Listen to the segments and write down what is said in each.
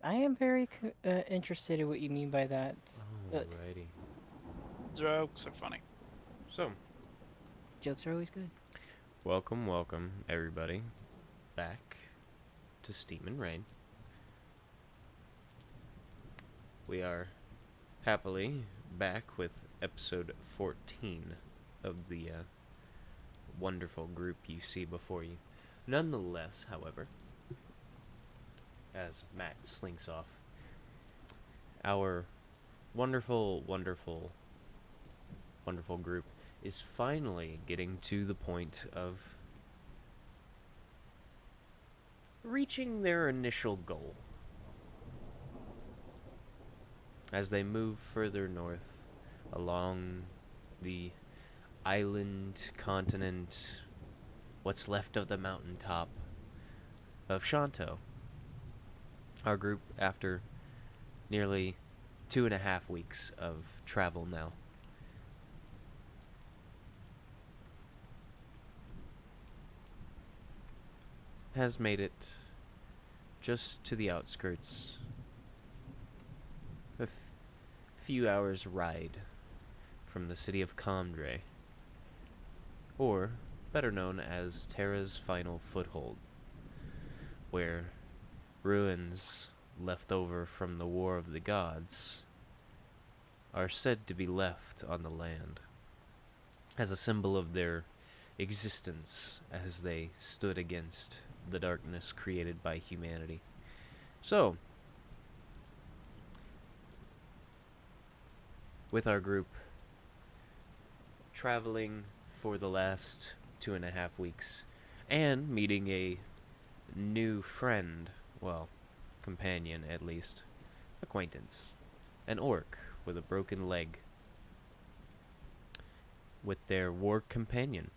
I am very interested in what you mean by that. Uh, Alrighty. Jokes are funny. So, Jokes are always good. welcome, everybody, back to Steam and Rain. We are happily back with episode 14 of the wonderful group you see before you. Nonetheless, however, as Matt slinks off, our wonderful group is finally getting to the point of reaching their initial goal. As they move further north along the island, continent, what's left of the mountaintop of Shanto, our group, after nearly 2.5 weeks of travel now, has made it just to the outskirts. Few hours' ride from the city of Camdre, or better known as Tera's final foothold, where ruins left over from the War of the Gods are said to be left on the land as a symbol of their existence as they stood against the darkness created by humanity. So, with our group traveling for the last 2.5 weeks and meeting a new friend, well, companion at least, acquaintance, an orc with a broken leg, with their war companion.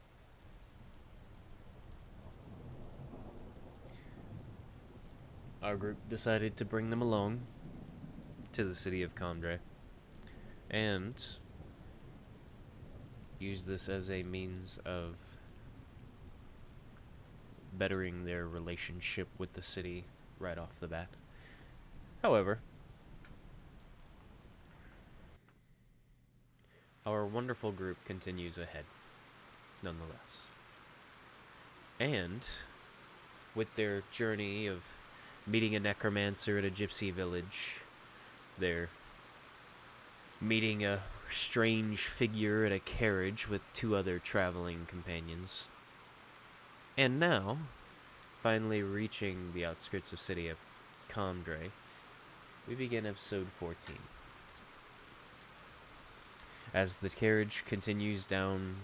Our group decided to bring them along to the city of Camdre and use this as a means of bettering their relationship with the city right off the bat. However, our wonderful group continues ahead, nonetheless. And with their journey of meeting a necromancer at a gypsy village, their meeting a strange figure in a carriage with two other traveling companions, and now finally reaching the outskirts of city of Camdre, we begin episode 14. As the carriage continues down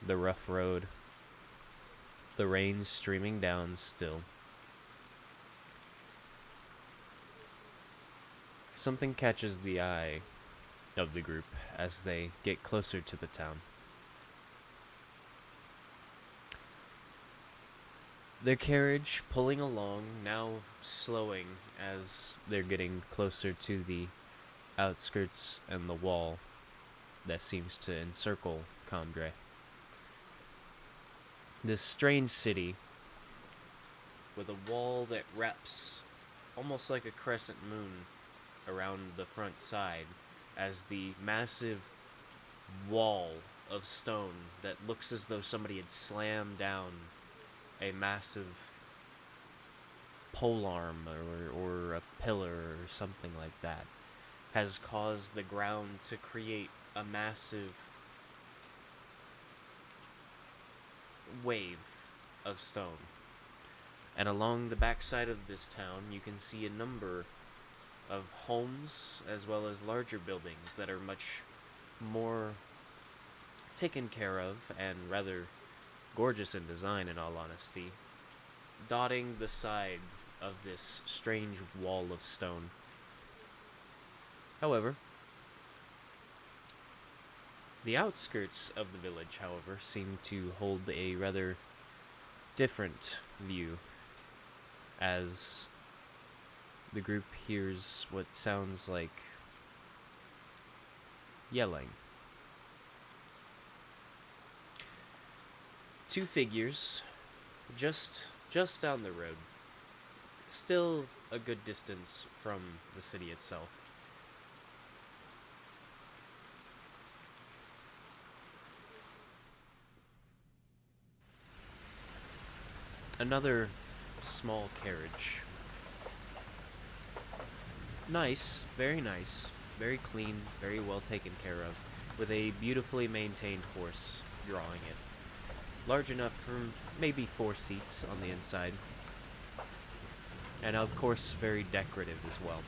the rough road, the rain streaming down still, something catches the eye of the group as they get closer to the town. Their carriage pulling along, now slowing as they're getting closer to the outskirts and the wall that seems to encircle Camdre. This strange city with a wall that wraps almost like a crescent moon around the front side, as the massive wall of stone that looks as though somebody had slammed down a massive polearm or a pillar or something like that has caused the ground to create a massive wave of stone. And along the backside of this town, you can see a number of homes as well as larger buildings that are much more taken care of and rather gorgeous in design, in all honesty, dotting the side of this strange wall of stone. However, the outskirts of the village, however, seem to hold a rather different view, as the group hears what sounds like yelling. Two figures just down the road, still a good distance from the city itself. Another small carriage. Nice, very clean, very well taken care of, with a beautifully maintained horse drawing it. Large enough for maybe 4 seats on the inside. And of course, very decorative as well.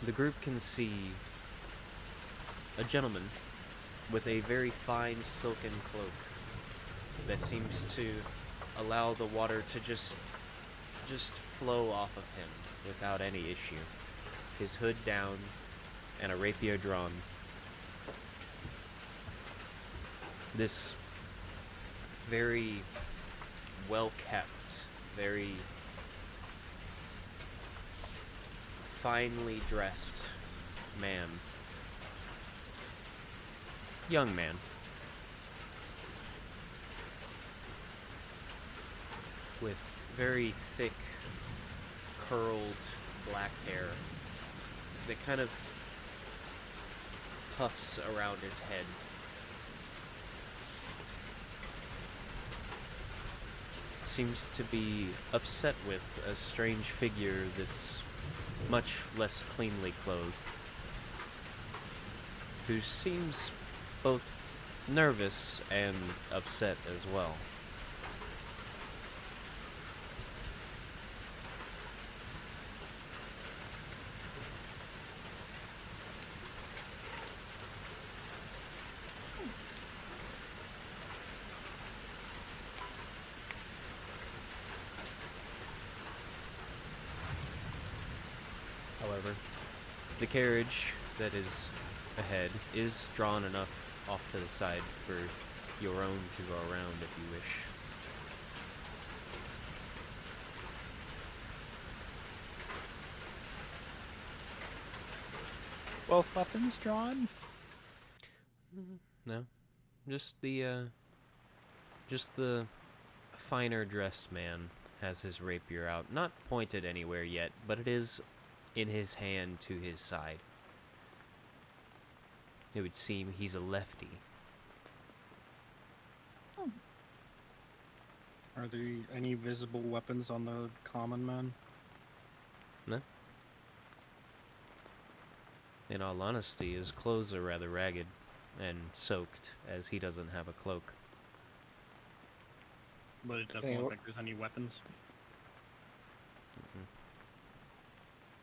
The group can see a gentleman with a very fine silken cloak that seems to allow the water to just flow off of him without any issue. His hood down and a rapier drawn. This very well kept, very finely dressed man. Young man. With very thick, curled black hair that kind of puffs around his head. Seems to be upset with a strange figure that's much less cleanly clothed, who seems both nervous and upset as well. However, the carriage that is ahead is drawn enough off to the side for your own to go around if you wish. Both weapons drawn? No, just the finer dressed man has his rapier out, not pointed anywhere yet, but it is in his hand to his side. It would seem he's a lefty. Are there any visible weapons on the common man? No? In all honesty, his clothes are rather ragged and soaked, as he doesn't have a cloak. But it doesn't look like there's any weapons.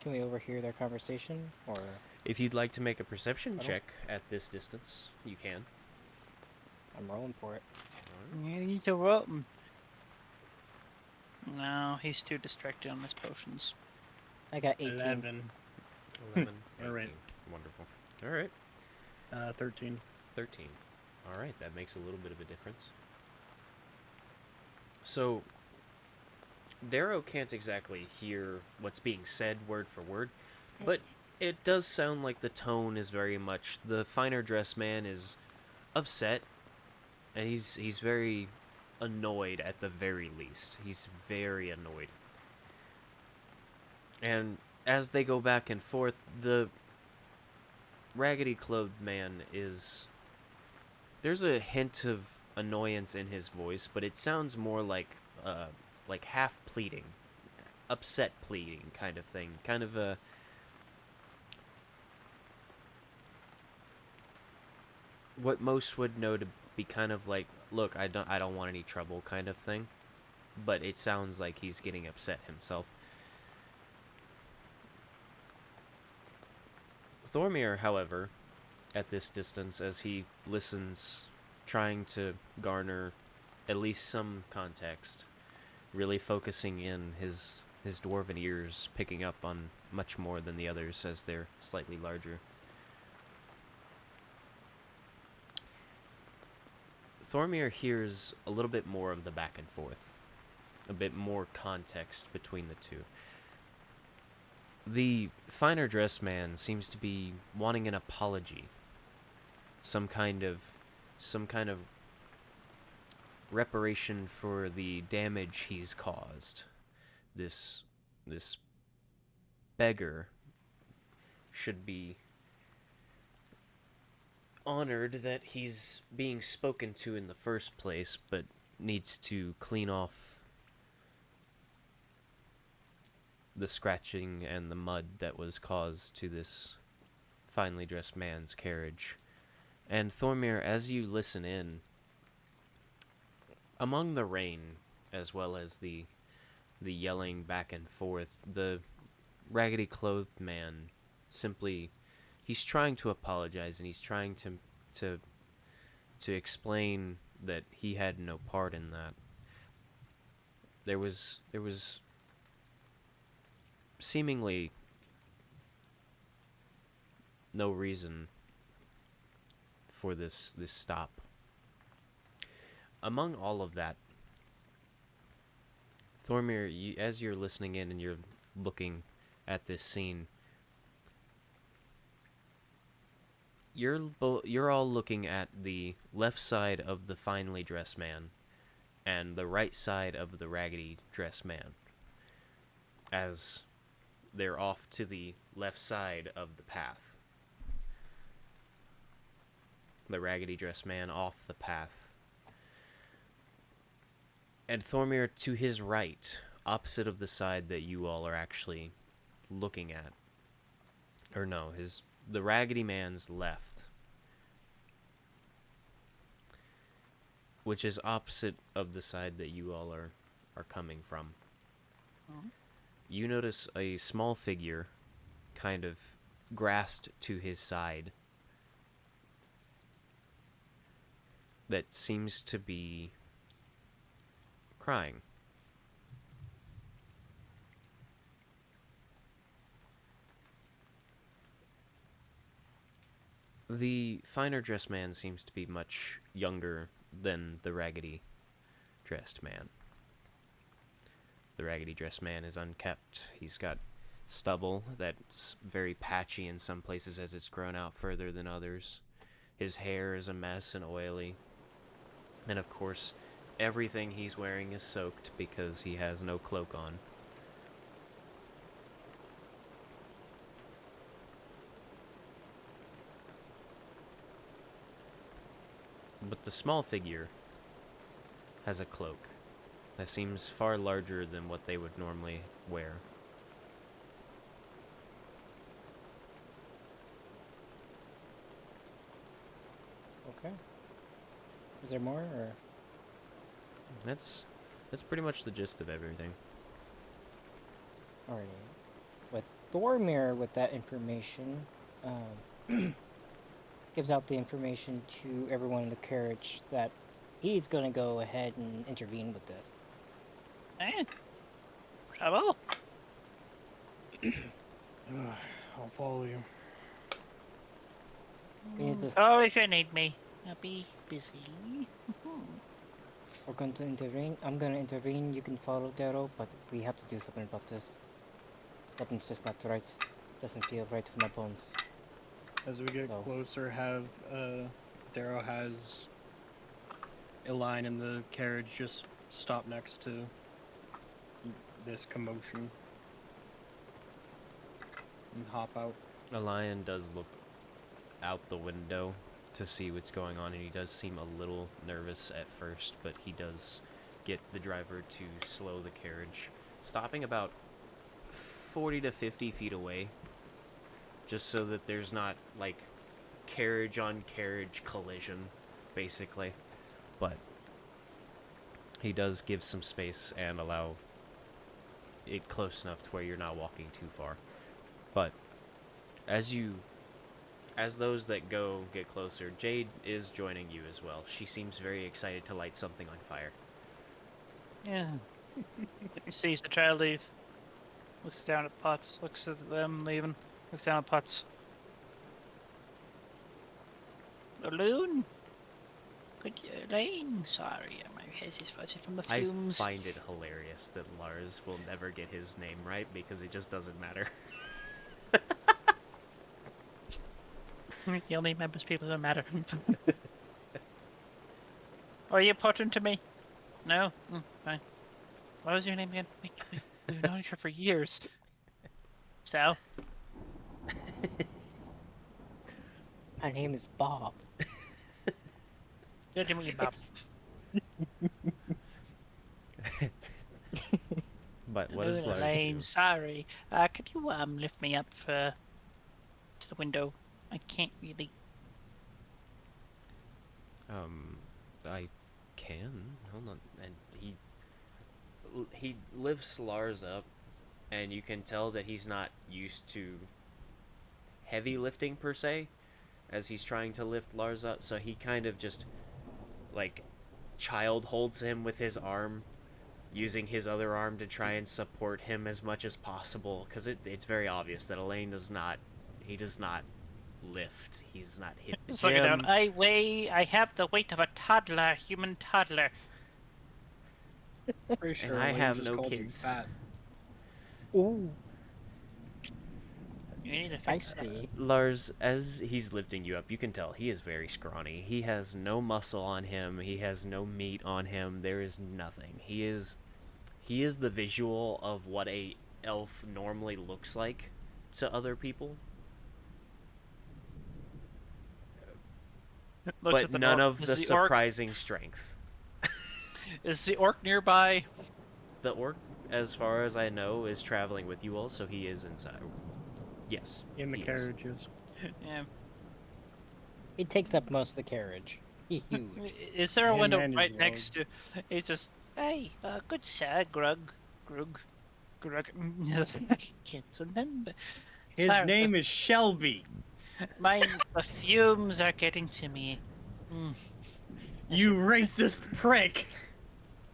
Can we overhear their conversation, or? If you'd like to make a perception check at this distance, you can. I'm rolling for it. You need to roll. No, he's too distracted on his potions. I got 18. 11. 11, All right. 18. Wonderful. All right. 13. 13. All right, that makes a little bit of a difference. So, Darrow can't exactly hear what's being said word for word, but it does sound like the tone is very much, the finer dressed man is upset, and he's very annoyed at the very least. He's very annoyed. And as they go back and forth, the raggedy clothed man is... There's a hint of annoyance in his voice, but it sounds more like half pleading, upset pleading kind of thing. Kind of a... what most would know to be kind of like, look, I don't want any trouble kind of thing. But it sounds like he's getting upset himself. Thormir, however, at this distance, as he listens, trying to garner at least some context, really focusing in his dwarven ears, picking up on much more than the others as they're slightly larger. Thormir hears a little bit more of the back and forth, a bit more context between the two. The finer dressed man seems to be wanting an apology, some kind of reparation for the damage he's caused. this beggar should be honored that he's being spoken to in the first place, but needs to clean off the scratching and the mud that was caused to this finely dressed man's carriage. And Thormir, as you listen in, among the rain, as well as the yelling back and forth, the raggedy clothed man simply, he's trying to apologize, and he's trying to explain that he had no part in that. There was seemingly no reason for this stop. Among all of that, Thormir, as you're listening in and you're looking at this scene, you're all looking at the left side of the finely dressed man and the right side of the raggedy dressed man, as they're off to the left side of the path. The raggedy dressed man off the path. And Thormir to his right, opposite of the side that you all are actually looking at. Or no, the raggedy man's left, which is opposite of the side that you all are coming from. Oh. You notice a small figure kind of grasped to his side that seems to be crying. The finer dressed man seems to be much younger than the raggedy dressed man. The raggedy dressed man is unkempt. He's got stubble that's very patchy in some places as it's grown out further than others. His hair is a mess and oily. And of course, everything he's wearing is soaked because he has no cloak on. But the small figure has a cloak that seems far larger than what they would normally wear. Okay. Is there more, or? That's pretty much the gist of everything. Alright. With Thormir, with that information, gives out the information to everyone in the carriage that he's gonna go ahead and intervene with this. Eh? Trouble? I'll follow you. We need to, Oh, if you need me. I'll be busy. we're going to intervene. I'm gonna intervene. You can follow Daryl, but we have to do something about this. Something's just not right. Doesn't feel right to my bones. As we get So. closer, Darrow has a line in the carriage just stop next to this commotion and hop out. A lion does look out the window to see what's going on, and he does seem a little nervous at first, but he does get the driver to slow the carriage, stopping about 40 to 50 feet away, just so that there's not, like, carriage on carriage collision, basically. But he does give some space and allow it close enough to where you're not walking too far. But as those that get closer, Jade is joining you as well. She seems very excited to light something on fire. Yeah. He sees the child leave. Looks down at Potts. Looks at them leaving. Looks down at Potts. Balloon? Could you, Lane? Sorry, my face is fuzzy from the fumes. I find it hilarious that Lars will never get his name right because it just doesn't matter. The only members people that matter. Are you important to me? No? Fine. What was your name again? I've known her for years. So, My name is Bob. good to meet you, Bob. It's But what Oh, does Lars Elaine, do? sorry. Could you lift me up to the window? I can't really. I can. Hold on. And he lifts Lars up, and you can tell that he's not used to heavy lifting per se, as he's trying to lift Lars up. So he kind of just like child holds him with his arm, using his other arm to try and support him as much as possible. Because it's very obvious that Elaine does not. He does not lift. He's not hit the Just look it down. gym. I have the weight of a toddler, human toddler. Pretty And sure I Elaine have just no called kids. you fat. ooh, You need to fix that. feisty. Lars, as he's lifting you up, you can tell he is very scrawny. He has no muscle on him. He has no meat on him. There is nothing. He is the visual of what a elf normally looks like to other people, Looks but at the none orc. of the surprising strength. Is the orc nearby? The orc, as far as I know, is traveling with you all, so he is inside. Yes, In the he is. carriages. Yeah. He takes up most of the carriage. He's huge. Is there a Him window and his right next lord. to? It's just, hey, good sir, Grug. I can't remember. His Sorry, name is Shelby. the fumes are getting to me. You racist prick.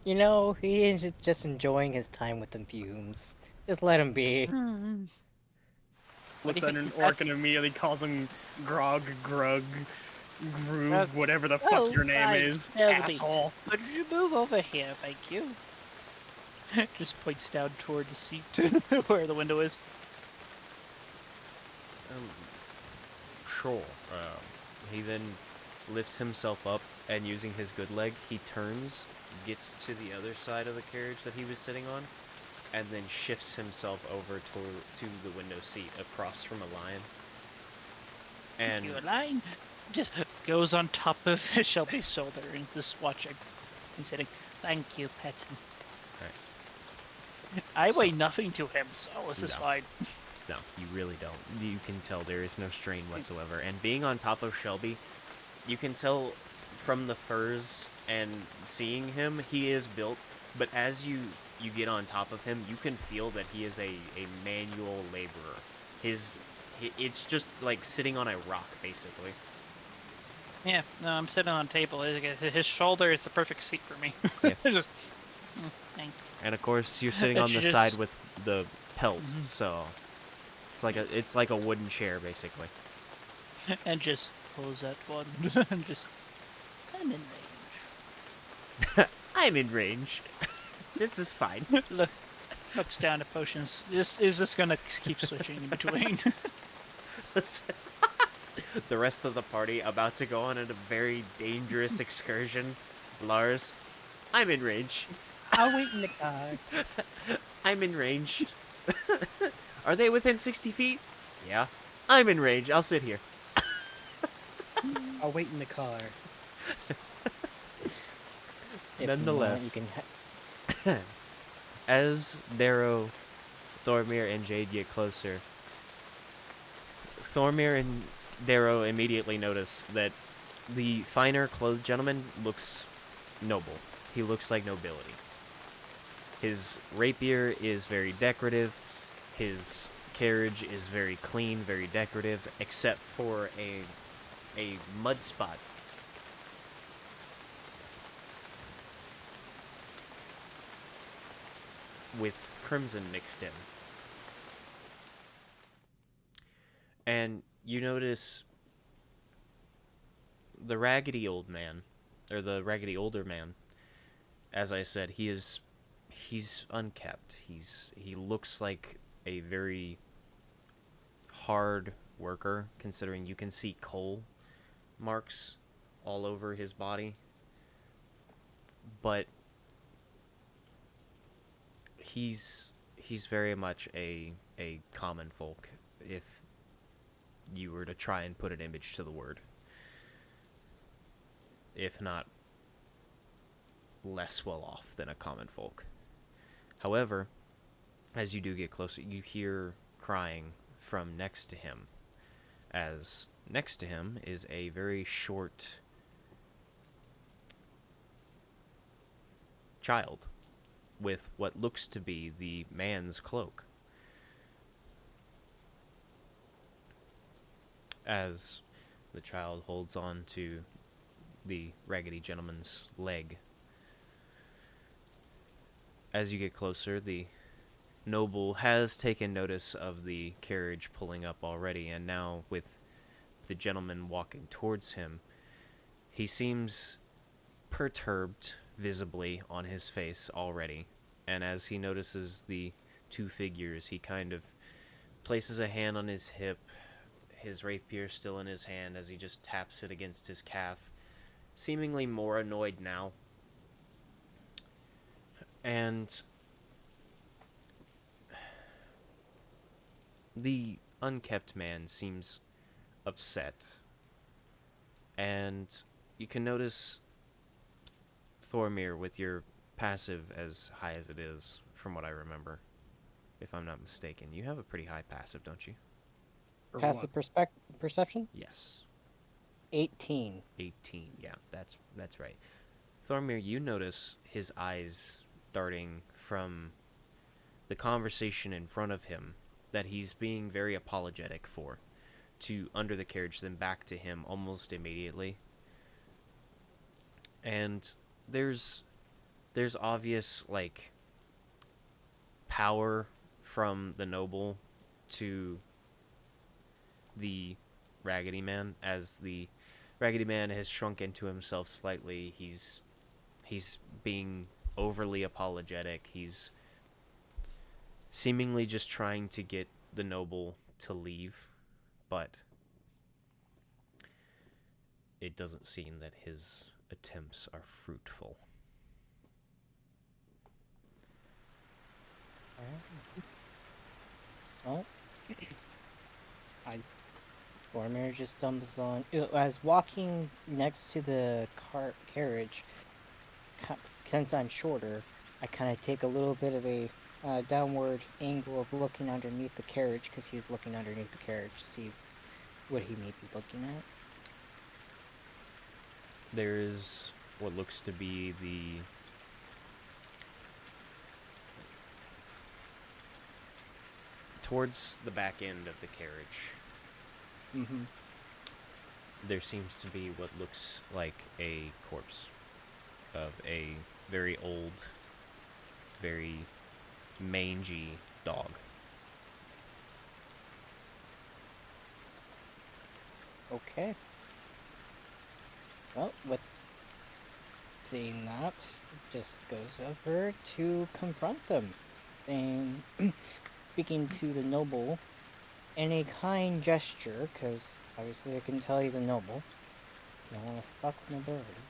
You know, he is just enjoying his time with the fumes. Just let him be. What do Looks you at think an you've orc and immediately calls him Grog, Grug, Groove, Grug. whatever the fuck Oh, your name right, is, Shelby. asshole. Could you move over here, thank you? Just points down toward the seat where the window is. Sure. He then lifts himself up, and using his good leg, he turns, gets to the other side of the carriage that he was sitting on, and then shifts himself over to the window seat across from a lion. And You line just goes on top of Shelby's shoulder and just watching. He's sitting. Thank you, Petten. nice. I weigh nothing to him, so this is No. fine. No, you really don't. You can tell there is no strain whatsoever. And being on top of Shelby, you can tell from the furs and seeing him, he is built. But as you get on top of him, you can feel that he is a manual laborer. It's just like sitting on a rock, basically. Yeah, no, I'm sitting on a table. His shoulder is the perfect seat for me. Yeah. Just, thank And of course, you're sitting on the It's side just- with the pelt, so it's like a wooden chair, basically. you. And just pulls that one. And just, I'm in range. I'm in range. This is fine. Looks down at potions. Is this gonna keep switching in between? The rest of the party about to go on a very dangerous excursion. Lars, I'm in range. I'll wait in the car. I'm in range. Are they within 60 feet? Yeah. I'm in range. I'll sit here. I'll wait in the car. If Nonetheless. you can As Darrow, Thormir, and Jade get closer, Thormir and Darrow immediately notice that the finer clothed gentleman looks noble. He looks like nobility. His rapier is very decorative. His carriage is very clean, very decorative, except for a mud spot with crimson mixed in. And you notice the raggedy old man, or the raggedy older man, as I said, he's unkept. He looks like a very hard worker, considering you can see coal marks all over his body. But he's he's very much a common folk, if you were to try and put an image to the word. If not less well off than a common folk. However, as you do get closer, you hear crying from next to him, as next to him is a very short child with what looks to be the man's cloak. As the child holds on to the raggedy gentleman's leg. As you get closer, the noble has taken notice of the carriage pulling up already, and now with the gentleman walking towards him, he seems perturbed visibly on his face already. And as he notices the two figures, he kind of places a hand on his hip, his rapier still in his hand as he just taps it against his calf, seemingly more annoyed now. And the unkept man seems upset. And you can notice Thormir, with your passive as high as it is, from what I remember, if I'm not mistaken. You have a pretty high passive, don't you? For Passive perception? Yes. 18. 18, yeah, that's right. Thormir, you notice his eyes darting from the conversation in front of him that he's being very apologetic for, to under the carriage, then back to him almost immediately. And there's obvious, like, power from the noble to the Raggedy Man, as the Raggedy Man has shrunk into himself slightly. He's being overly apologetic. He's seemingly just trying to get the noble to leave, but it doesn't seem that his attempts are fruitful. Well, Boromir just stumbles on. As walking next to the carriage, since I'm shorter, I kind of take a little bit of a downward angle of looking underneath the carriage, because he's looking underneath the carriage to see what he may be looking at. There is what looks to be towards the back end of the carriage. Mm-hmm. There seems to be what looks like a corpse of a very old, very mangy dog. Okay. Well, with seeing that, just goes over to confront them, and speaking to the noble in a kind gesture, because obviously I can tell he's a noble. I don't want to fuck with nobility.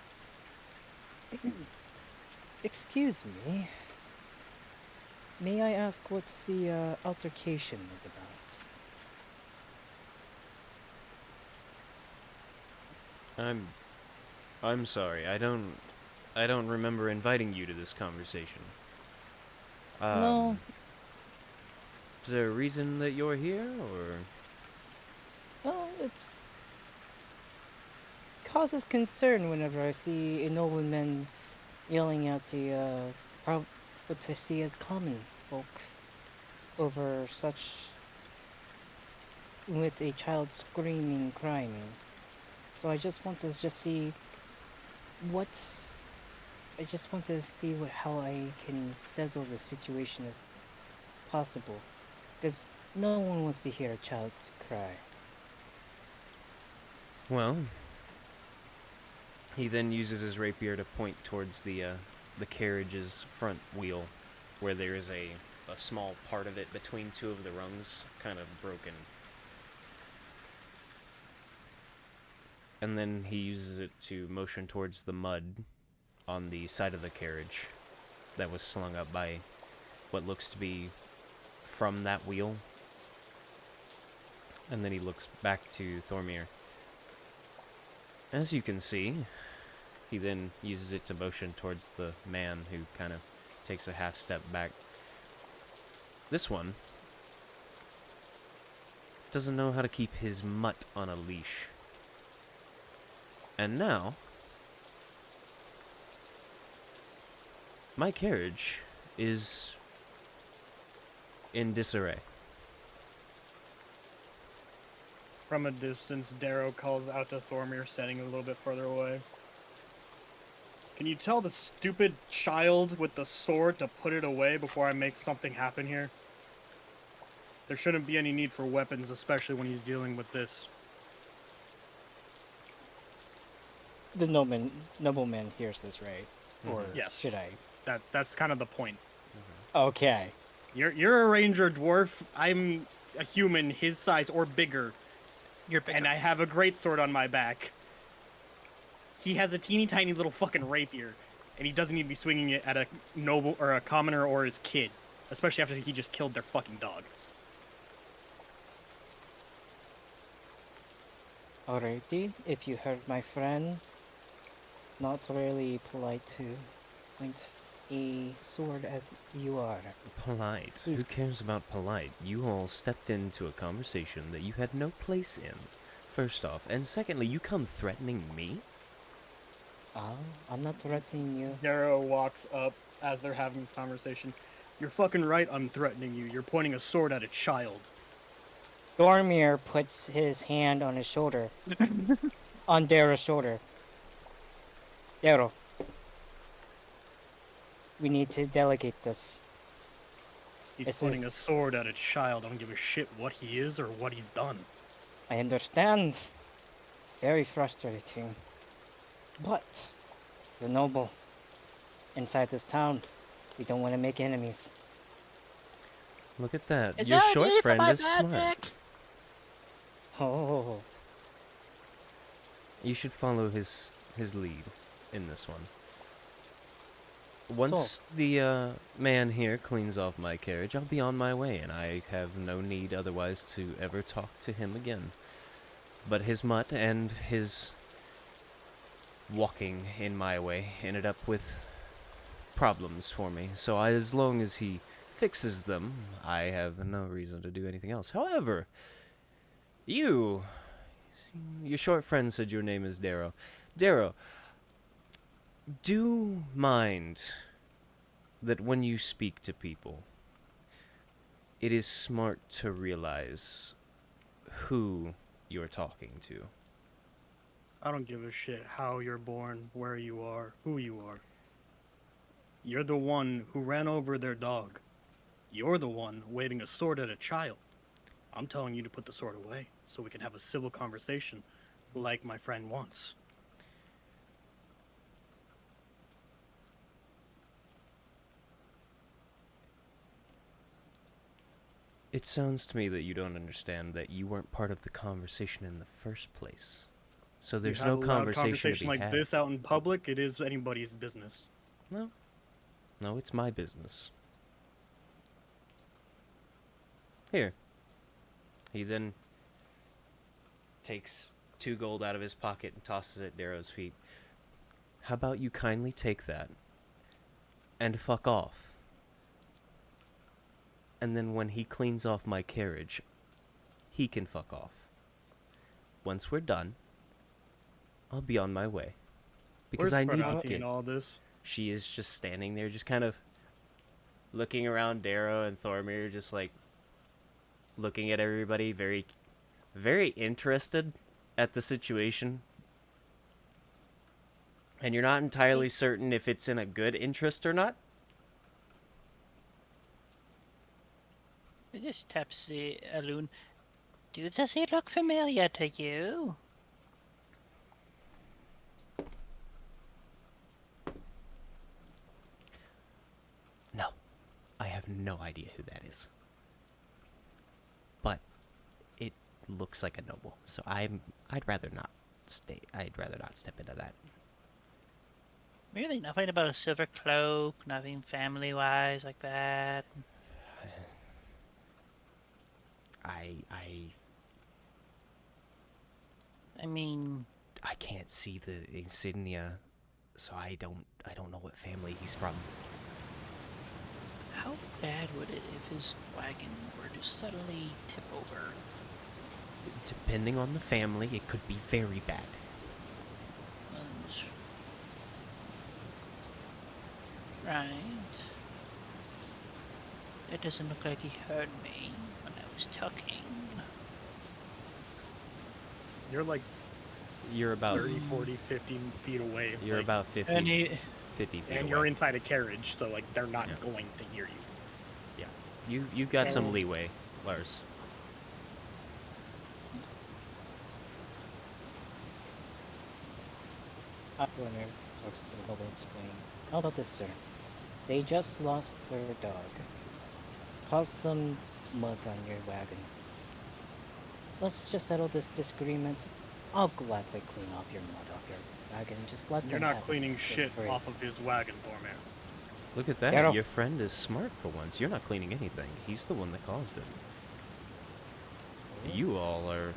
Excuse me. May I ask what's the altercation is about? I'm sorry. I don't remember inviting you to this conversation. No. Is there a reason that you're here, or? No, it's causes concern whenever I see a nobleman yelling at the what I see as common folk over such, with a child screaming, crying. So I just want to see what how I can settle the situation as possible, because no one wants to hear a child cry. Well, he then uses his rapier to point towards the carriage's front wheel, where there is a small part of it between two of the rungs, kind of broken. And then he uses it to motion towards the mud on the side of the carriage that was slung up by what looks to be from that wheel. And then he looks back to Thormir. As you can see, he then uses it to motion towards the man, who kind of takes a half step back. This one doesn't know how to keep his mutt on a leash. And now, my carriage is in disarray. From a distance, Darrow calls out to Thormir, standing a little bit further away. Can you tell the stupid child with the sword to put it away before I make something happen here? There shouldn't be any need for weapons, especially when he's dealing with this. The nobleman hears this, right? Or Yes. should I? That's kind of the point. Okay. You're a ranger dwarf. I'm a human his size or bigger. You're bigger. And I have a greatsword on my back. He has a teeny tiny little fucking rapier, and he doesn't need to be swinging it at a noble or a commoner or his kid, especially after he just killed their fucking dog. Alrighty, if you heard my friend, not really polite to point a sword as you are. Polite? Please. Who cares about polite? You all stepped into a conversation that you had no place in, first off. And secondly, you come threatening me? I'm not threatening you. Darrow walks up as they're having this conversation. You're fucking right, I'm threatening you. You're pointing a sword at a child. Thormir puts his hand on his shoulder. On Darrow's shoulder. Darrow. We need to delegate this. He's This pointing is- a sword at a child. I don't give a shit what he is or what he's done. I understand. Very frustrating. But, the noble, inside this town, we don't want to make enemies. Look at that. Is Your that short me for friend my is smart. magic? Oh, You should follow his lead in this one. Once the man here cleans off my carriage, I'll be on my way, and I have no need otherwise to ever talk to him again. But his mutt and his walking in my way ended up with problems for me. So as long as he fixes them, I have no reason to do anything else. However, your short friend said your name is Darrow. Darrow, do mind that when you speak to people, it is smart to realize who you're talking to. I don't give a shit how you're born, where you are, who you are. You're the one who ran over their dog. You're the one waving a sword at a child. I'm telling you to put the sword away so we can have a civil conversation like my friend wants. It sounds to me that you don't understand that you weren't part of the conversation in the first place. So there's You no have a loud conversation to be like had. this out in public, it is anybody's business. No, it's my business. Here. He then takes 2 gold out of his pocket and tosses it at Darrow's feet. How about you kindly take that and fuck off? And then when he cleans off my carriage, he can fuck off. Once we're done, I'll be on my way. Because Where's I need to Fernati get... in all this? She is just standing there, just kind of looking around Darrow and Thormir, just like looking at everybody, very, very interested at the situation. And you're not entirely certain if it's in a good interest or not. It just taps the Alun. Does he look familiar to you? No, I have no idea who that is. But it looks like a noble, so I'd rather not step into that. Really? Nothing about a silver cloak? Nothing family-wise like that? I mean, I can't see the insignia, so I don't know what family he's from. how bad would it if his wagon were to suddenly tip over? Depending on the family, it could be very bad. And... Right. It doesn't look like he heard me when I was talking. You're like You're about 30, 40, 50 feet away. you're like, about 50, And he, 50 feet and away. you're inside a carriage, so like they're not Yeah. going to hear you. You got some Oh. leeway, Lars. Leonard talks to the hobo explaining. How about this, sir? They just lost their dog. Caused some mud on your wagon. Let's just settle this disagreement. I'll gladly clean off your mud off your wagon and just let You're them not have it cleaning for shit free. off of his wagon, Thormare. Look at that. Daryl. Your friend is smart for once. You're not cleaning anything. He's the one that caused it. You all are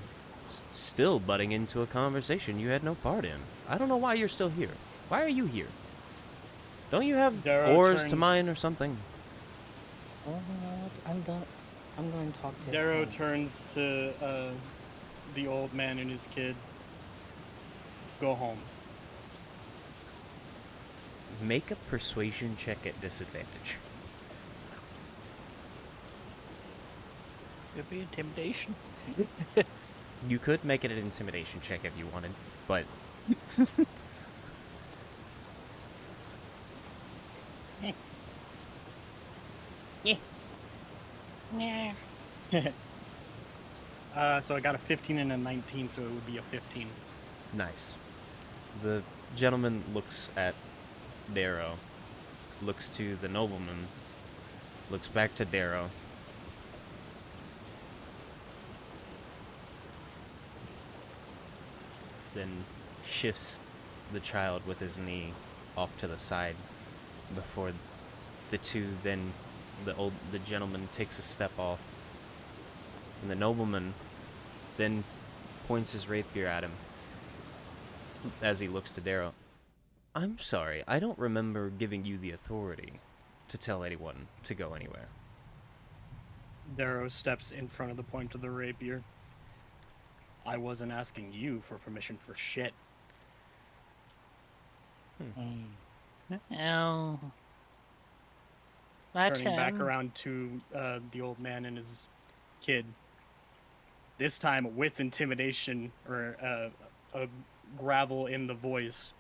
still butting into a conversation you had no part in. I don't know why you're still here. Why are you here? Don't you have Darrow oars to turns- mine or something? Oh, you know what? I'm done. I'm going to talk to Darrow him. turns to the old man and his kid. Go home. Make a persuasion check at disadvantage. could be intimidation. You could make it an intimidation check if you wanted, but Yeah. So I got a 15 and a 19, so it would be a 15. nice. The gentleman looks at Darrow, looks to the nobleman, looks back to Darrow. Then shifts the child with his knee off to the side before the two then the gentleman takes a step off, and the nobleman then points his rapier at him as he looks to Darrow. I'm sorry, I don't remember giving you the authority to tell anyone to go anywhere. Darrow steps in front of the point of the rapier. I wasn't asking you for permission for shit. Oh. Let Turning back him. around to the old man and his kid. This time with intimidation or a gravel in the voice.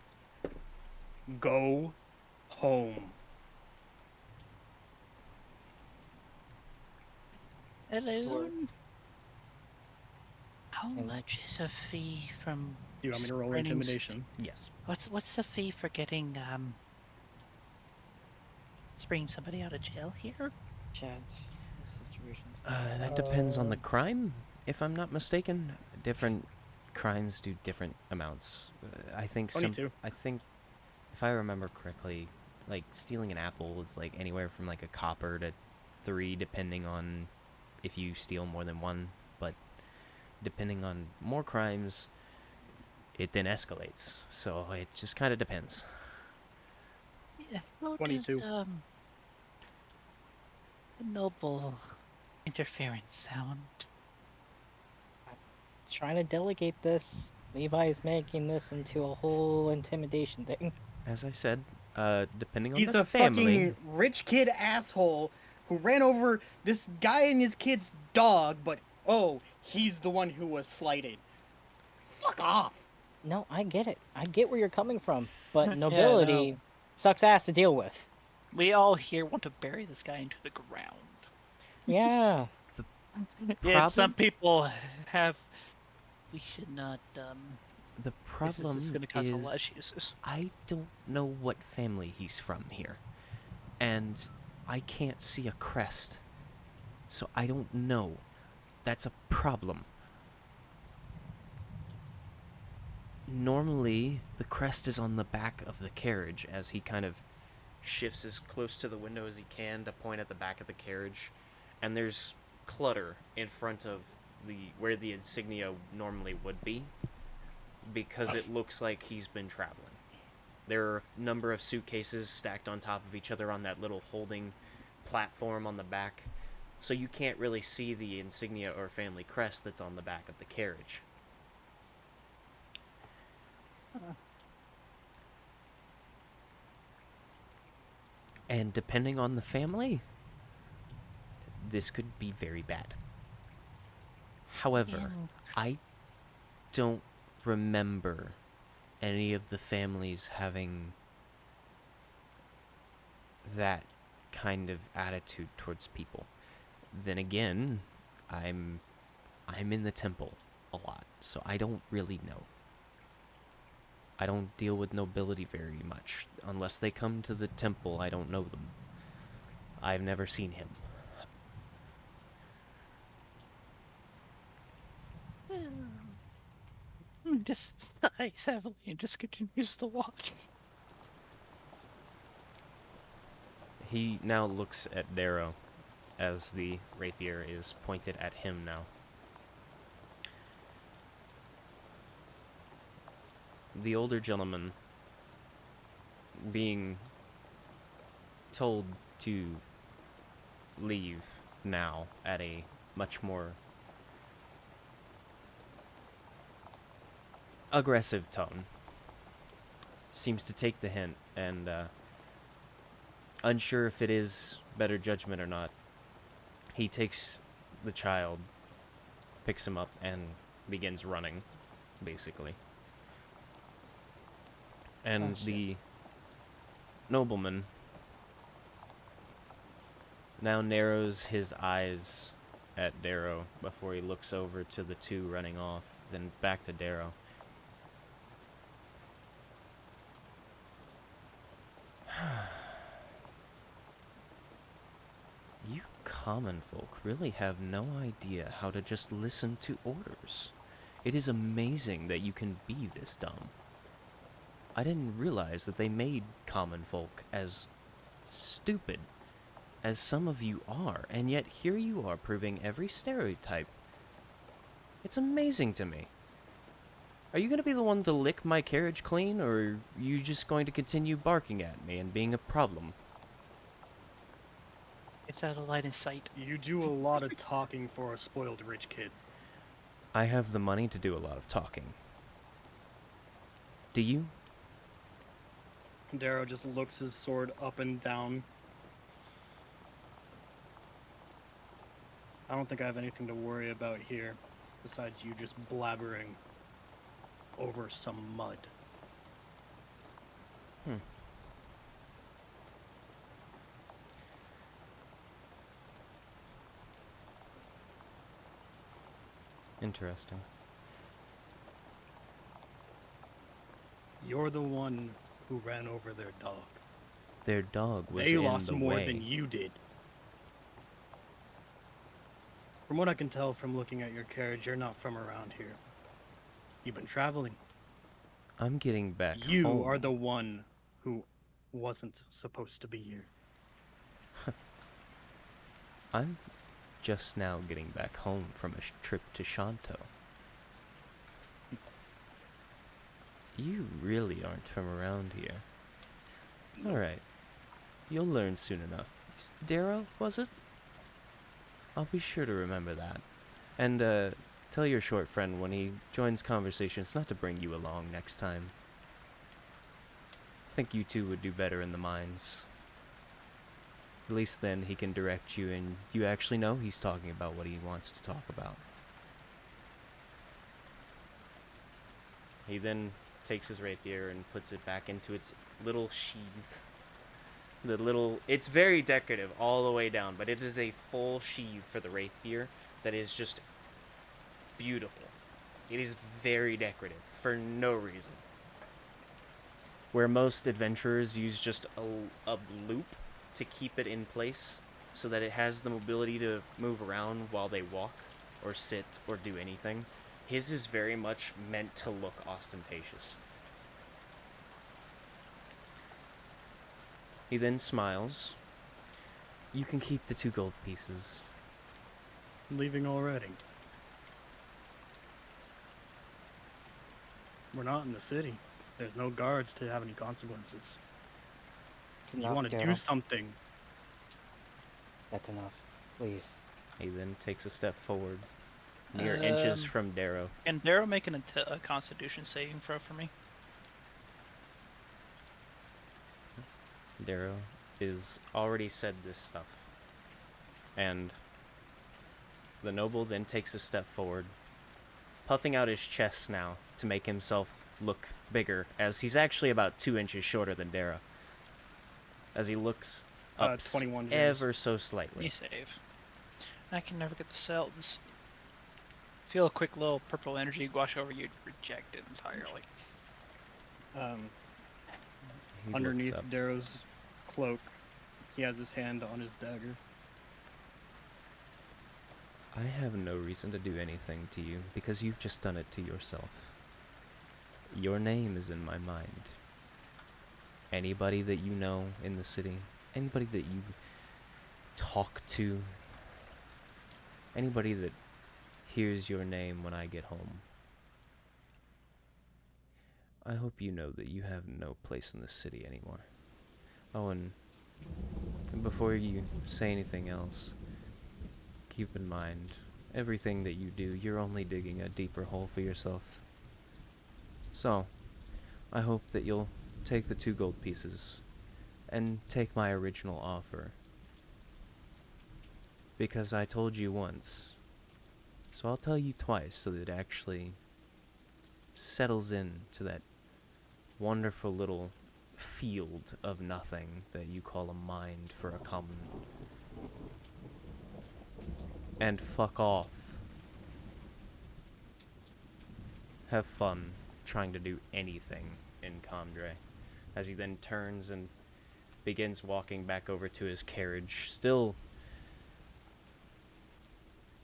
Go home. Alone? How much is a fee from Do you want me to roll spreading intimidation? Yes. What's the fee for getting bringing somebody out of jail here? Chat situations. That depends on the crime, if I'm not mistaken. Different crimes do different amounts. I think 22. I think, if I remember correctly, like stealing an apple was like anywhere from like a copper to 3, depending on if you steal more than one. But depending on more crimes, it then escalates. So it just kind of depends. Yeah, how 22. does noble interference sound? Trying to delegate this. Levi's making this into a whole intimidation thing. As I said, depending on He's the a family. fucking rich kid asshole who ran over this guy and his kid's dog, but oh, he's the one who was slighted. Fuck off. No, I get it. I get where you're coming from. But Yeah, nobility no. sucks ass to deal with. We all here want to bury this guy into the ground. Yeah. Yeah, some Problem- people have. We should not. The This problem is going to cause a lot of is issues. I don't know what family he's from here, and I can't see a crest, so I don't know. That's a problem. Normally, the crest is on the back of the carriage as he kind of shifts as close to the window as he can to point at the back of the carriage, and there's clutter in front of where the insignia normally would be, because it looks like he's been traveling. There are a number of suitcases stacked on top of each other on that little holding platform on the back, so you can't really see the insignia or family crest that's on the back of the carriage. And depending on the family, this could be very bad. However, I don't remember any of the families having that kind of attitude towards people. Then again, I'm in the temple a lot, so I don't really know. I don't deal with nobility very much. Unless they come to the temple, I don't know them. I've never seen him. Just sighs heavily and just continues to walk. He now looks at Darrow as the rapier is pointed at him now. The older gentleman, being told to leave now at a much more aggressive tone, seems to take the hint, and unsure if it is better judgment or not, he takes the child, picks him up, and begins running, basically. And the nobleman now narrows his eyes at Darrow before he looks over to the two running off, then back to Darrow. You common folk really have no idea how to just listen to orders. It is amazing that you can be this dumb. I didn't realize that they made common folk as stupid as some of you are, and yet here you are proving every stereotype. It's amazing to me. Are you going to be the one to lick my carriage clean, or are you just going to continue barking at me and being a problem? It's out of line of sight. You do a lot of talking for a spoiled rich kid. I have the money to do a lot of talking. Do you? Darrow just looks his sword up and down. I don't think I have anything to worry about here, besides you just blabbering over some mud. Interesting. You're the one who ran over their dog. Their dog was They in lost the more way. than you did. From what I can tell from looking at your carriage, you're not from around here. You've been traveling. I'm getting back You home. are the one who wasn't supposed to be here. I'm just now getting back home from a trip to Shanto. You really aren't from around here. Alright. You'll learn soon enough. Darrow, was it? I'll be sure to remember that. And, tell your short friend when he joins conversations not to bring you along next time. I think you two would do better in the mines. At least then he can direct you and you actually know he's talking about what he wants to talk about. He then takes his rapier and puts it back into its little sheath. It's very decorative all the way down, but it is a full sheath for the rapier that is just beautiful. It is very decorative for no reason. Where most adventurers use just a loop to keep it in place so that it has the mobility to move around while they walk or sit or do anything, his is very much meant to look ostentatious. He then smiles. You can keep the 2 gold pieces. leaving already. We're not in the city. There's no guards to have any consequences. It's You enough, want to do Daryl. something. That's enough. Please. He then takes a step forward, mere inches from Darrow. Can Darrow make a Constitution saving throw for me? Darrow is already said this stuff. And the noble then takes a step forward, puffing out his chest now to make himself look bigger, as he's actually about 2 inches shorter than Darrow. As he looks up 21 ever so Let slightly. me save. I can never get the cells. Feel a quick little purple energy wash over you, reject it entirely. He Underneath looks up. Darrow's cloak, he has his hand on his dagger. I have no reason to do anything to you, because you've just done it to yourself. Your name is in my mind. Anybody that you know in the city, anybody that you talk to, anybody that hears your name when I get home, I hope you know that you have no place in the city anymore. Oh, and before you say anything else, keep in mind, everything that you do, you're only digging a deeper hole for yourself. So, I hope that you'll take the 2 gold pieces and take my original offer. Because I told you once, so I'll tell you twice so that it actually settles into that wonderful little field of nothing that you call a mind for a common. And fuck off. Have fun trying to do anything in Camdre. As he then turns and begins walking back over to his carriage, still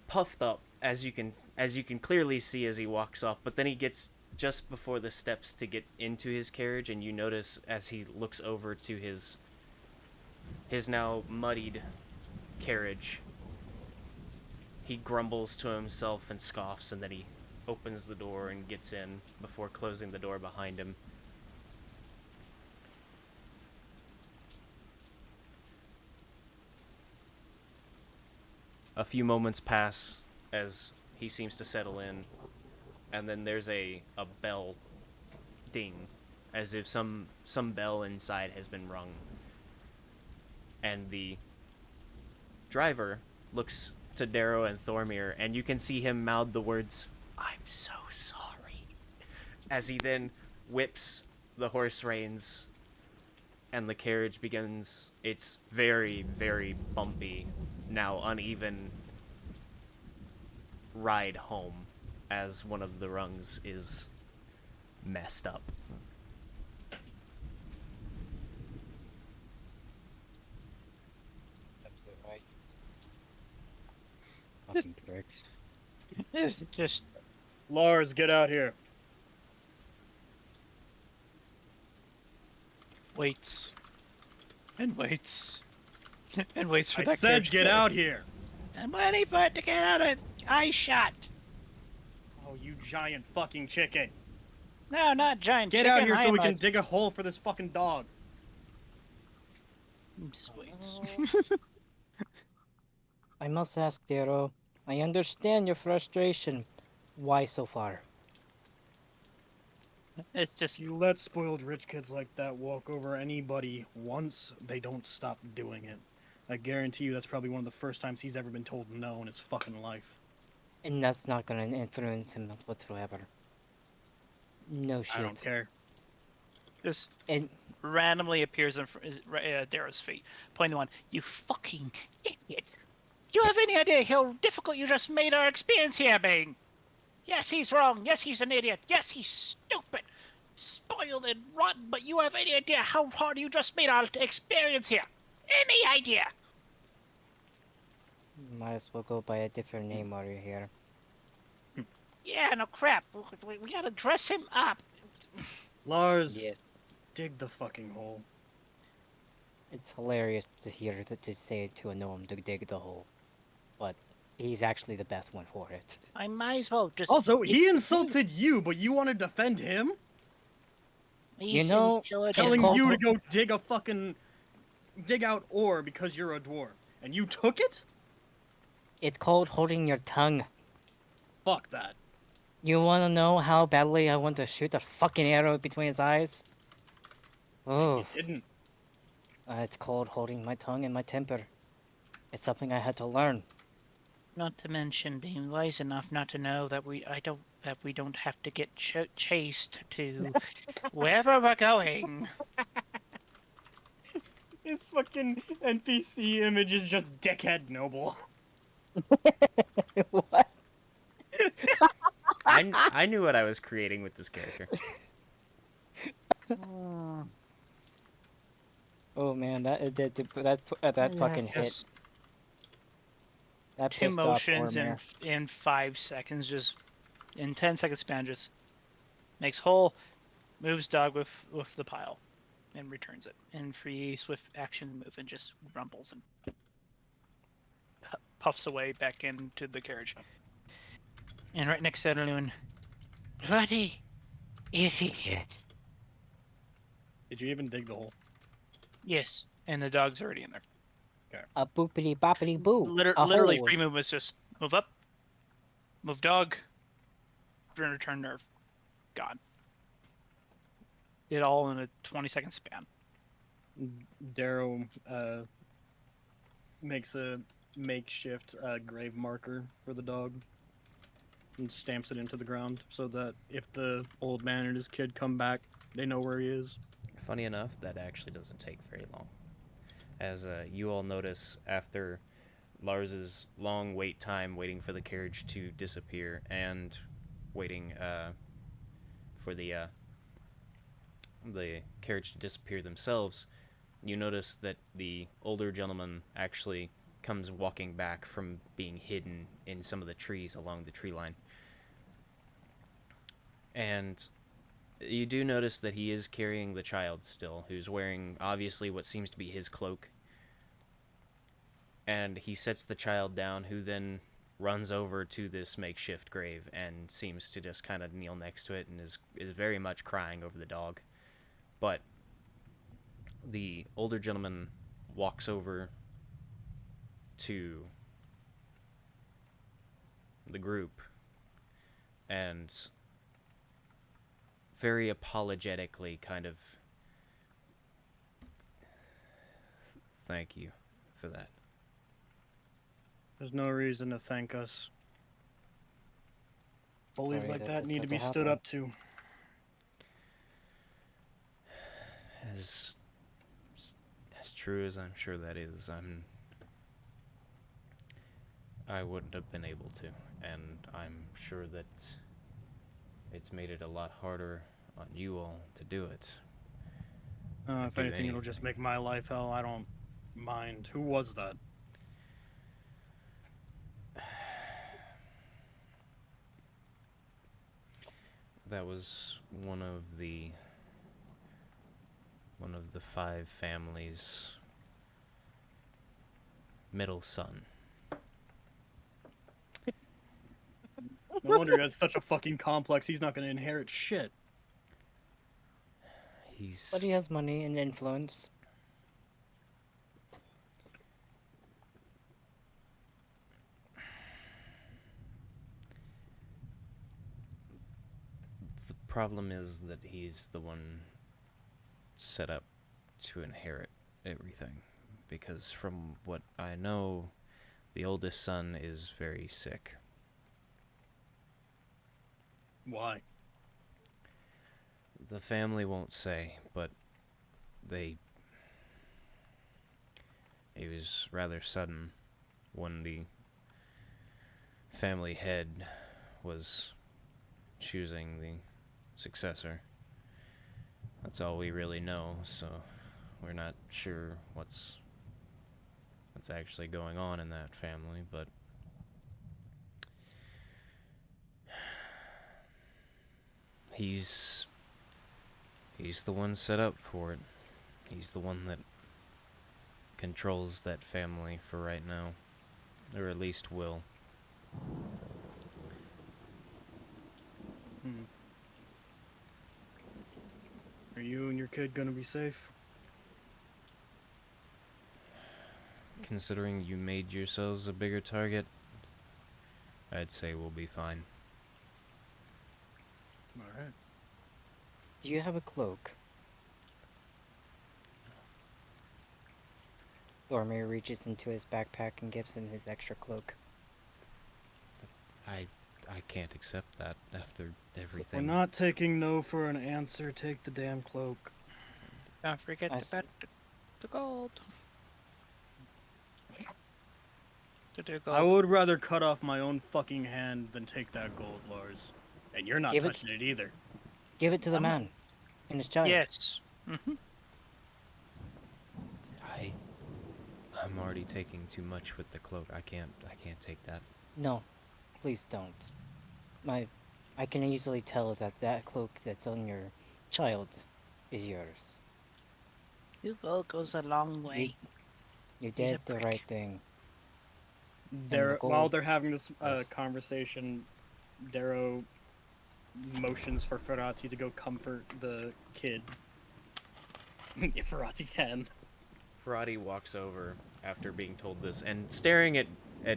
puffed up, as you can clearly see as he walks up, but then he gets just before the steps to get into his carriage, and you notice as he looks over to his now muddied carriage, he grumbles to himself and scoffs, and then he opens the door and gets in before closing the door behind him. A few moments pass as he seems to settle in, and then there's a bell ding, as if some bell inside has been rung. And the driver looks to Darrow and Thormir, and you can see him mouth the words, "I'm so sorry," as he then whips the horse reins, and the carriage begins its very, very bumpy, now uneven ride home, as one of the rungs is messed up. Absolutely right. Fucking pricks. Just Lars, get out here. waits. And waits. And waits for I that said carriage get to- out here. I'm waiting for it to get out of eye shot. Oh, you giant fucking chicken. No, not giant Get chicken. out here I so we am can a- dig a hole for this fucking dog. Just waits. I must ask, Darrow. I understand your frustration. Why so far? It's just You let spoiled rich kids like that walk over anybody once, they don't stop doing it. I guarantee you that's probably one of the first times he's ever been told no in his fucking life. And that's not gonna influence him whatsoever. No shit. I don't care. just And randomly appears in Darrow's feet, pointing one. You fucking idiot! Do you have any idea how difficult you just made our experience here being? Yes, he's wrong. Yes, he's an idiot. Yes, he's stupid, spoiled and rotten. But you have any idea how hard you just made our experience here? Any idea? might as well go by a different name while you're here. Yeah, no crap. We gotta dress him up. Lars, Yes. dig the fucking hole. It's hilarious to hear that to say it to a gnome to dig the hole. But He's actually the best one for it. I might as well just. Also, eat he the insulted you, but you want to defend him? food. You He's know, intelligent. It's Telling called you to ho- go dig out ore because you're a dwarf, and you took it? It's called holding your tongue. Fuck that. You wanna know how badly I want to shoot a fucking arrow between his eyes? And you Oh, didn't. it's called holding my tongue and my temper. It's something I had to learn. Not to mention being wise enough not to know that we don't have to get chased to wherever we're going. His fucking NPC image is just dickhead noble. What? I knew what I was creating with this character. Oh man, that fucking hit. Just That two pissed off motions Ormir. in 5 seconds, just in 10 second span, just makes hole, moves dog with the pile, and returns it. And free swift action move and just rumbles and puffs away back into the carriage. And right next to everyone, bloody idiot. Did you even dig the hole? Yes, and the dog's already in there. A boopity boppity boo. A Literally, hole. free movements just move up, move dog, return nerve, gone. It all in a 20-second span. Darrow makes a makeshift grave marker for the dog and stamps it into the ground so that if the old man and his kid come back, they know where he is. Funny enough, that actually doesn't take very long. As you all notice, after Lars's long wait time waiting for the carriage to disappear and waiting for the carriage to disappear themselves, you notice that the older gentleman actually comes walking back from being hidden in some of the trees along the tree line. And you do notice that he is carrying the child still, who's wearing obviously what seems to be his cloak. And he sets the child down, who then runs over to this makeshift grave and seems to just kind of kneel next to it and is very much crying over the dog. But the older gentleman walks over to the group and very apologetically kind of, thank you for that. There's no reason to thank us. Bullies Sorry like that that this need to had be to stood happen. up to. As true as I'm sure that is, I wouldn't have been able to, and I'm sure that it's made it a lot harder on you all to do it. If anything, it'll just make my life hell. I don't mind. Who was that? That was one of the 5 families' middle son. No wonder he has such a fucking complex. He's not going to inherit shit. But he has money and influence. The problem is that he's the one set up to inherit everything, because from what I know, the oldest son is very sick. Why? The family won't say, but it was rather sudden when the family head was choosing the successor. That's all we really know, so we're not sure what's actually going on in that family, but he's the one set up for it. He's the one that controls that family for right now, or at least will. Hmm. Are you and your kid gonna be safe? Considering you made yourselves a bigger target, I'd say we'll be fine. Alright. Do you have a cloak? Dormir reaches into his backpack and gives him his extra cloak. I can't accept that after We're everything. not taking no for an answer. Take the damn cloak. Don't forget I to s- bet the gold. To do I gold. would rather cut off my own fucking hand than take that gold, Lars. And you're not Give it- touching it either. Give it to the I'm not- man and his child. Yes. Mm-hmm. I'm already taking too much with the cloak. I can't take that. No, please don't. I can easily tell that that cloak that's on your child is yours. Two gold goes a long way. You He's a did the prick. right thing. While gold- they're having this Yes. conversation, Darrow motions for Ferrati to go comfort the kid. If Ferrati can. Ferrati walks over after being told this and staring at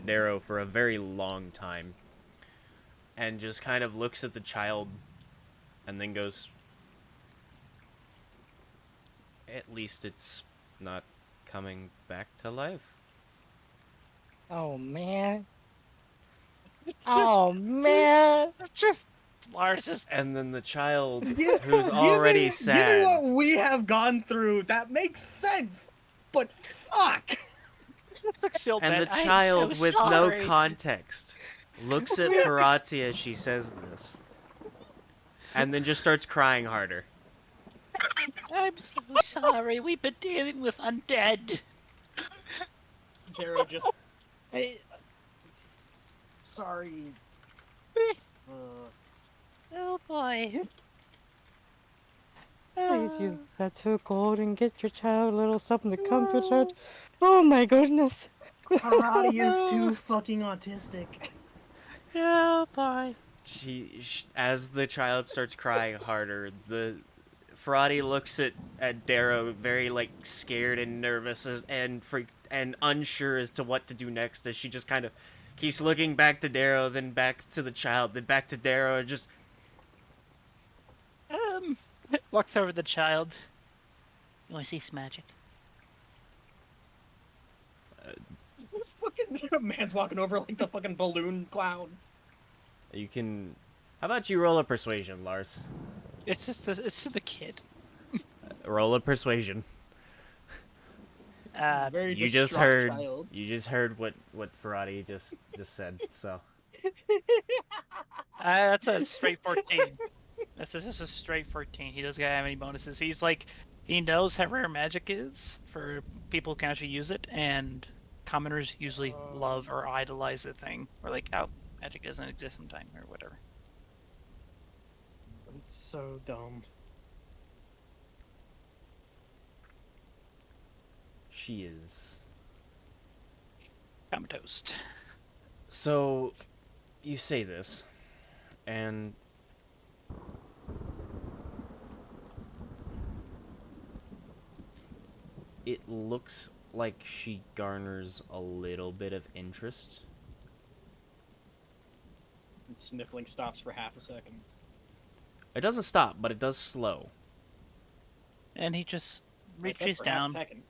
Darrow for a very long time. And just kind of looks at the child and then goes, "At least it's not coming back to life." Oh man. Oh man. Just Lars is And then the child, Yeah, who's already given sad, what we have gone through, that makes sense. But fuck! looks so and bad. the I'm child so with sorry. no context looks at Ferrati as she says this, and then just starts crying harder. I'm so sorry. We've been dealing with undead. Darrow just. Hey. Sorry. Oh boy. Please use that 2 gold and get your child a little something to comfort her. Oh my goodness. Karate is too fucking autistic. Oh boy. As the child starts crying harder, the Ferrati looks at Darrow very like scared and nervous and freaked and unsure as to what to do next, as she just kind of keeps looking back to Darrow, then back to the child, then back to Darrow, and just Walks over the child. You want to see some magic? This fucking man's walking over like the fucking balloon clown. you can. How about you roll a persuasion, Lars? It's to the kid. Roll a persuasion. Very You just distraught heard. child. You just heard what Ferrati just said. So That's a straight 14. That's just a straight 14. He doesn't have any bonuses. He's like, he knows how rare magic is for people who can actually use it, and commoners usually love or idolize the thing, or like, oh, magic doesn't exist in time or whatever. It's so dumb. she is. I'm toast. So you say this, and it looks like she garners a little bit of interest. Sniffling stops for half a second. It doesn't stop, but it does slow. And he just I said reaches for half a down, second.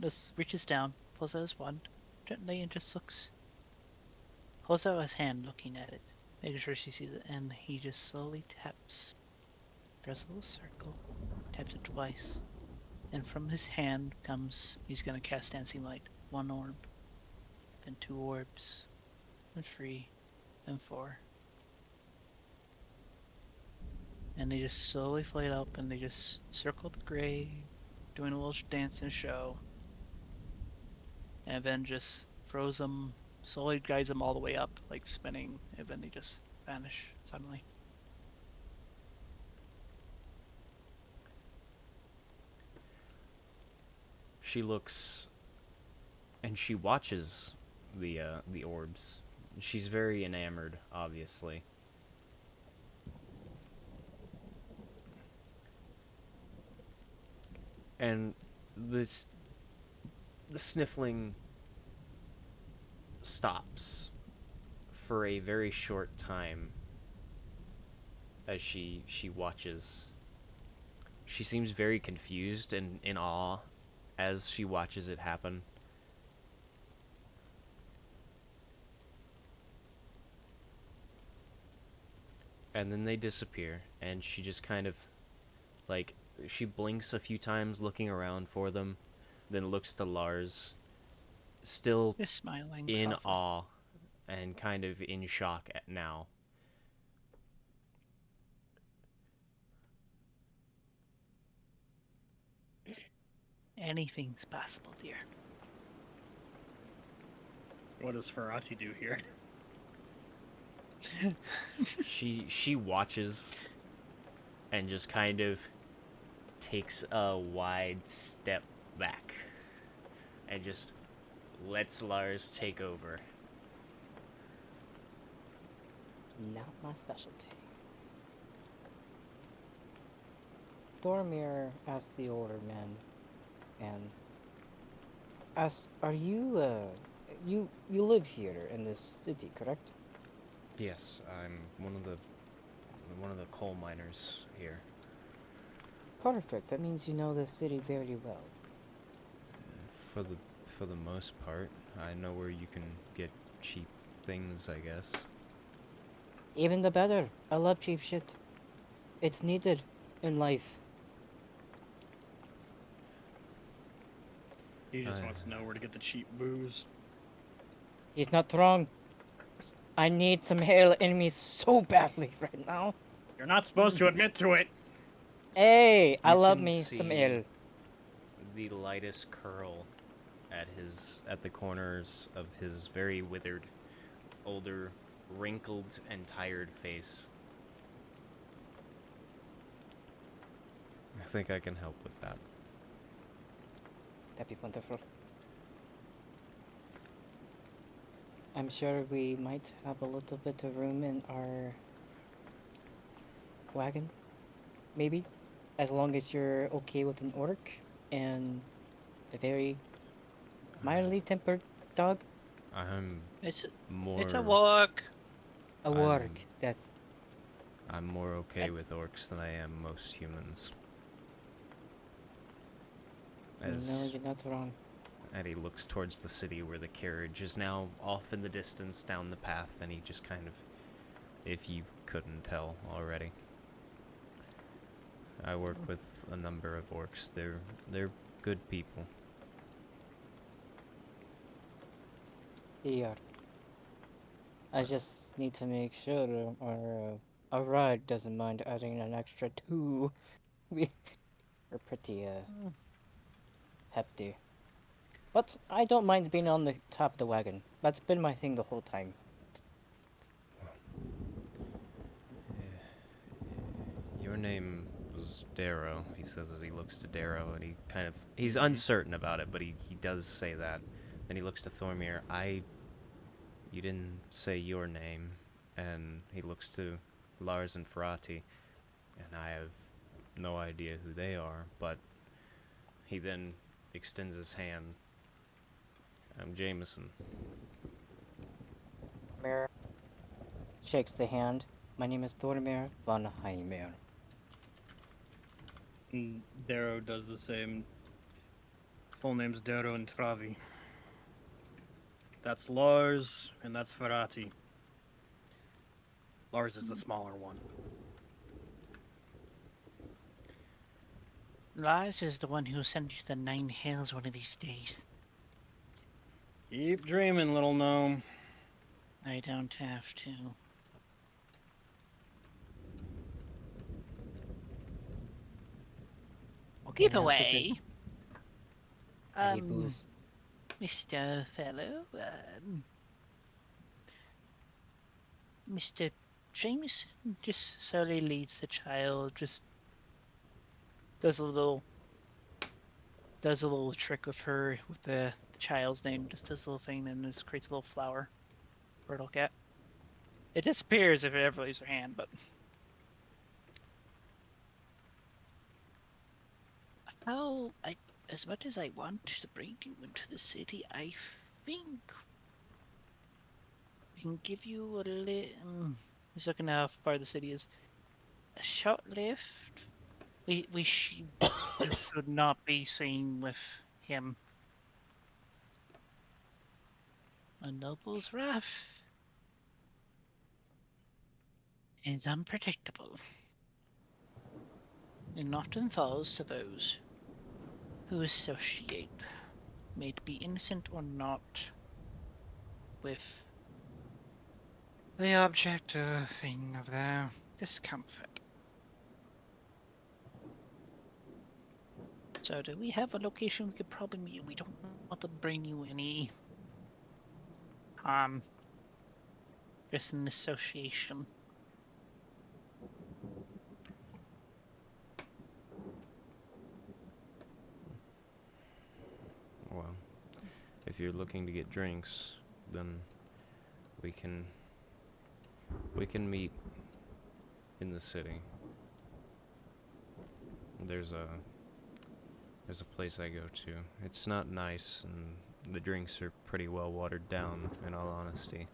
just reaches down, pulls out his wand gently, and just looks, pulls out his hand, looking at it, making sure she sees it, and he just slowly taps, draws a little circle, taps it twice, and from his hand comes, he's gonna cast Dancing Light. 1 orb, then 2 orbs, then 3, then 4. And they just slowly float up, and they just circle the grave, doing a little dance and show. And then just throws them, slowly guides them all the way up, like spinning, and then they just vanish suddenly. She looks, and she watches the orbs she's very enamored, obviously. And this the sniffling stops for a very short time as she watches. She seems very confused and in awe as she watches it happen. And then they disappear, and she just kind of, like, she blinks a few times looking around for them, then looks to Lars, still Just smiling in softly. awe and kind of in shock at now. Anything's possible, dear. What does Ferrati do here? She watches and just kind of takes a wide step back and just lets Lars take over. Not my specialty. Thormir asked the older men, and are you, you live here in this city, correct? Yes, I'm one of the coal miners here. Perfect, that means you know the city very well. For the for the most part, I know where you can get cheap things, I guess. Even the better, I love cheap shit. It's needed in life. He just wants to know where to get the cheap booze. He's not wrong. I need some hail enemies so badly right now. You're not supposed to admit to it. Hey, I You love can me some see ale. the lightest curl at the corners of his very withered, older, wrinkled and tired face. I think I can help with that. That'd be wonderful. I'm sure we might have a little bit of room in our wagon, maybe, as long as you're okay with an orc and a very mildly tempered dog. I'm It's more it's a walk. A I'm- warg, that's I'm more okay with orcs than I am most humans. no, you're not wrong. Eddie looks towards the city where the carriage is now off in the distance down the path, and he just kind of, if you couldn't tell already. I work with a number of orcs. They're good people. Yeah. I just need to make sure our ride doesn't mind adding an extra two. We're pretty hefty. But I don't mind being on the top of the wagon. That's been my thing the whole time. Your name was Darrow, he says as he looks to Darrow, and he's uncertain about it, but he does say that. Then he looks to Thormir. You didn't say your name, and he looks to Lars and Ferrati, and I have no idea who they are, but he then extends his hand. I'm Jameson. Thormir shakes the hand. My name is Thormir von Heimer. And Darrow does the same. Full name's Darrow and Travi. That's Lars, and that's Ferrati. Lars is the smaller one. Lars is the one who sent you to the Nine Hills one of these days. Keep dreaming, little gnome. I don't have to. Okay, Give now, away. Eddie Booze. Mr. Fellow, Mr. Jameson just slowly leads the child, just does a little trick with her with the child's name, just does a little thing and just creates a little flower. Squirtle cat. It disappears if it ever leaves her hand, but as much as I want to bring you into the city, I think we can give you a little. Just looking how far the city is. A short lift. You should not be seen with him. A noble's wrath is unpredictable, and often falls to those who associate, may it be innocent or not, with the object or thing of their discomfort. So do we have a location we could probably meet? We don't want to bring you any harm. Just an association. Well, if you're looking to get drinks, then we can meet in the city. There's a place I go to. It's not nice, and the drinks are pretty well watered down, in all honesty.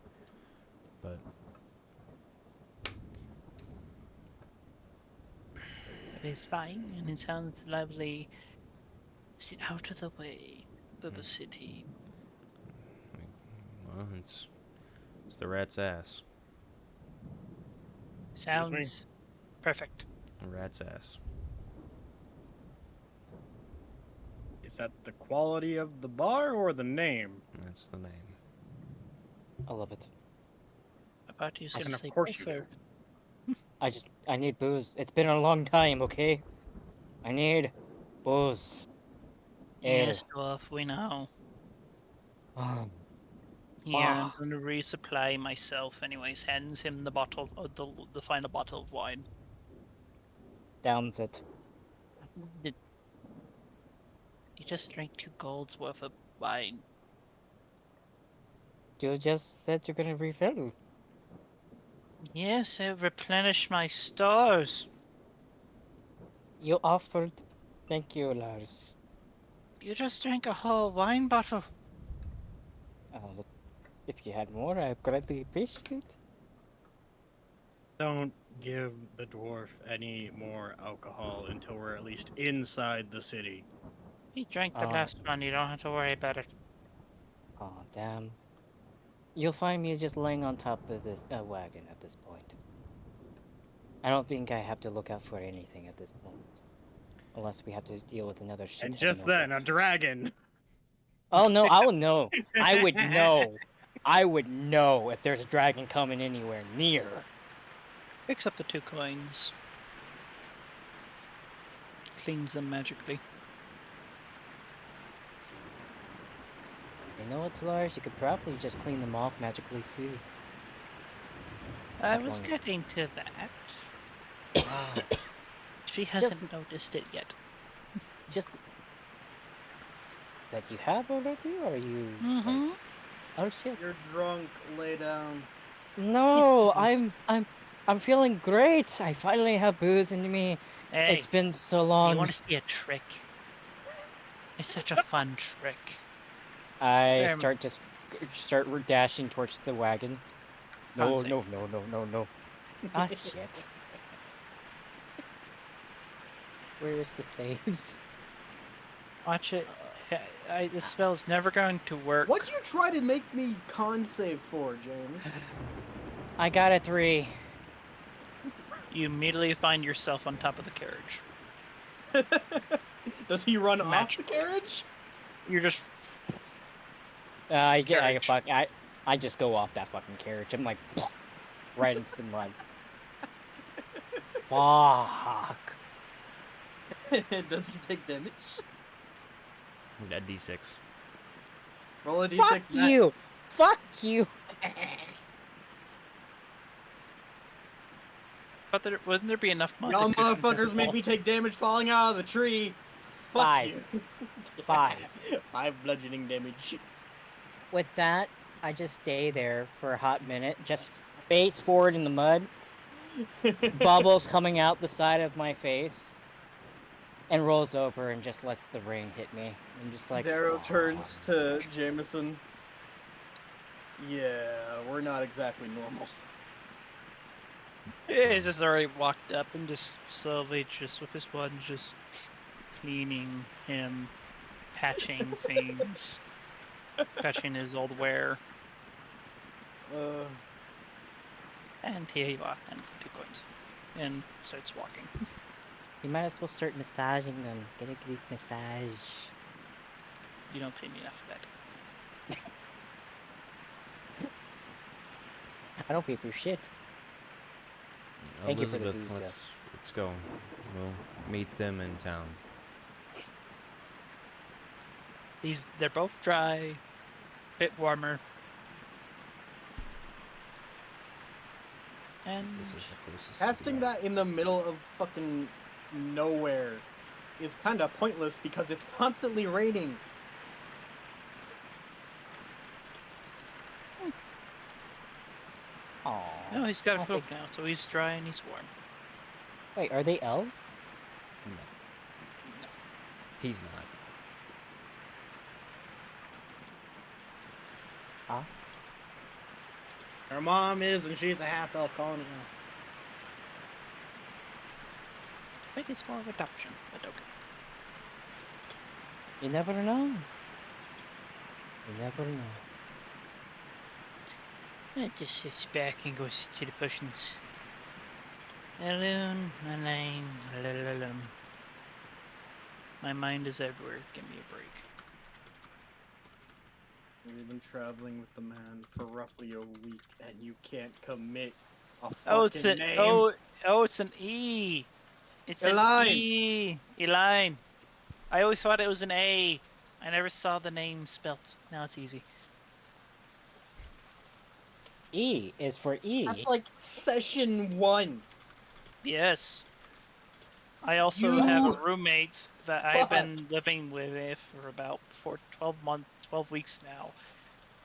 But It is fine, and it sounds lovely. Sit out of the way of the city. well, it's the rat's ass. Sounds perfect. A rat's ass. Is that the quality of the bar or the name? That's the name. I love it. I thought you was And gonna of say course you both. I need booze. It's been a long time, okay? I need booze. Ale. Yes, dwarf, we know. Um, Here, I'm Ah. going to resupply myself. Anyways, hands him the bottle, the final bottle of wine. downs it. You just drank 2 golds worth of wine. You just said you're gonna refill. Yes, I replenish my stores. You offered. Thank you, Lars. You just drank a whole wine bottle. Uh, if you had more, I greatly appreciate. Don't give the dwarf any more alcohol until we're at least inside the city. He drank the last one. You don't have to worry about it. Oh, damn. You'll find me just laying on top of this wagon at this point. I don't think I have to look out for anything at this point. Unless we have to deal with another shit. And just then, a dragon. Oh no, I would know. I would know. I would know if there's a dragon coming anywhere near. Picks up the 2 coins. Cleans them magically. You know what, Lars? You could probably just clean them off magically too. I As was long getting to that. She hasn't noticed it yet. Just that you have already, or you? Mm-hmm. Like, oh shit! You're drunk. Lay down. No, Yes, I'm feeling great. I finally have booze in me. Hey, It's been so you long. want to see a trick? It's such a fun trick. I Fair. start dashing towards the wagon. No, Can't say. no. Ah shit. Where is the saves? Watch it. This spell's never going to work. What'd you try to make me con save for, James? I got a 3. You immediately find yourself on top of the carriage. Does he run off the Magical. carriage? You're just I Carriage. just go off that fucking carriage. I'm like right into the mud. Fuck. Does he take damage? That D6. Roll a d6. Fuck Matt. you. Fuck you. But wouldn't there be enough mud? Y'all to cushion motherfuckers his make fall? me take damage falling out of the tree. Fuck 5. you. 5. 5 bludgeoning damage. With that, I just stay there for a hot minute, just face forward in the mud, bubbles coming out the side of my face, and rolls over and just lets the rain hit me. I'm just like, Darrow turns to Jameson. Yeah, we're not exactly normal. He's just already walked up and just slowly, just with his sponge, just cleaning him, patching things, patching his old wear, and here you are, and some 2 coins, and starts walking. you might as well start massaging them. Get a good massage. You don't pay me enough for that. I don't pay for shit. Thank you for the Elizabeth, booze, let's go. We'll meet them in town. They're both dry, bit warmer, and This is the closest. Casting that in the middle of fucking nowhere is kind of pointless because it's constantly raining. Aww. no, he's got a I'll cloak take- now, so he's dry and he's warm. Wait, are they elves? No. He's not. Huh? Her mom is, and she's a half elf calling it out. I think it's more of adoption, but okay. You never know. You never know. It just sits back and goes to the potions. Alone, alone, alone. My mind is everywhere. Give me a break. We've been traveling with the man for roughly a week, and you can't commit a fucking Oh, it's an name. oh, it's an E. It's Elaine. an E. Elaine. I always thought it was an A. I never saw the name spelt. Now it's easy. E is for E. That's like session 1. Yes. I also have a You roommate that I've been living with for about 12 weeks now,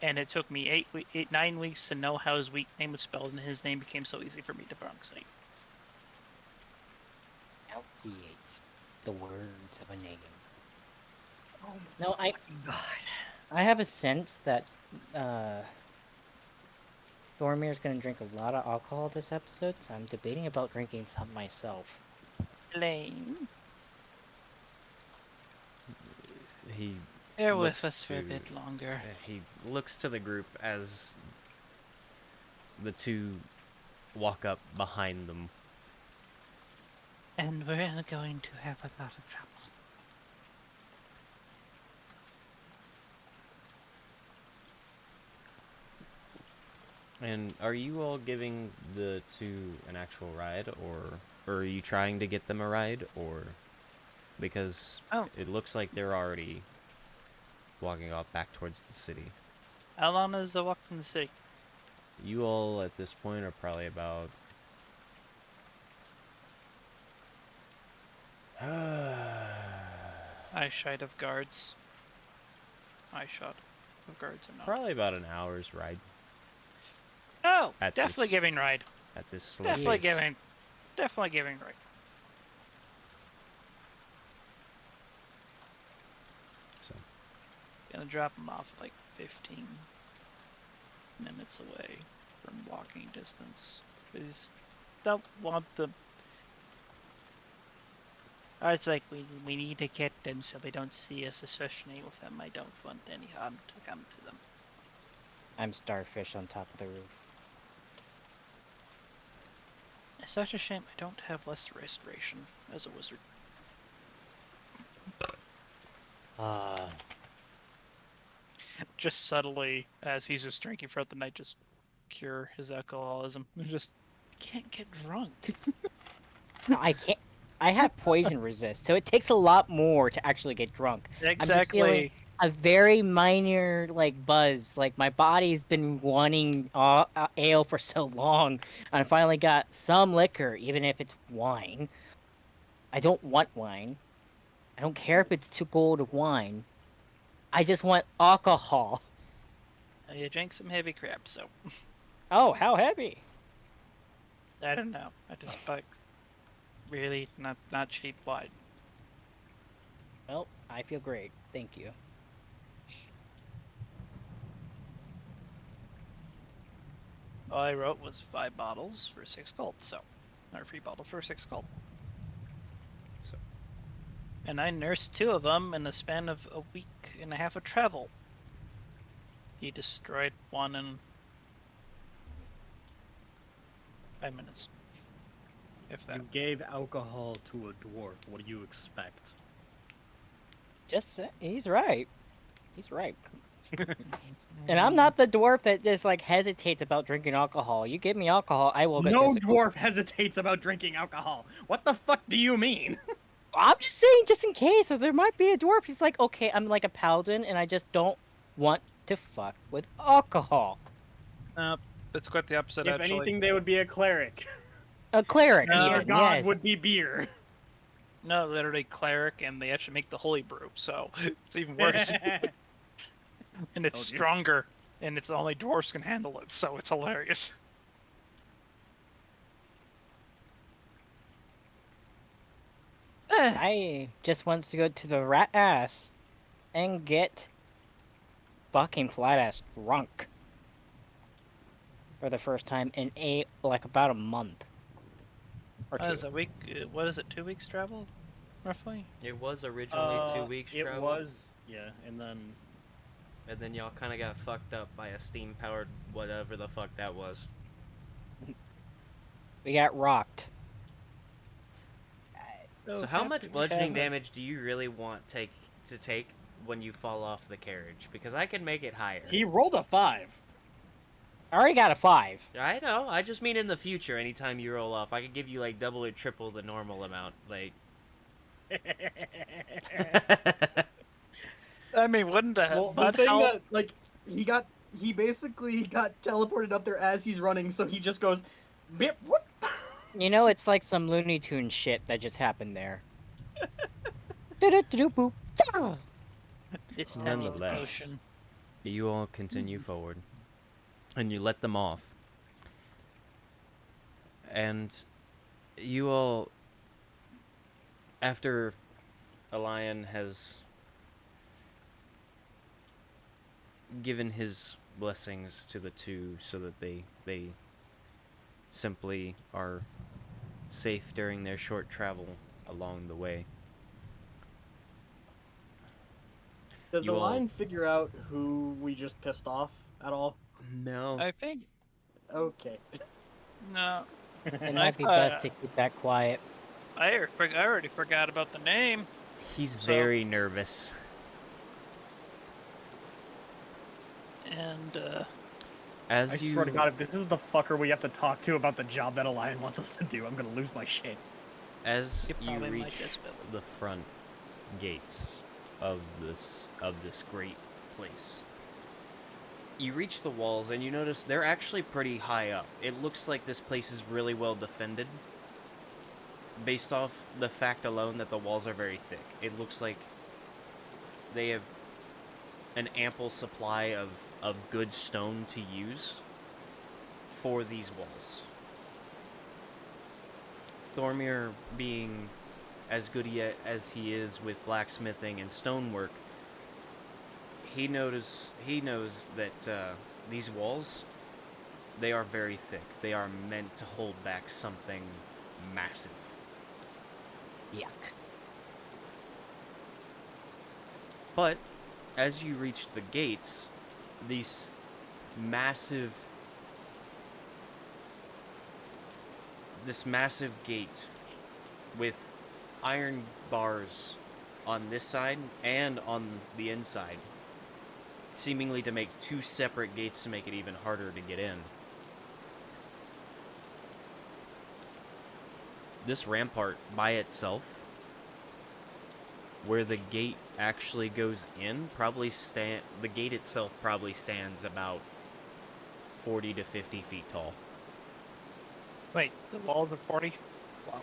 and it took me 9 weeks to know how his name was spelled, and his name became so easy for me to pronunciate. Enunciate the words of a name. Oh No, my God. I have a sense that Thormir's gonna drink a lot of alcohol this episode, so I'm debating about drinking some myself. Elaine, He bear looks with us for a to- bit longer. He looks to the group as the two walk up behind them. And we're going to have a lot of trouble. And are you all giving the two an actual ride, or are you trying to get them a ride, or because Oh. it looks like they're already walking off back towards the city. How long is the walk from the city? You all at this point are probably about I shied of guards. I shot of guards or not. probably about an hour's ride Oh, At definitely this- giving ride. at this slow Definitely pace. giving. Definitely giving ride. So Gonna drop him off like 15 minutes away from walking distance. Because don't want them. I was like, we need to get them so they don't see us associating with them. I don't want any harm to come to them. I'm starfish on top of the roof. It's such a shame I don't have less restoration as a wizard. Just subtly, as he's just drinking throughout the night, just cure his alcoholism. Just can't get drunk. No, I can't. I have poison resist, so it takes a lot more to actually get drunk. I'm just feeling Exactly. a very minor like buzz. Like my body's been wanting ale for so long, and I finally got some liquor, even if it's wine. I don't want wine. I don't care if it's too cold of wine. I just want alcohol. You drank some heavy crap, so Oh, how heavy! I don't know. I just like really not cheap wine. Well, I feel great. Thank you. All I wrote was 5 bottles for 6 gold, so or 3 bottles for 6 gold. So, And I nursed 2 of them in the span of a week and a half of travel. He destroyed one in 5 minutes, if that. You gave alcohol to a dwarf. What do you expect? He's right. He's right. And I'm not the dwarf that just like hesitates about drinking alcohol. You give me alcohol, I will get No physical. dwarf hesitates about drinking alcohol. What the fuck do you mean? I'm just saying, just in case, so there might be a dwarf. He's like, okay, I'm like a paladin, and I just don't want to fuck with alcohol. It's quite the opposite, If actually. anything, they would be a cleric. A cleric, No. Their even, god yes. would be beer. No, literally cleric, and they actually make the holy brew, so it's even worse. And it's Told you. stronger, and it's only dwarves can handle it, so it's hilarious. I just wants to go to the rat ass and get fucking flat ass drunk for the first time in about a month or What two. is a week? What is it? 2 weeks travel, roughly? it was originally 2 weeks It travel. was, yeah, and then y'all kind of got fucked up by a steam-powered whatever the fuck that was. We got rocked. So how much bludgeoning damage do you really want to take when you fall off the carriage? Because I can make it higher. he rolled a 5. I already got a 5. I know. I just mean in the future, anytime you roll off, I could give you like double or triple the normal amount. Like. I mean, wouldn't that Well, the mud thing help? that like he basically got teleported up there as he's running, so he just goes, "Bip, whoop." You know, it's like some Looney Tunes shit that just happened there. Do-do-do-do-boop. Ah! It's Nonetheless. potion. You all continue forward, and you let them off. And you all, after a lion has given his blessings to the two so that they simply are safe during their short travel along the way. Does You the all- line figure out who we just pissed off at all? No. I think Okay. no. It might be best to keep that quiet. I already forgot about the name. He's So- very nervous. And As I you swear to God, if this is the fucker we have to talk to about the job that Elian wants us to do, I'm gonna lose my shit. As You you probably might reach just build it. the front gates of this great place, you reach the walls and you notice they're actually pretty high up. It looks like this place is really well defended, based off the fact alone that the walls are very thick. It looks like they have an ample supply of good stone to use for these walls. Thormir, being as good as he is with blacksmithing and stonework, he knows that these walls, they are very thick. They are meant to hold back something massive. Yuck. But as you reach the gates, this massive gate with iron bars on this side and on the inside, seemingly to make two separate gates to make it even harder to get in. This rampart by itself, where the gate actually goes in, the gate itself probably stands about 40 to 50 feet tall. wait, the walls are 40. Wow.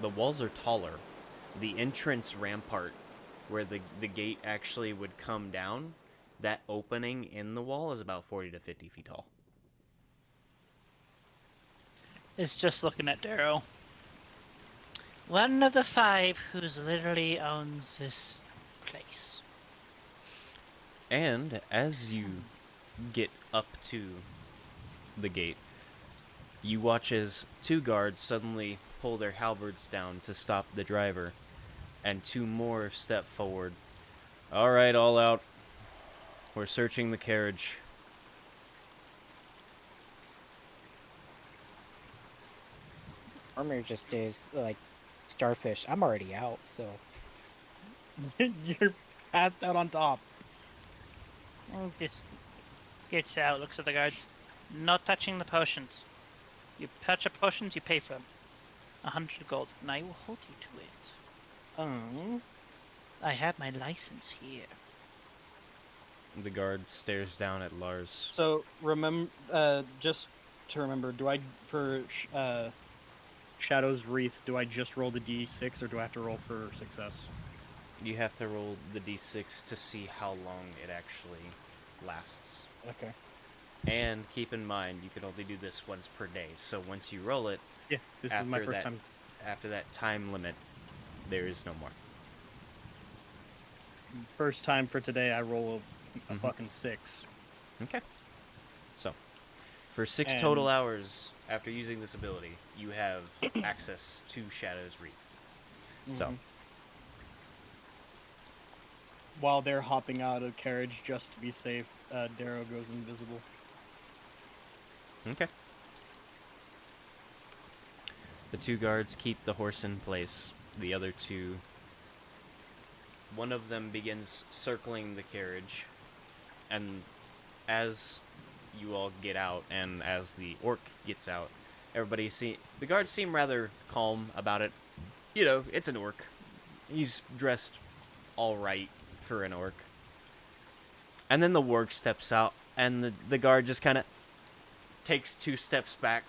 The walls are taller. The entrance rampart, where the gate actually would come down, that opening in the wall is about 40 to 50 feet tall. It's just looking at Darrow. One of the 5 who's literally owns this place. And as you get up to the gate, you watch as 2 guards suddenly pull their halberds down to stop the driver, and 2 more step forward. All right, all out. We're searching the carriage. Armor just stays like starfish. I'm already out, so You're passed out on top. And just gets out, looks at the guards. Not touching the potions. You touch a potions, you pay for them. 100 gold, and I will hold you to it. I have my license here. The guard stares down at Lars. So remember, just to remember, do I for Shadow's Wreath? Do I just roll the d6 or do I have to roll for success? You have to roll the d6 to see how long it actually lasts. Okay. And keep in mind, you can only do this once per day. So once you roll it, Yeah, this is my first time. After that time limit, there is no more. First time for today, I roll a fucking 6. Okay. So, for 6 total hours after using this ability, you have access to Shadow's Wreath. So, While they're hopping out of carriage just to be safe, Darrow goes invisible. okay. The 2 guards keep the horse in place. The other 2, one of them begins circling the carriage, and as you all get out, and as the orc gets out, the guards seem rather calm about it. You know, it's an orc. He's dressed all right for an orc. And then the warg steps out, and the guard just kind of takes 2 steps back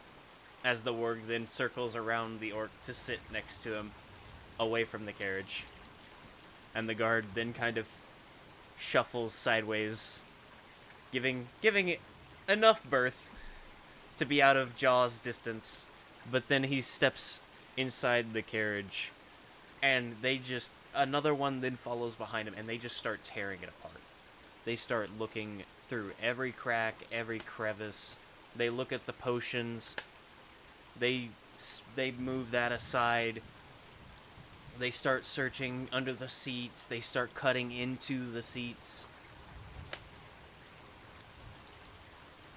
as the warg then circles around the orc to sit next to him, away from the carriage. And the guard then kind of shuffles sideways, giving it enough berth to be out of Jaw's distance. But then he steps inside the carriage, and another one then follows behind him, and they just start tearing it apart. They start looking through every crack, every crevice. They look at the potions. They move that aside. They start searching under the seats. They start cutting into the seats.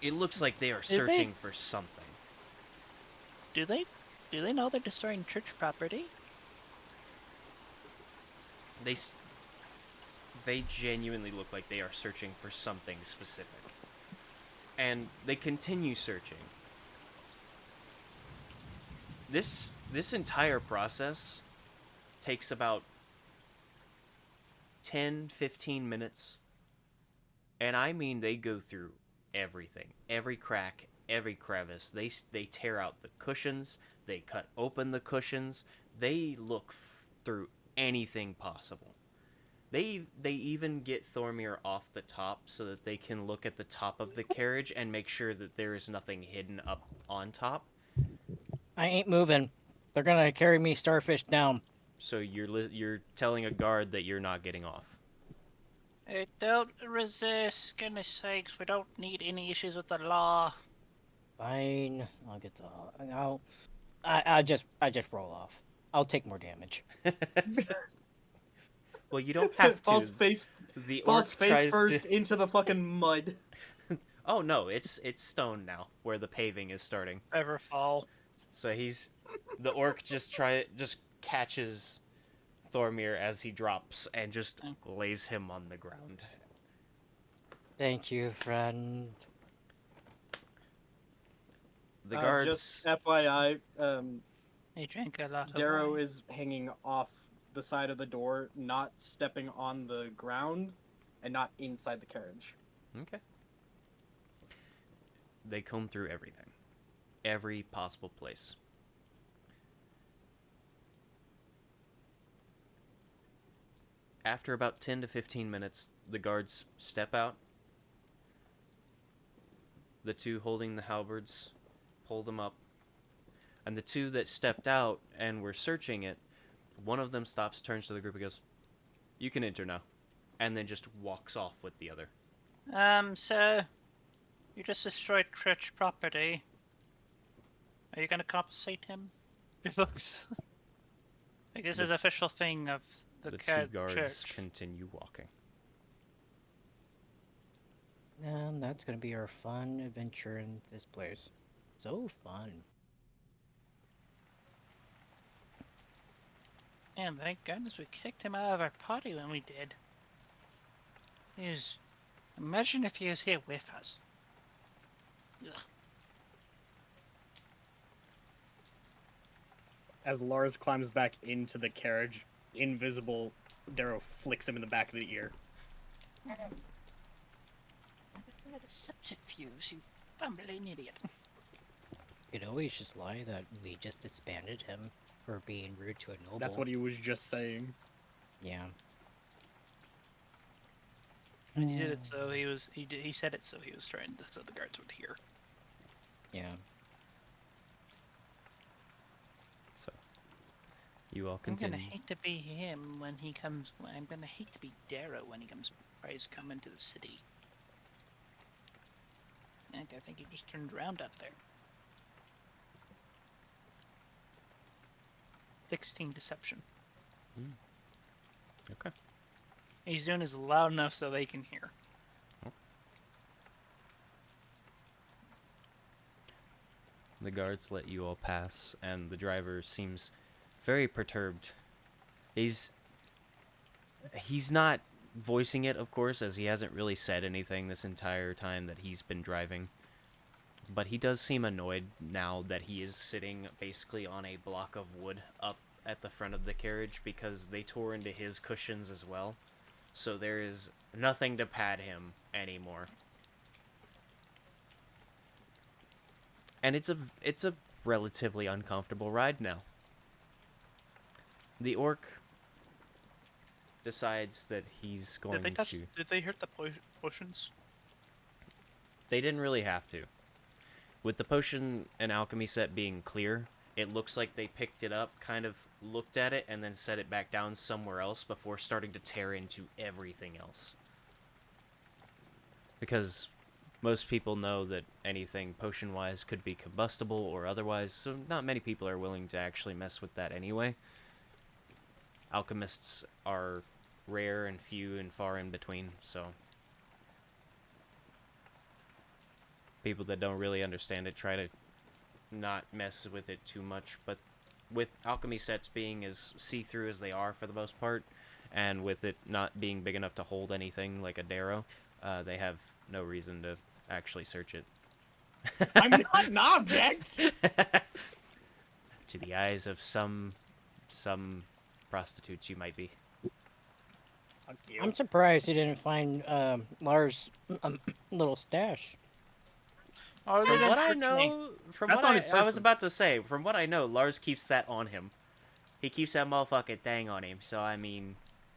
It looks like they are searching for something. Do they know they're destroying church property? They genuinely look like they are searching for something specific. And they continue searching. This entire process takes about 10-15 minutes. And I mean, they go through everything. Every crack, every crevice. They tear out the cushions. They cut open the cushions. They look through anything possible. They even get Thormir off the top so that they can look at the top of the carriage and make sure that there is nothing hidden up on top. I ain't moving. They're gonna carry me starfish down. So you're telling a guard that you're not getting off. Hey, don't resist, goodness sakes, we don't need any issues with the law. Fine, I'll get the. I just roll off. I'll take more damage. Well, you don't have to. False face first into the fucking mud. Oh no, it's stone now, where the paving is starting. Ever fall. So the orc just catches Thormir as he drops and just lays him on the ground. Thank you, friend. The guards. Just FYI, He drank a lot of Darrow wine. is hanging off the side of the door, not stepping on the ground, and not inside the carriage. Okay. They comb through everything. Every possible place. After about 10 to 15 minutes, the guards step out. The two holding the halberds pull them up. And the two that stepped out and were searching it, one of them stops, turns to the group and goes, "You can enter now." And then just walks off with the other. So you just destroyed church property. Are you gonna compensate him? It looks like this is an official thing of the two guards church. continue walking. And that's gonna be our fun adventure in this place. So fun. And thank goodness we kicked him out of our party when we did. Imagine if he was here with us. Ugh. As Lars climbs back into the carriage, invisible Darrow flicks him in the back of the ear. What a subterfuge, you bumbling idiot. You could always just lie that we just disbanded him for being rude to a noble. That's what he was just saying. Yeah. And he did it so he said it so he was trying to, so the guards would hear. Yeah. So, you all continue. I'm gonna hate to be him when he comes. I'm gonna hate to be Darrow when he tries to come into the city. And I think he just turned around up there. 16 deception. Okay. He's doing this loud enough so they can hear. The guards let you all pass, and the driver seems very perturbed. He's not voicing it, of course, as he hasn't really said anything this entire time that he's been driving. But he does seem annoyed now that he is sitting basically on a block of wood up at the front of the carriage because they tore into his cushions as well. So there is nothing to pad him anymore. And it's a relatively uncomfortable ride now. The orc decides that he's going to... Did they hurt the potions? They didn't really have to. With the potion and alchemy set being clear, it looks like they picked it up, kind of looked at it, and then set it back down somewhere else before starting to tear into everything else. Because most people know that anything potion-wise could be combustible or otherwise, so not many people are willing to actually mess with that anyway. Alchemists are rare and few and far in between, so people that don't really understand it try to not mess with it too much, but with alchemy sets being as see-through as they are for the most part, and with it not being big enough to hold anything like a Darrow, they have no reason to actually search it. I'm not an object! To the eyes of some prostitutes, you might be. Fuck you. I'm surprised you didn't find Lars' little stash. Oh, From what I know, That's on his I was person. about to say, from what I know, Lars keeps that on him. He keeps that motherfucking thing on him. So I mean,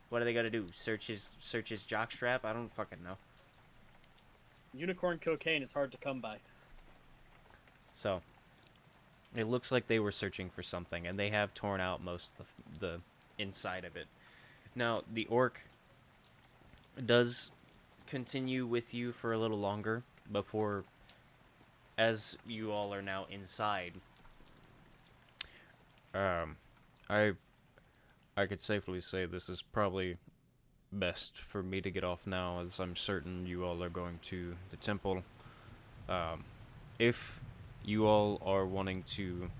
what are they gonna do? Search his jockstrap? I don't fucking know. Unicorn cocaine is hard to come by. So it looks like they were searching for something, and they have torn out most of the inside of it. Now the orc does continue with you for a little longer before, as you all are now inside. I could safely say this is probably best for me to get off now, as I'm certain you all are going to the temple. If you all are wanting to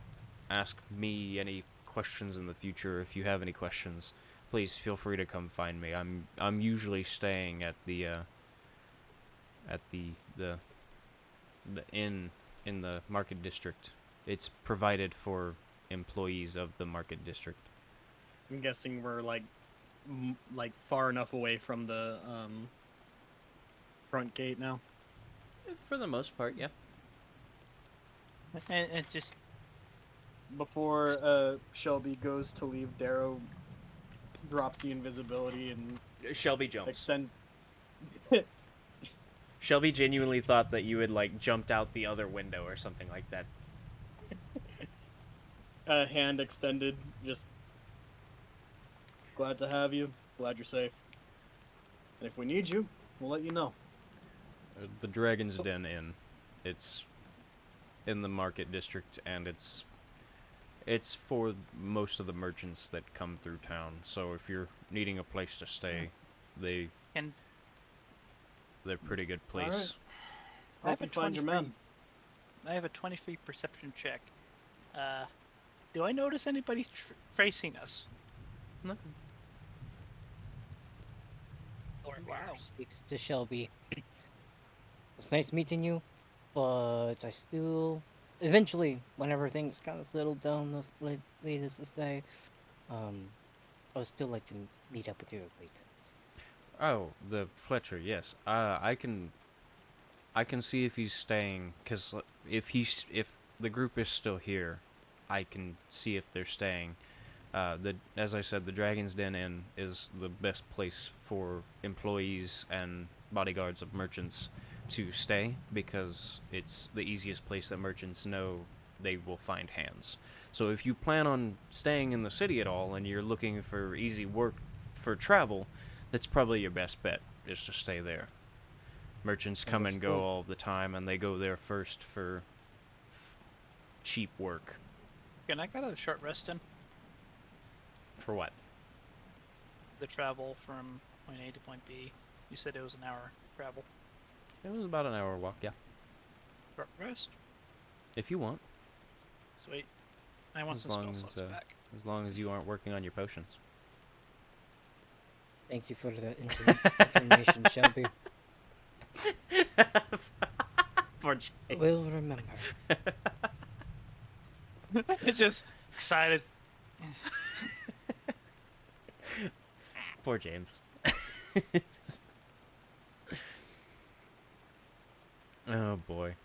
ask me any questions in the future, if you have any questions, please feel free to come find me. I'm usually staying at the inn in the market district. It's provided for employees of the market district. I'm guessing we're like far enough away from the front gate now. For the most part, yeah. And just Before Shelby goes to leave Darrow, drops the invisibility and Shelby jumps. extends. Shelby genuinely thought that you had, like, jumped out the other window or something like that. A hand extended, just glad to have you. Glad you're safe. And if we need you, we'll let you know. The Dragon's Den Inn. It's in the market district, and it's for most of the merchants that come through town. So if you're needing a place to stay, they're a pretty good place. I have Hope you a find your 23 men. I have a 23 perception check. Do I notice anybody tracing us? No. Wow. Speaks to Shelby. It's nice meeting you, but I still, eventually, whenever things kind of settle down latest this day, I would still like to meet up with your acquaintance. Oh, the Fletcher, yes. I can see if he's staying, because if the group is still here, I can see if they're staying. As I said, the Dragon's Den Inn is the best place for employees and bodyguards of merchants to stay, because it's the easiest place that merchants know they will find hands. So if you plan on staying in the city at all and you're looking for easy work for travel, that's probably your best bet, is to stay there. Merchants come and go all the time, and they go there first for cheap work. Can I get a short rest in? For what? The travel from point A to point B. You said it was an hour travel. It was about an hour walk, yeah. Short rest? If you want. Sweet. I want As some long spell as, slots back. As long as you aren't working on your potions. Thank you for the information, Shelby. Poor James. We'll remember. Just excited. Poor James. Oh boy.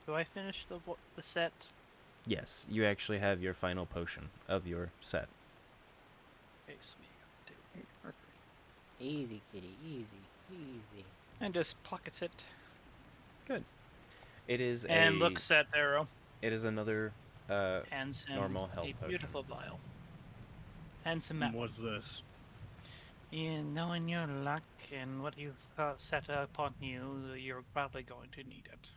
Do I finish the set? Yes, you actually have your final potion of your set. Okay, sweet. Perfect. Easy, kitty. Easy. And just pockets it. Good. It is And looks at Arrow. It is another Hands him normal health a potion. beautiful vial. Hands him that. What's this? In knowing your luck and what you've set upon you, you're probably going to need it.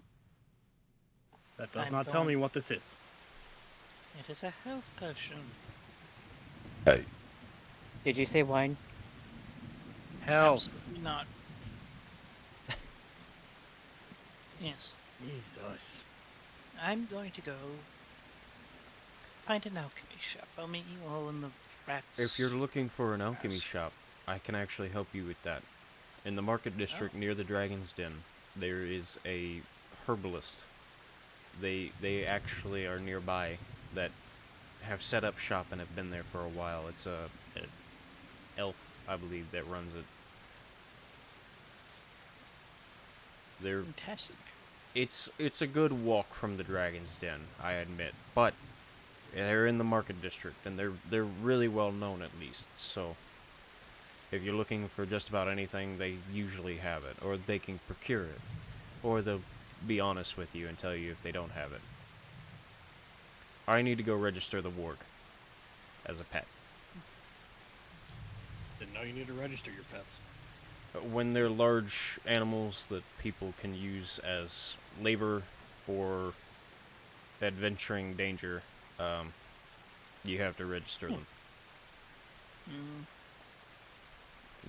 That does I'm not tell going- me what this is. It is a health potion. Did you say wine? Health. Absolutely not. Yes. Jesus. I'm going to go find an alchemy shop. I'll meet you all in the rats. If you're looking for an alchemy shop, I can actually help you with that. In the market district near the Dragon's Den, there is a herbalist. They actually are nearby that have set up shop and have been there for a while. It's a elf, I believe, that runs it. They're Fantastic. It's a good walk from the Dragon's Den, I admit, but they're in the market district and they're really well known, at least. So if you're looking for just about anything, they usually have it, or they can procure it, or they'll be honest with you and tell you if they don't have it. I need to go register the warg as a pet. Didn't know you need to register your pets. When they're large animals that people can use as labor or adventuring danger, you have to register them. Mm.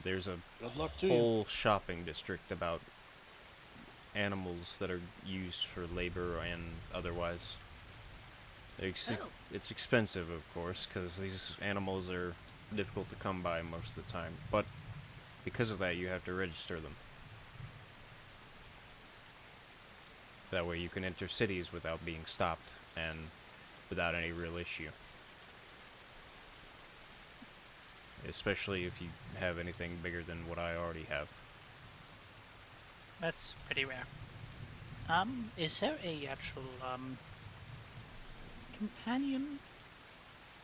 There's a Good luck to you. whole shopping district about animals that are used for labor and otherwise. It's expensive, of course, because these animals are difficult to come by most of the time, but because of that, you have to register them. That way you can enter cities without being stopped and without any real issue. Especially if you have anything bigger than what I already have. That's pretty rare. Is there a actual companion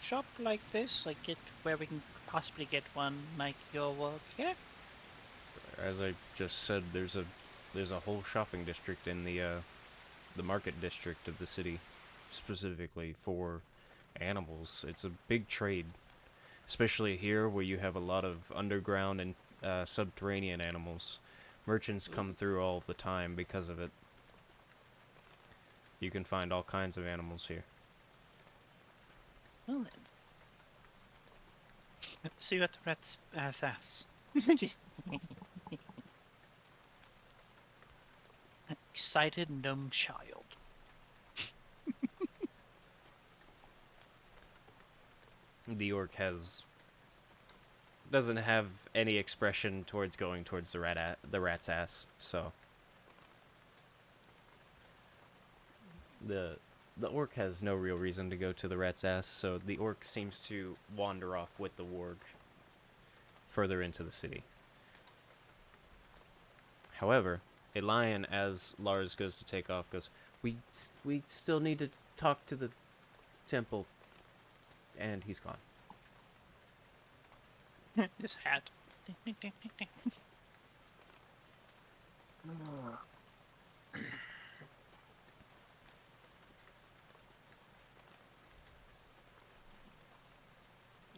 shop like this? Like get where we can possibly get one like your work here? As I just said, there's a whole shopping district in the market district of the city, specifically for animals. It's a big trade, especially here where you have a lot of underground and subterranean animals. Merchants come through all the time because of it. You can find all kinds of animals here. Well then. See you at the rat's ass. Just excited gnome child. The orc doesn't have any expression towards going towards the rat's ass. So the orc has no real reason to go to the rat's ass. So the orc seems to wander off with the warg further into the city. However, a lion, as Lars goes to take off, goes, "We still need to talk to the temple," and he's gone. His hat.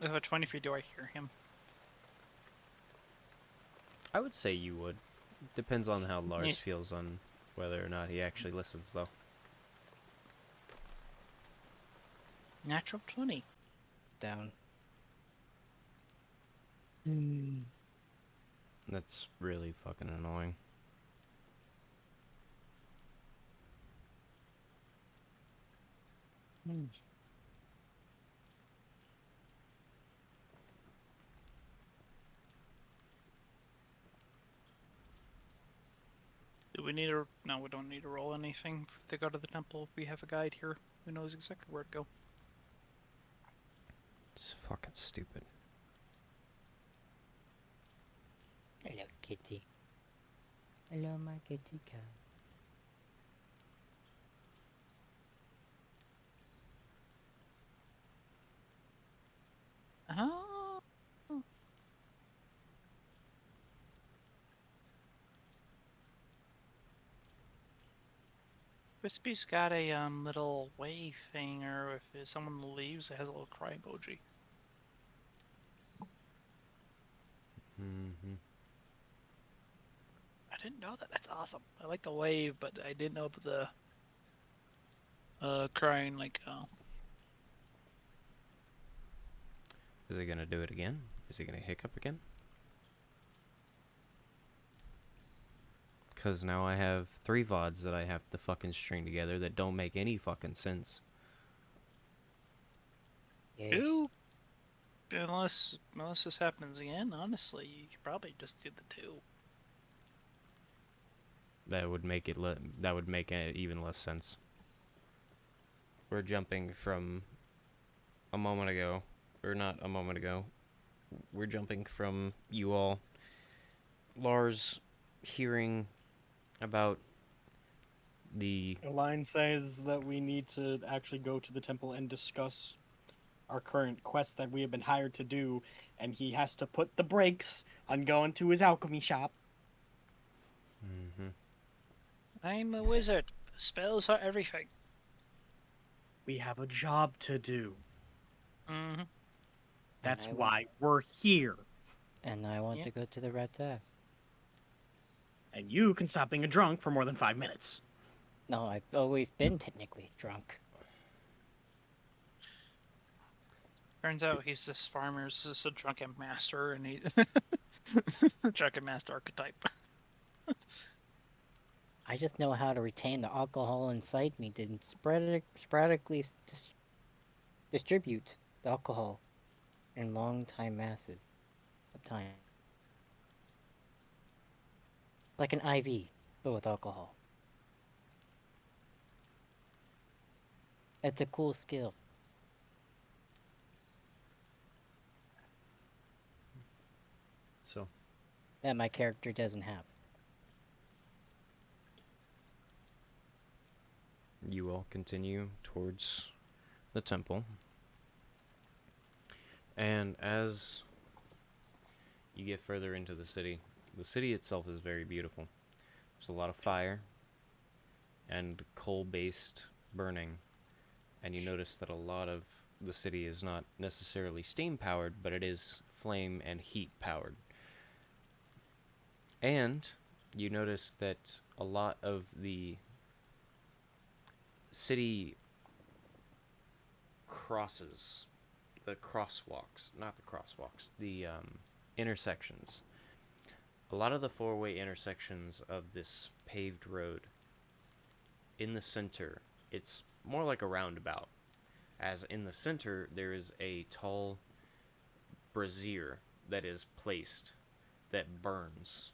How 20 feet do I hear him? I would say you would. Depends on how Lars Yes. feels on whether or not he actually listens, though. Natural 20. Down. That's really fucking annoying. Do we need to? No, we don't need to roll anything to go to the temple. We have a guide here who knows exactly where to go. It's fucking stupid. Hello, kitty. Hello, my kitty cat. Oh. Wispy's got a little wave thing, or if someone leaves, it has a little cry emoji. Mm-hmm. I didn't know that. That's awesome. I like the wave, but I didn't know about the crying like Is he gonna do it again? Is he gonna hiccup again? Because now I have 3 VODs that I have to fucking string together that don't make any fucking sense. Yes. Two. Unless this happens again, honestly, you could probably just do the 2. That would make it even less sense. We're jumping from a moment ago, or not a moment ago. We're jumping from you all, Lars, hearing about the The line says that we need to actually go to the temple and discuss our current quest that we have been hired to do, and he has to put the brakes on going to his alchemy shop. Mm-hmm. I'm a wizard. Spells are everything. We have a job to do. Mm-hmm. That's I why we're here. And I want Yeah. to go to the rat's ass. And you can stop being a drunk for more than 5 minutes. No, I've always been technically drunk. Turns out he's this farmer's just a drunken master, and he drunken master archetype. I just know how to retain the alcohol inside me to sporadically distribute the alcohol in long time masses of time. Like an IV, but with alcohol. It's a cool skill. So That my character doesn't have. you all continue towards the temple. And as you get further into the city itself is very beautiful. There's a lot of fire and coal-based burning, and you notice that a lot of the city is not necessarily steam-powered, but it is flame and heat-powered. And you notice that a lot of the city crosses, the intersections. A lot of the four-way intersections of this paved road, in the center, it's more like a roundabout, as in the center there is a tall brazier that is placed that burns.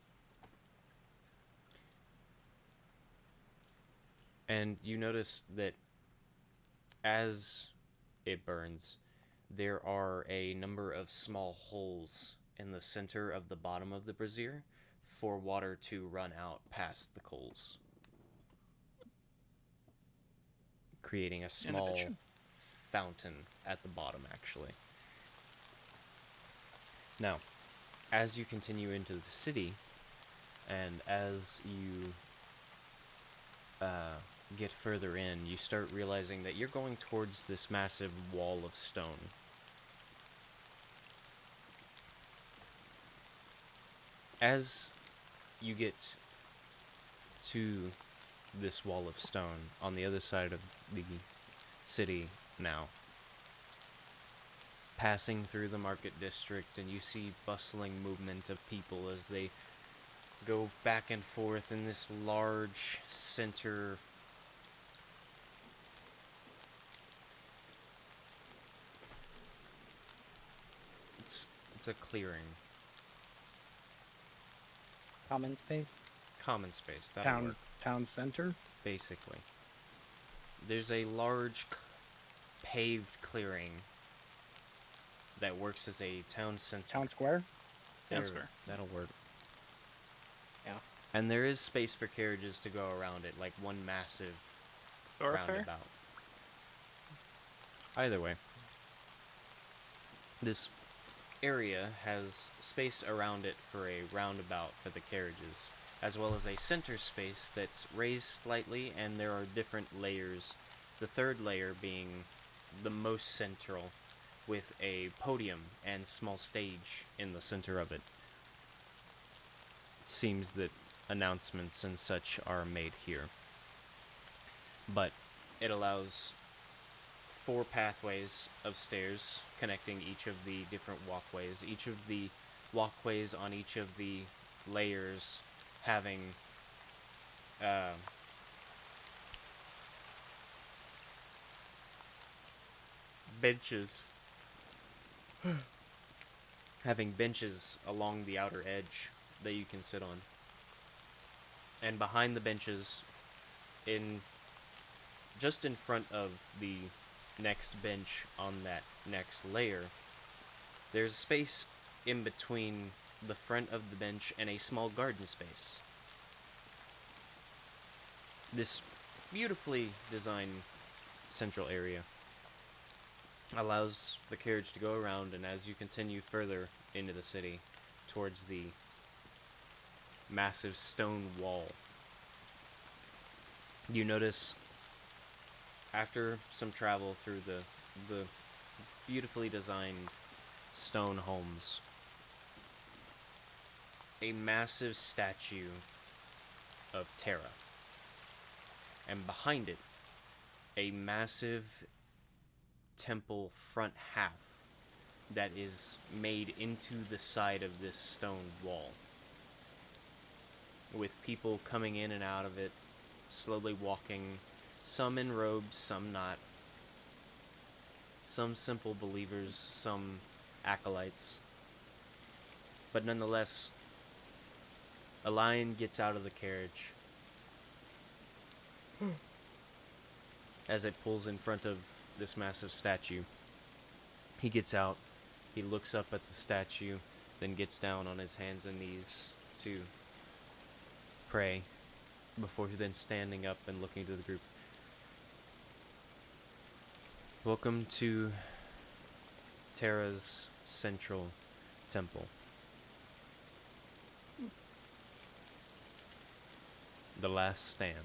And you notice that as it burns, there are a number of small holes in the center of the bottom of the brazier for water to run out past the coals, creating a small Innovation. fountain at the bottom, actually. Now, as you continue into the city, and as you get further in, you start realizing that you're going towards this massive wall of stone. As you get to this wall of stone on the other side of the city now, passing through the market district, and you see bustling movement of people as they go back and forth in this large center. It's a clearing. Common space. Common space, that'll work. Town center? Basically. There's a large paved clearing that works as a town center. Town square? There, Town square. that'll work. Yeah. And there is space for carriages to go around it, like one massive Thoroughfare? roundabout. Either way, this area has space around it for a roundabout for the carriages, as well as a center space that's raised slightly, and there are different layers, the third layer being the most central, with a podium and small stage in the center of it. Seems that announcements and such are made here. But it allows 4 pathways of stairs connecting each of the different walkways. Each of the walkways on each of the layers having benches. Having benches along the outer edge that you can sit on. And behind the benches, just in front of the next bench on that next layer, there's space in between the front of the bench and a small garden space. This beautifully designed central area allows the carriage to go around, and as you continue further into the city towards the massive stone wall, you notice, after some travel through the beautifully designed stone homes, a massive statue of Tera, and behind it, a massive temple front half that is made into the side of this stone wall, with people coming in and out of it, slowly walking, some in robes, some not, some simple believers, some acolytes. But nonetheless, a lion gets out of the carriage as it pulls in front of this massive statue. He gets out, he looks up at the statue, then gets down on his hands and knees to pray, before then standing up and looking to the group. Welcome to Tera's central temple. The last stand.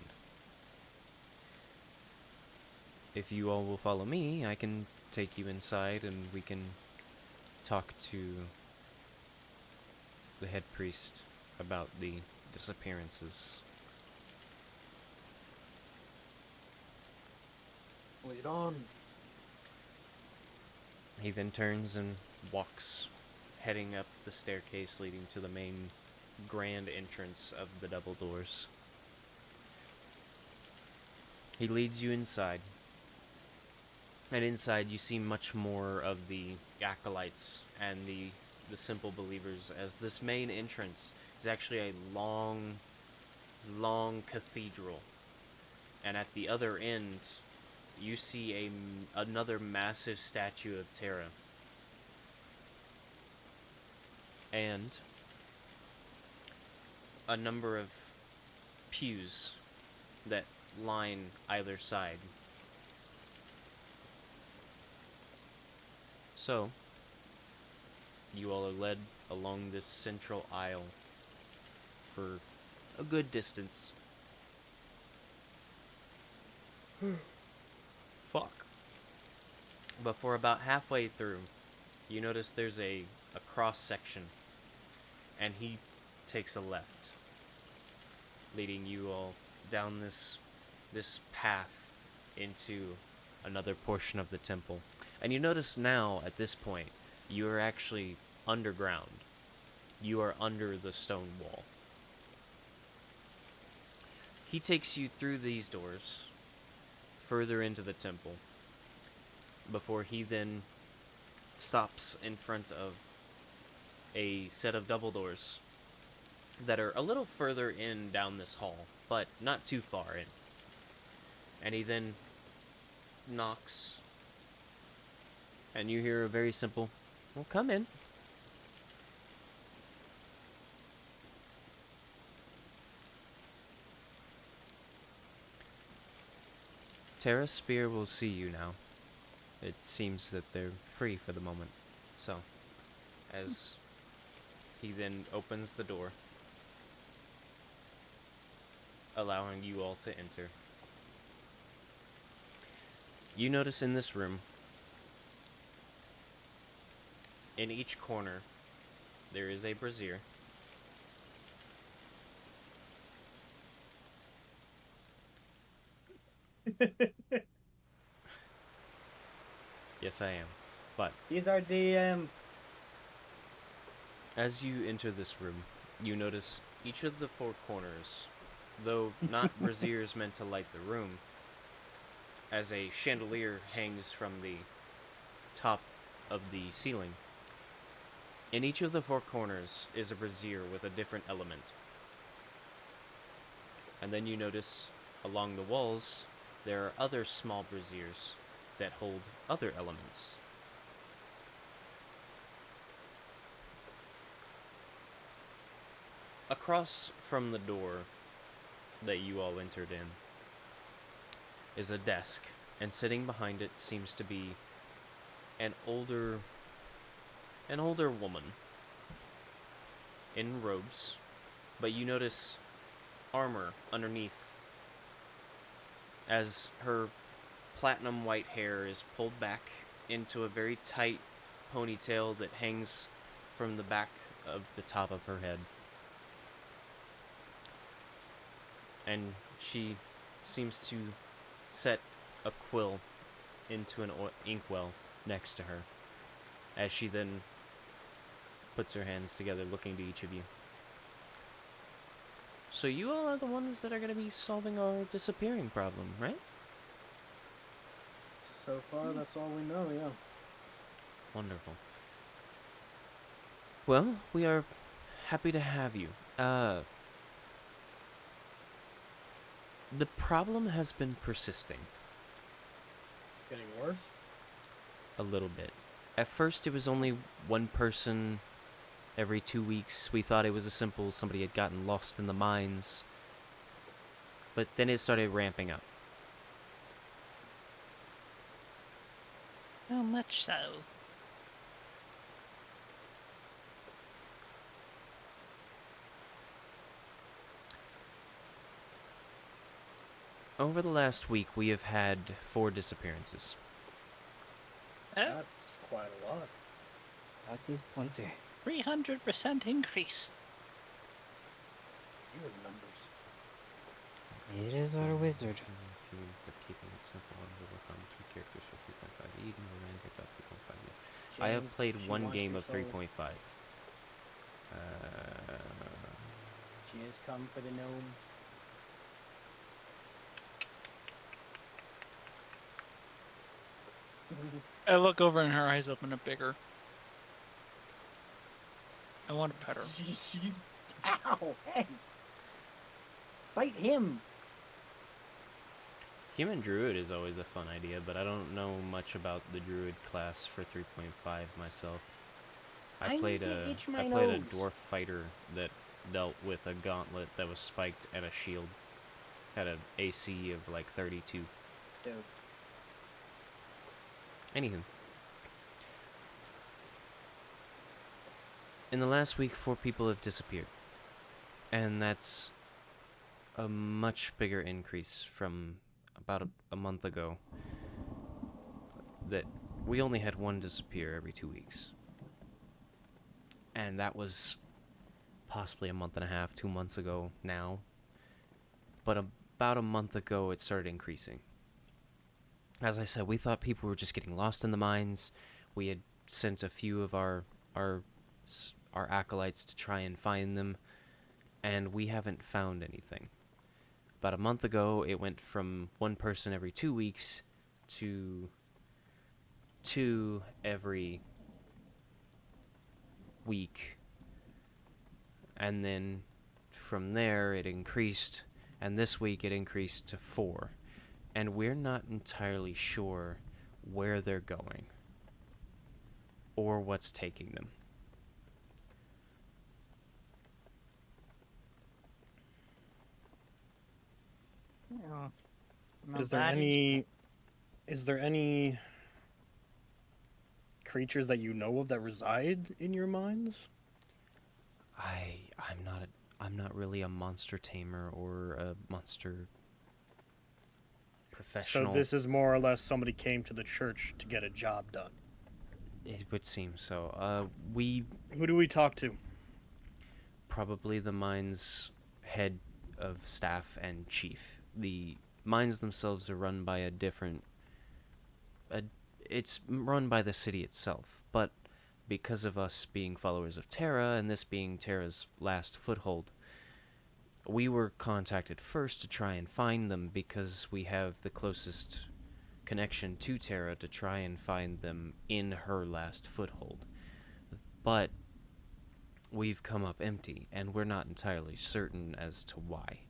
If you all will follow me, I can take you inside and we can talk to the head priest about the disappearances. Lead on. He then turns and walks, heading up the staircase leading to the main grand entrance of the double doors. He leads you inside. And inside you see much more of the acolytes and the simple believers, as this main entrance is actually a long cathedral. And at the other end, you see another massive statue of Tera. And a number of pews that line either side. So, you all are led along this central aisle for a good distance. Fuck. But for about halfway through, you notice there's a cross section, and he takes a left, leading you all down this path into another portion of the temple. And you notice now, at this point, you are actually underground. You are under the stone wall. He takes you through these doors, further into the temple, before he then stops in front of a set of double doors that are a little further in down this hall, but not too far in. And he then knocks, and you hear a very simple, "Well, come in." Tera Spear will see you now. It seems that they're free for the moment. So, as he then opens the door, allowing you all to enter, you notice in this room, in each corner, there is a brazier. Yes, I am. But He's our DM. as you enter this room, you notice each of the four corners, though not braziers meant to light the room, as a chandelier hangs from the top of the ceiling. In each of the four corners is a brazier with a different element. And then you notice along the walls there are other small braziers that hold other elements. Across from the door that you all entered in is a desk, and sitting behind it seems to be an older woman in robes, but you notice armor underneath, as her platinum white hair is pulled back into a very tight ponytail that hangs from the back of the top of her head. And she seems to set a quill into an inkwell next to her, as she then puts her hands together, looking to each of you. So you all are the ones that are going to be solving our disappearing problem, right? So far, that's all we know, yeah. Wonderful. Well, we are happy to have you. The problem has been persisting. Getting worse? A little bit. At first, it was only one person every 2 weeks. We thought it was a simple somebody had gotten lost in the mines. But then it started ramping up. How much so? Over the last week, we have had 4 disappearances. That's quite a lot. That is plenty. 300% increase. You and numbers. It is our wizard. If you are keeping it simple and overcome 2 characters for 3.5 each, and romantic about 3.5 each. I have James, played she 1 wants game your of soul. 3.5. She has come for the gnome. I look over and her eyes open up bigger. I want to pet her. She's. Ow! Hey! Fight him! Human Druid is always a fun idea, but I don't know much about the Druid class for 3.5 myself. I I played need to a itch my played a nose. dwarf fighter that dealt with a gauntlet that was spiked and a shield. Had an AC of like 32. Dope. Anywho. In the last week, 4 people have disappeared. And that's a much bigger increase from about a month ago. That we only had 1 disappear every 2 weeks. And that was possibly a month and a half, 2 months ago now. But about a month ago, it started increasing. As I said, we thought people were just getting lost in the mines. We had sent a few of our acolytes to try and find them, and we haven't found anything. About a month ago, it went from 1 person every 2 weeks to 2 every week. And then from there, it increased, and this week it increased to 4. And we're not entirely sure where they're going or what's taking them. Yeah. Is there any creatures that you know of that reside in your mines? I'm not really a monster tamer or a monster professional. So this is more or less somebody came to the church to get a job done. It would seem so. We Who do we talk to? probably the mine's head of staff and chief. The mines themselves are run by it's run by the city itself, but because of us being followers of Tera, and this being Tera's last foothold, we were contacted first to try and find them because we have the closest connection to Tera to try and find them in her last foothold. But we've come up empty, and we're not entirely certain as to why.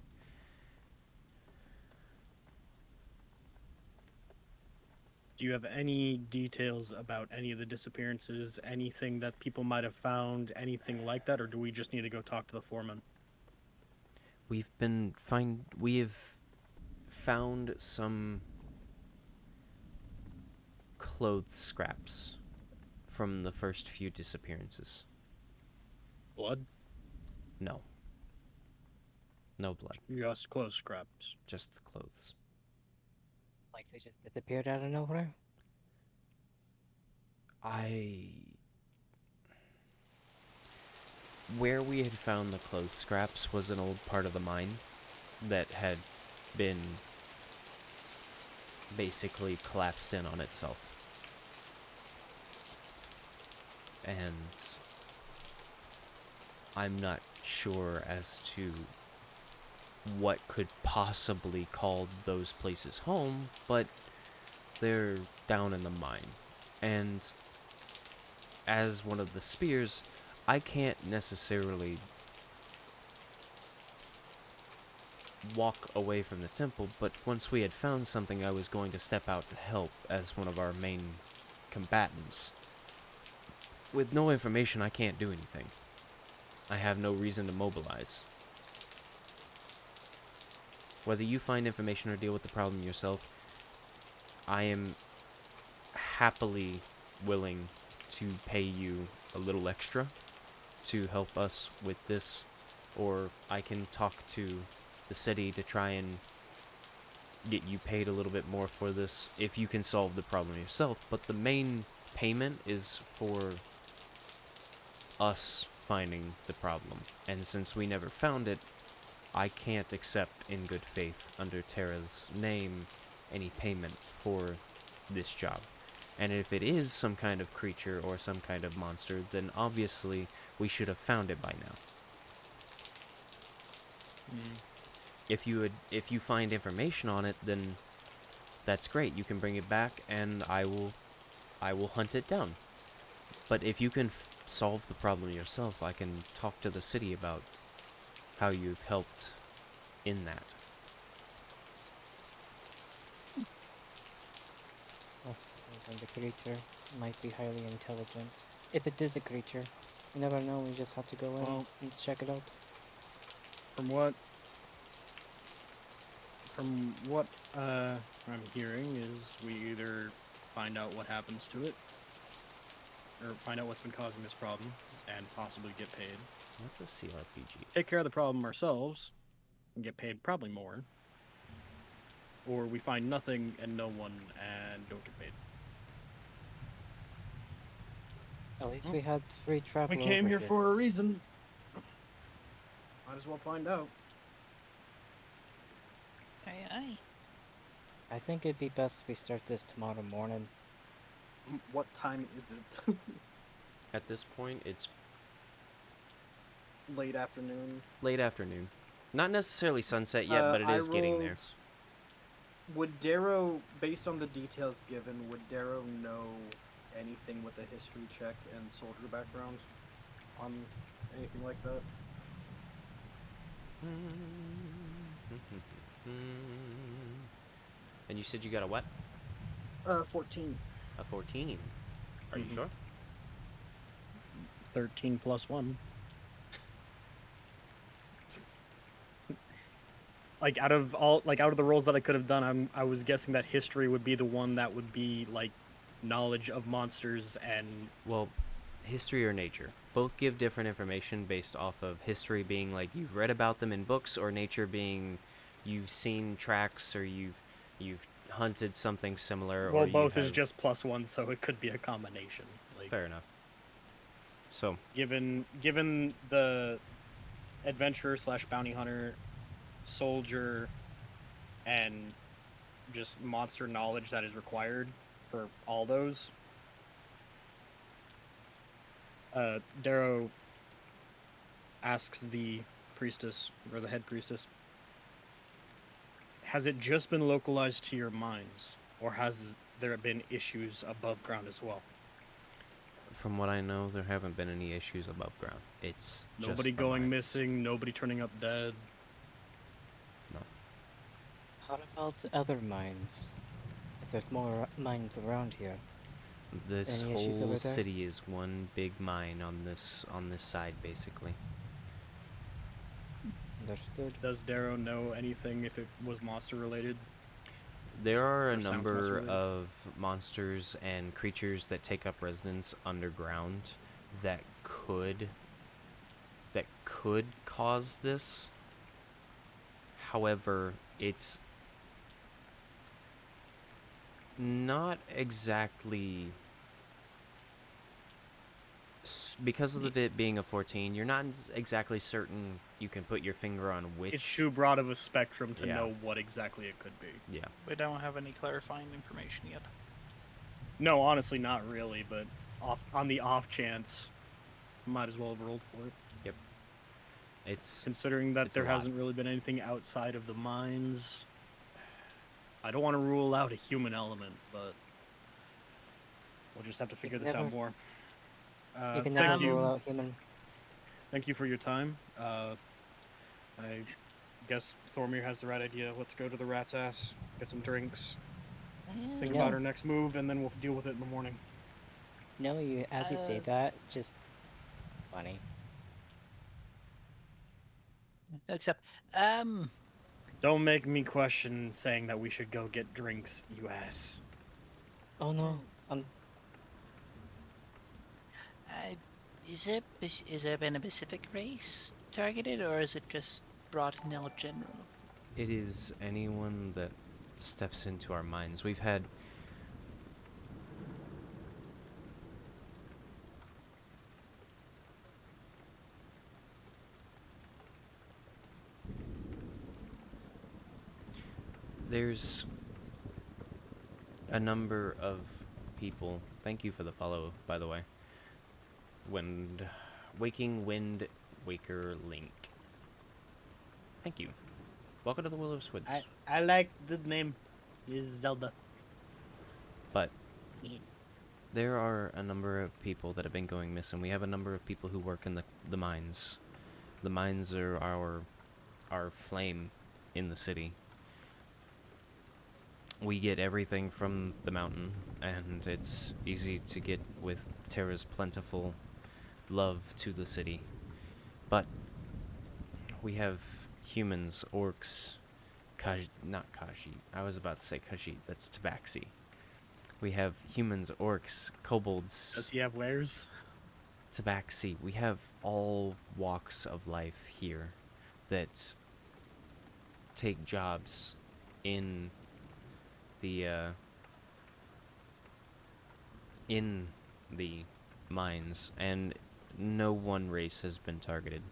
Do you have any details about any of the disappearances, anything that people might have found, anything like that, or do we just need to go talk to the foreman? We have found some clothes scraps from the first few disappearances. Blood? No. No blood, Just clothes scraps. just the clothes. Like they just disappeared out of nowhere? Where we had found the clothes scraps was an old part of the mine that had been basically collapsed in on itself. And I'm not sure as to what could possibly call those places home, but they're down in the mine. And as one of the spears, I can't necessarily walk away from the temple, but once we had found something, I was going to step out to help as one of our main combatants. With no information, I can't do anything. I have no reason to mobilize. Whether you find information or deal with the problem yourself, I am happily willing to pay you a little extra to help us with this, or I can talk to the city to try and get you paid a little bit more for this if you can solve the problem yourself, but the main payment is for us finding the problem. And since we never found it, I can't accept in good faith under Tera's name any payment for this job. And if it is some kind of creature or some kind of monster, then obviously we should have found it by now. If you find information on it, then that's great. You can bring it back, and I will hunt it down. But if you can solve the problem yourself, I can talk to the city about how you've helped in that. I suppose the creature might be highly intelligent. If it is a creature, you never know. We just have to go in Well, and check it out. From what I'm hearing is we either find out what happens to it, or find out what's been causing this problem, and possibly get paid. What's a CRPG? Take care of the problem ourselves, and get paid probably more. Or we find nothing and no one and don't get paid. At least we had free travel. We came over here for a reason. Might as well find out. Aye, aye. I think it'd be best if we start this tomorrow morning. What time is it? At this point, it's Late afternoon. late afternoon. Not necessarily sunset yet, but it is getting there. Would Darrow, based on the details given, would Darrow know anything with a history check and soldier background on anything like that? And you said you got a what? 14. A 14. Are you Mhm. sure? 13 plus 1. Out of the roles that I could have done, I was guessing that history would be the one that would be like knowledge of monsters and Well, history or nature. Both give different information based off of history being like you've read about them in books, or nature being you've seen tracks, or you've hunted something similar. well, or you both is have- just +1, so it could be a combination. Like Fair enough. So, given the adventurer / bounty hunter, soldier, and just monster knowledge that is required for all those, Darrow asks the priestess, or the head priestess, has it just been localized to your mines, or has there been issues above ground as well? from what I know, there haven't been any issues above ground. It's just Nobody the going mines. missing, nobody turning up dead. No. How about the other mines? If there's more mines around here. This Any issues whole over there? city is one big mine on this side, basically. Understood. Does Darrow know anything if it was monster related? There are a Or sounds number monster-related. of monsters and creatures that take up residence underground that could cause this. However, it's not exactly because of it being a 14. You're not exactly certain you can put your finger on which. It's too broad of a spectrum to Yeah. know what exactly it could be. Yeah. We don't have any clarifying information yet. No, honestly, not really, but on the off chance, might as well have rolled for it. It's Considering that It's a there lot. hasn't really been anything outside of the mines, I don't want to rule out a human element, but we'll just have to figure can this out never- more. You can Thank never you. rule out human. Thank you for your time. I guess Thormir has the right idea. Let's go to the rat's ass, get some drinks, think You about know- our next move, and then we'll deal with it in the morning. No, you as you say that, just funny. Except, Don't make me question saying that we should go get drinks, you ass. Oh no, is there been a specific race targeted, or is it just broad in general? It is anyone that steps into our minds. We've had there's a number of people. Thank you for the follow, by the way. Wind Waker Link. Thank you. Welcome to the Will-O-Wisp Woods. I like the name. Is Zelda. But there are a number of people that have been going missing. We have a number of people who work in the mines. The mines are our flame in the city. We get everything from the mountain, and it's easy to get with Tera's plentiful love to the city. But we have humans, orcs, not Kaji. I was about to say Khajiit. That's Tabaxi. We have humans, orcs, kobolds. Does he have wares? Tabaxi. We have all walks of life here that take jobs in the mines, and no one race has been targeted.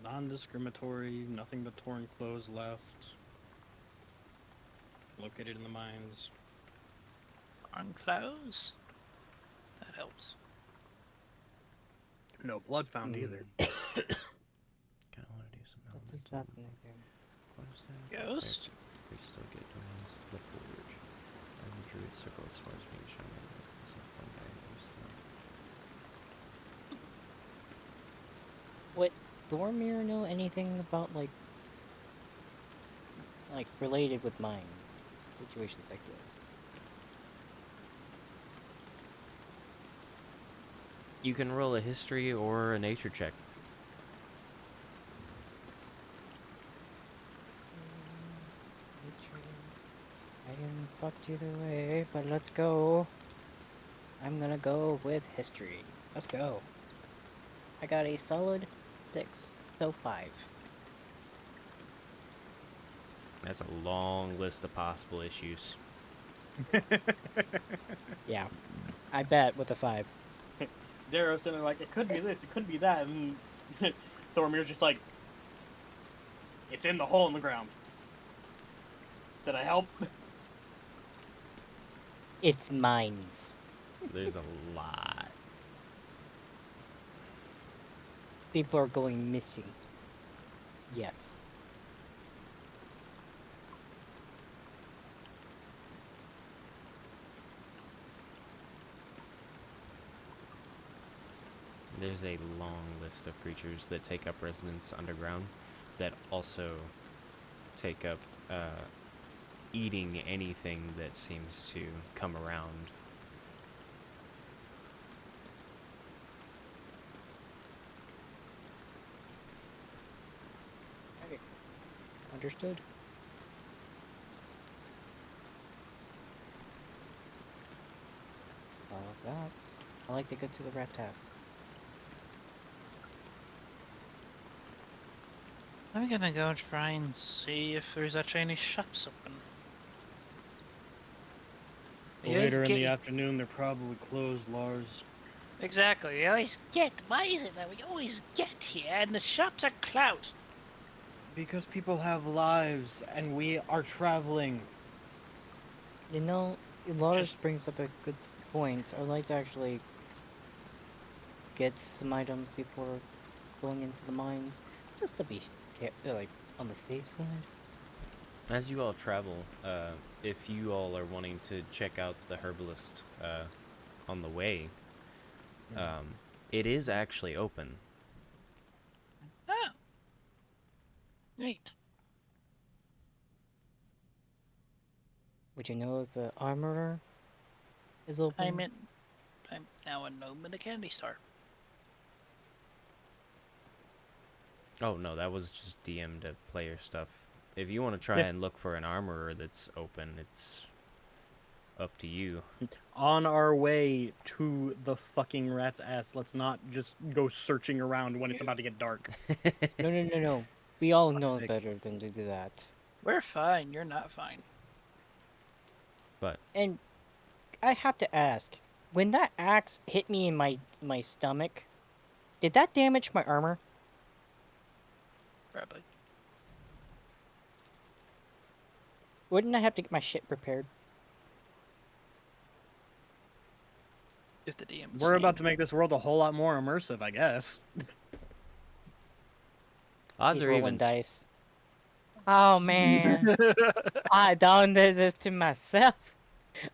Non-discriminatory, nothing but torn clothes left. Located in the mines. On clothes? That helps. No blood found either. Kinda wanna do some What's elemental happening here? quest then. Ghost? We still get domains of the forge. And the druid circle as far as being shown in the fun guy used to. Would Thormir know anything about, like related with mines? Situations like this? You can roll a history or a nature check. I am fucked either way, but let's go. I'm gonna go with history. Let's go. I got a solid 6, so 5. That's a long list of possible issues. Yeah, I bet with a 5. Darrow's sitting there like, it could be this, it could be that, and Thormir's just like, it's in the hole in the ground. Did I help? It's mines. There's a lot. People are going missing. Yes. There's a long list of creatures that take up residence underground that also take up eating anything that seems to come around. Okay. Understood. All of that. I like to go to the rat task. I'm gonna go try and see if there's actually any shops open. You always Later in the get- afternoon, they're probably closed, Lars. Exactly, you always get. Why is it that we always get here and the shops are closed? Because people have lives, and we are traveling. You know, Lars Just- brings up a good point. I'd like to actually get some items before going into the mines, just to be like on the safe side. As you all travel, if you all are wanting to check out the herbalist on the way, it is actually open. Oh. Neat. Would you know if the armorer is open? I'm now a gnome in a candy store. Oh no, that was just DM to player stuff. If you want to try and look for an armorer that's open, it's up to you. On our way to the fucking rat's ass, let's not just go searching around when it's about to get dark. No, no, no, no. We all know sake. better than to do that. We're fine. You're not fine. But And I have to ask, when that axe hit me in my stomach, did that damage my armor? Probably. Wouldn't I have to get my shit prepared? If the DM. We're about to make this world a whole lot more immersive, I guess. odds He's are rolling evens. dice. Oh man, I done did this to myself.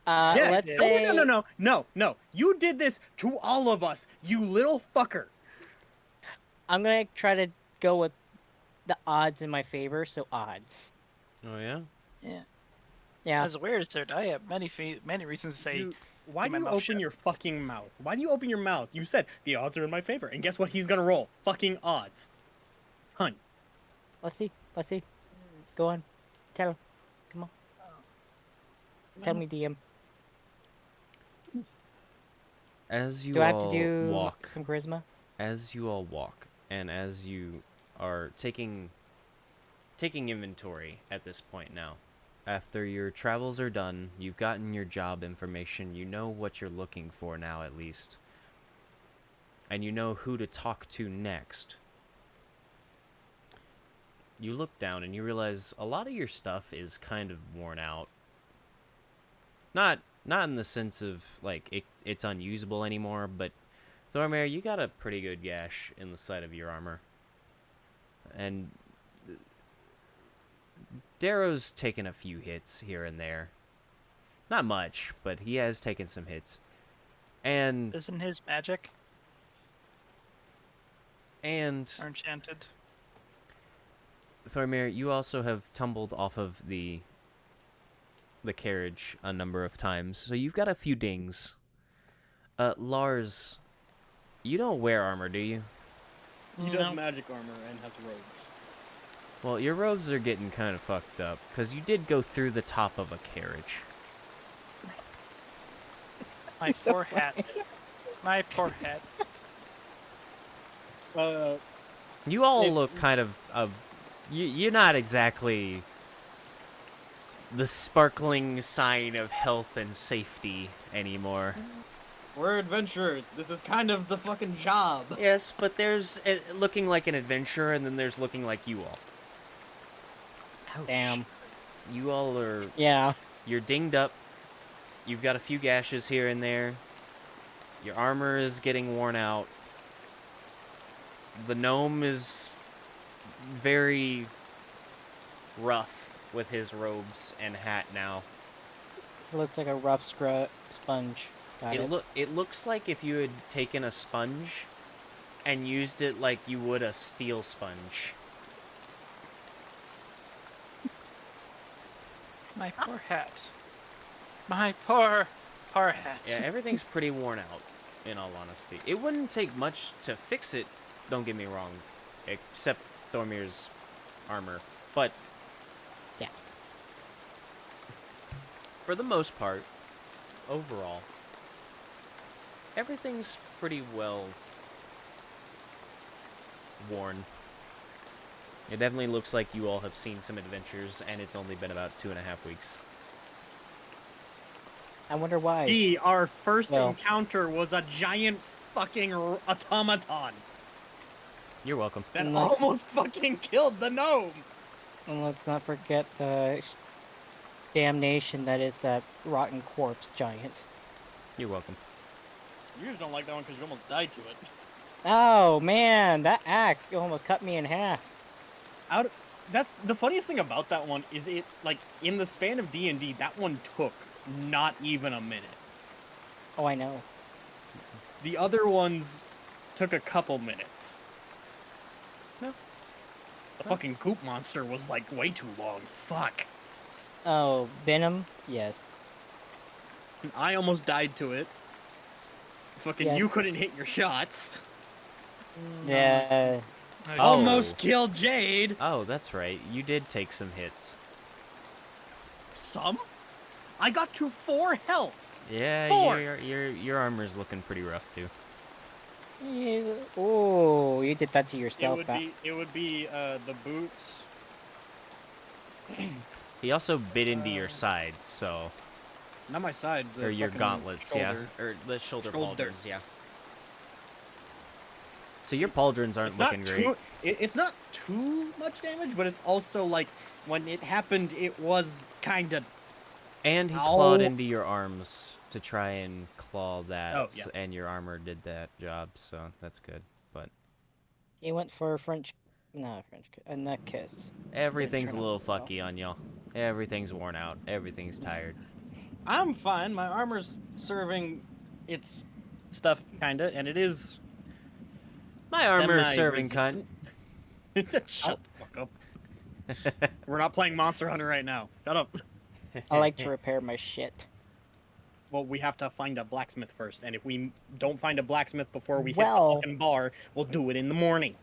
Yeah. Let's did. say No. You did this to all of us, you little fucker. I'm gonna try to go with the odds in my favor, so odds. Oh yeah. Yeah. Yeah. As a wizard, I have many reasons to say. Dude, why keep do my you mouth open shut. your fucking mouth? Why do you open your mouth? You said the odds are in my favor, and guess what he's gonna roll? Fucking odds. Hun. Let's see. Let's see. Go on. Tell. Come on. Tell me, DM. As you Do I have to all do walk, some charisma? and as you are taking inventory at this point now, after your travels are done, you've gotten your job information, you know what you're looking for now at least, and you know who to talk to next. You look down and you realize a lot of your stuff is kind of worn out. Not in the sense of like it's unusable anymore, but Thormir, you got a pretty good gash in the side of your armor. And Darrow's taken a few hits here and there. Not much, but he has taken some hits. And Isn't his magic or enchanted? Thormir, you also have tumbled off of the carriage a number of times, so you've got a few dings. Lars, you don't wear armor, do you? He does magic armor and has robes. Well, your robes are getting kind of fucked up, because you did go through the top of a carriage. My poor hat. My poor hat. You all look kind of you're not exactly the sparkling sign of health and safety anymore. We're adventurers. This is kind of the fucking job. Yes, but there's looking like an adventurer, and then there's looking like you all. Damn. You all are... Yeah. You're dinged up. You've got a few gashes here and there. Your armor is getting worn out. The gnome is very rough with his robes and hat now. It looks like a rough sponge. Got it. It looks like if you had taken a sponge and used it like you would a steel sponge. My poor hat. My poor hat. Yeah, everything's pretty worn out, in all honesty. It wouldn't take much to fix it, don't get me wrong, except Thormir's armor. But, Yeah. for the most part, overall, everything's pretty well worn. It definitely looks like you all have seen some adventures, and it's only been about 2.5 weeks. I wonder why. Gee, our first Well. encounter was a giant fucking automaton You're welcome. that Let's- almost fucking killed the gnome. And let's not forget the damnation that is that rotten corpse giant. You're welcome. You just don't like that one because you almost died to it. Oh man, that axe almost cut me in half. That's the funniest thing about that one is it like in the span of D&D that one took not even a minute. Oh, I know. The other ones took a couple minutes. No. The fucking goop monster was like way too long. Fuck. Oh, Venom? Yes. I almost died to it. Fucking Yes. you couldn't hit your shots. Yeah. Oh. Almost killed Jade. Oh, that's right. You did take some hits. Some? I got to 4 health. Yeah, 4! your armor's looking pretty rough too. Yeah. Oh, you did that to yourself. It would be the boots. He also bit into your side, so Not my side. or your fucking gauntlets, shoulder. yeah, or the shoulder Shoulder. pauldrons, yeah. So your pauldrons aren't looking great. It's not too much damage, but it's also like when it happened, it was kind of. And he clawed into your arms to try and claw that, Oh, yeah. and your armor did that job, so that's good. But He went for a a neck kiss. everything's a turn out little so well. fucky on y'all. Everything's worn out. Everything's tired. I'm fine. My armor's serving its stuff, kinda, and it is. My armor is serving cunt. Shut the fuck up. We're not playing Monster Hunter right now. Shut up. I like to repair my shit. Well, we have to find a blacksmith first, and if we don't find a blacksmith before we hit Well- the fucking bar, we'll do it in the morning.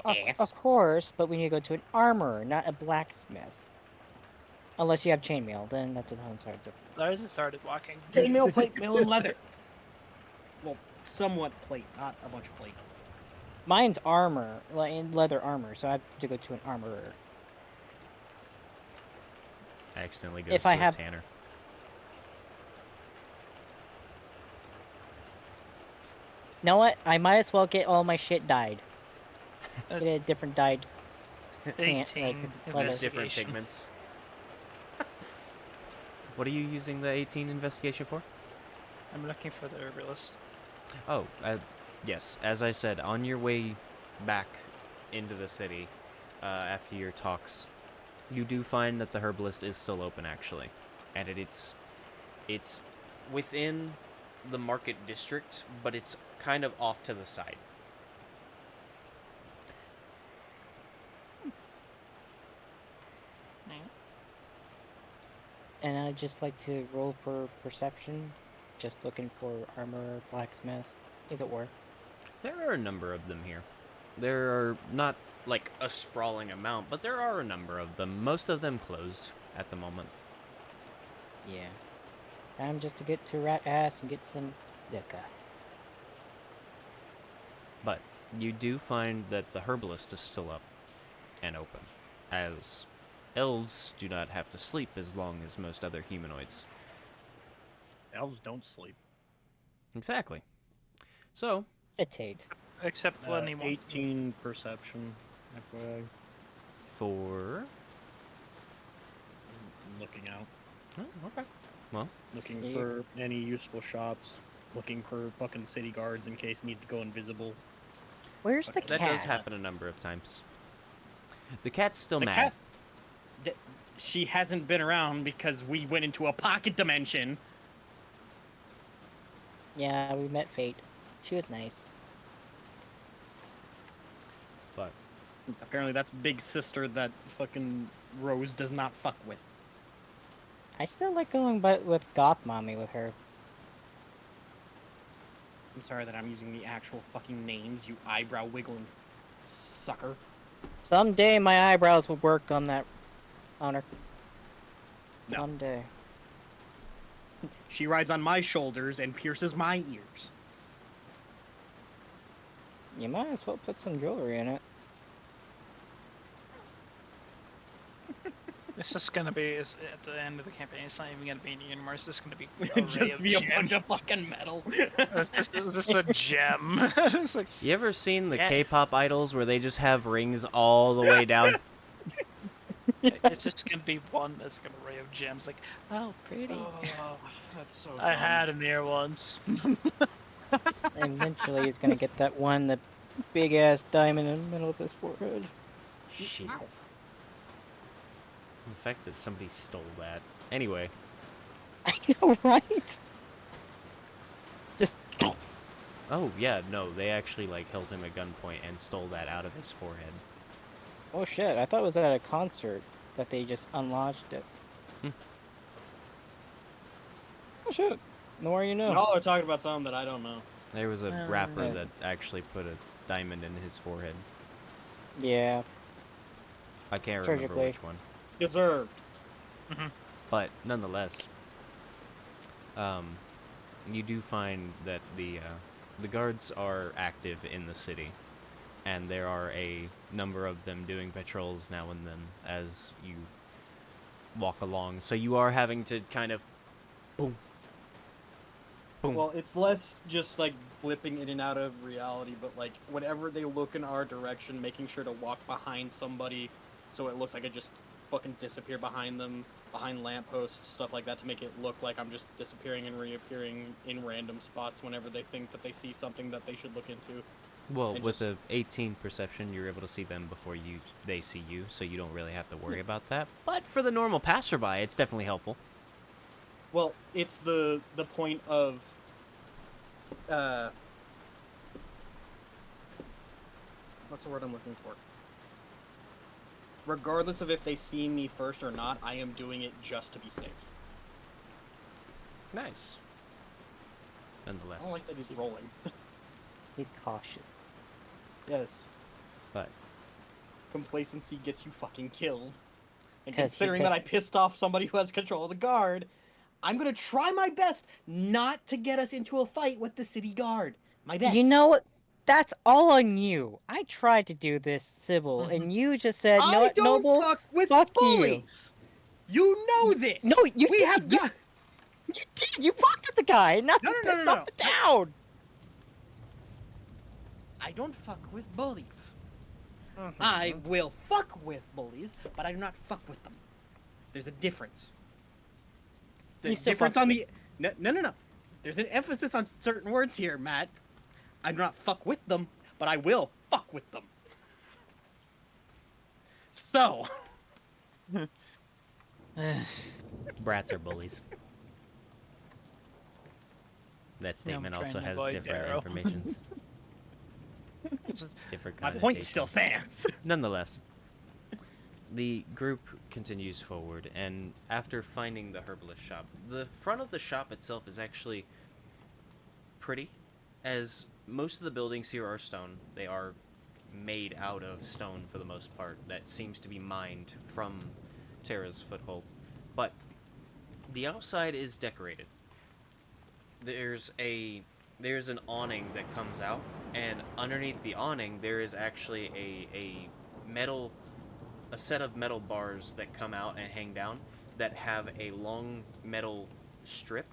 Yes. Of course, but we need to go to an armorer, not a blacksmith. Unless you have chainmail, then that's a whole entire different. Lars has started walking. Chainmail, plate, mail, and leather. Well, somewhat plate, not a bunch of plate. Mine's armor, like in leather armor, so I have to go to an armorer. Accidentally goes If to I a have- tanner. You know what? I might as well get all my shit dyed. Get a different dyed. 18 There's There's different investigation. pigments. What are you using the 18 investigation for? I'm looking for the herbalist. Oh, yes. As I said, on your way back into the city, after your talks, you do find that the herbalist is still open, actually, and it's within the market district, but it's kind of off to the side. And I'd just like to roll for perception. Just looking for armor, blacksmith, either or. There are a number of them here. There are not like a sprawling amount, but there are a number of them. Most of them closed at the moment. Yeah. Time just to get to rat ass and get some liquor. But you do find that the herbalist is still up and open, as elves do not have to sleep as long as most other humanoids. Elves don't sleep. Exactly. So, Meditate. Except when he won't. 18 perception. FYI. for... Looking out. Oh, okay. Well, Looking Yeah. for any useful shops. Looking for fucking city guards in case need to go invisible. Where's the that cat? does happen a number of times. The cat's still The mad. cat. She hasn't been around because we went into a pocket dimension. Yeah, we met Fate. She was nice. But Apparently that's big sister that fucking Rose does not fuck with. I still like going with Goth Mommy with her. I'm sorry that I'm using the actual fucking names, you eyebrow wiggling sucker. Someday my eyebrows will work on her. No. Someday. She rides on my shoulders and pierces my ears. You might as well put some jewelry in it. It's just gonna be at the end of the campaign. It's not even gonna be any anymore. It's just gonna be a ray Just of be a gems. bunch of fucking metal. It's just a gem. It's like you ever seen the Yeah. K-pop idols where they just have rings all the way down? it's just gonna be one that's gonna ray of gems. Like, oh, pretty. Oh, that's so I had him there once. Eventually he's gonna get that one, the big ass diamond in the middle of his forehead. Shit. The fact that somebody stole that. Anyway, I know, right? Just oh yeah, no, they actually like held him at gunpoint and stole that out of his forehead. oh shit! I thought it was at a concert that they just unlodged it. Hmm. Oh shit! The more you know. Y'all are talking about something that I don't know. There was a Oh, rapper yeah. that actually put a diamond in his forehead. Yeah. I can't remember Surgically. which one. Deserved. But nonetheless, You do find that the guards are active in the city, and there are a number of them doing patrols now and then as you walk along. So you are having to kind of boom, boom. Well, it's less just like blipping in and out of reality, but like whenever they look in our direction, making sure to walk behind somebody so it looks like I just fucking disappear behind them, behind lampposts, stuff like that, to make it look like I'm just disappearing and reappearing in random spots whenever they think that they see something that they should look into. Well, and with just- the 18 perception, you're able to see them before they see you, so you don't really have to worry about that. But for the normal passerby, it's definitely helpful. Well, it's the point of what's the word I'm looking for? Regardless of if they see me first or not, I am doing it just to be safe. Nice. I Nonetheless. don't like that he's rolling. Be cautious. Yes. But Complacency gets you fucking killed. And 'Cause- considering that I because- pissed off somebody who has control of the guard, I'm gonna try my best not to get us into a fight with the city guard. My best. You know what? That's all on you. I tried to do this, Sybil, Mhm. and you just said, "No, I what, don't Noble? fuck with fuck you." bullies. You know this. No, you we did. have You- got. You did. You fucked with the guy, and now No, you no, no, pissed no, off no. the town. I don't fuck with bullies. Mhm. I will fuck with bullies, but I do not fuck with them. There's a difference. The You still difference fuck on the no. There's an emphasis on certain words here, Matt. I do not fuck with them, but I will fuck with them. So, brats are bullies. That statement trying also to has avoid different Darrow. informations. Different my point connotations. still stands. Nonetheless, the group continues forward, and after finding the herbalist shop, the front of the shop itself is actually pretty, as most of the buildings here are stone. They are made out of stone for the most part, that seems to be mined from Tera's Foothold. But the outside is decorated. There's an awning that comes out, and underneath the awning there is actually a set of metal bars that come out and hang down that have a long metal strip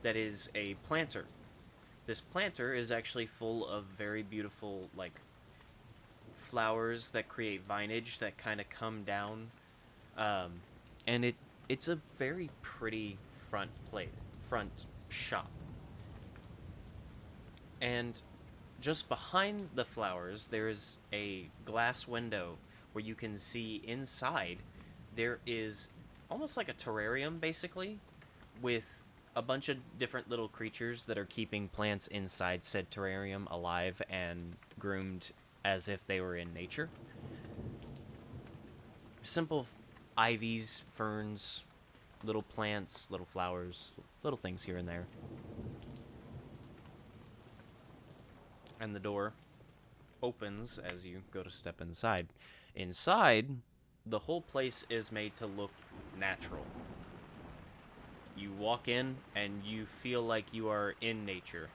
that is a planter. This planter is actually full of very beautiful, like, flowers that create vinage that kind of come down, and it's a very pretty front shop. And just behind the flowers, there's a glass window where you can see inside. There is almost like a terrarium, basically, with a bunch of different little creatures that are keeping plants inside said terrarium alive and groomed as if they were in nature. Simple ivies, ferns, little plants, little flowers, little things here and there. And the door opens as you go to step inside. Inside, the whole place is made to look natural. You walk in and you feel like you are in nature.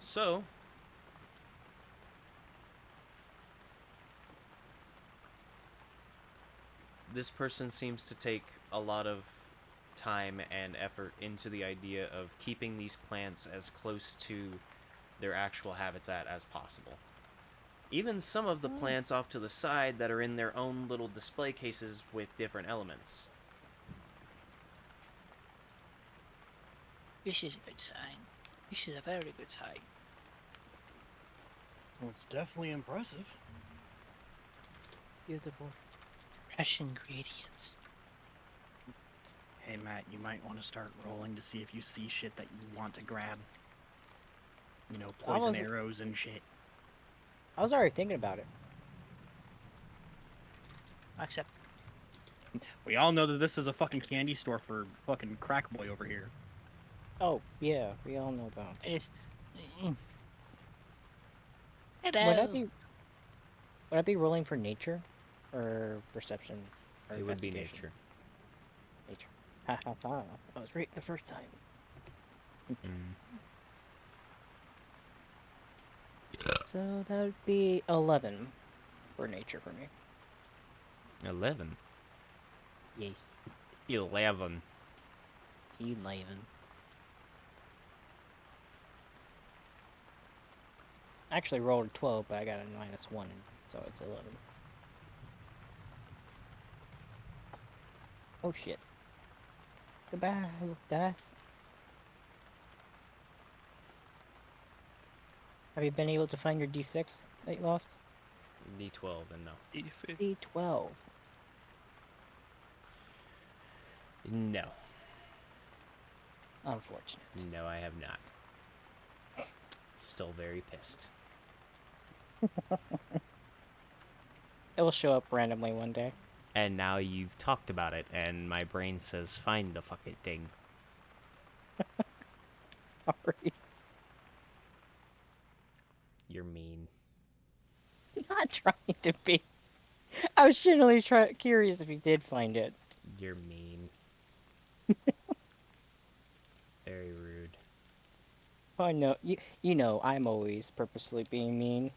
So, this person seems to take a lot of time and effort into the idea of keeping these plants as close to their actual habitat as possible. Even some of the plants off to the side that are in their own little display cases with different elements. This is a good sign. This is a very good sign. Well, it's definitely impressive. Beautiful. Fresh ingredients. Hey, Matt, you might want to start rolling to see if you see shit that you want to grab. You know, poison was- arrows and shit. I was already thinking about it. Except We all know that this is a fucking candy store for fucking crack boy over here. Oh yeah, we all know that. it is. Would I Hello. be? Would I be rolling for nature, or perception, or It would be investigation? nature. Nature. Ha ha ha. I was right the first time. Mm. So that would be 11 for nature for me. 11. Yes. 11. 11. I actually rolled a 12, but I got a -1, so it's 11. Oh shit. Goodbye, dice. Have you been able to find your D6 that you lost? D12 and no. D12. No. Unfortunate. No, I have not. Still very pissed. It will show up randomly one day. And now you've talked about it, and my brain says, find the fucking thing. Sorry. You're mean. Not trying to be. I was genuinely curious if you did find it. You're mean. Very rude. Oh no, you know I'm always purposely being mean.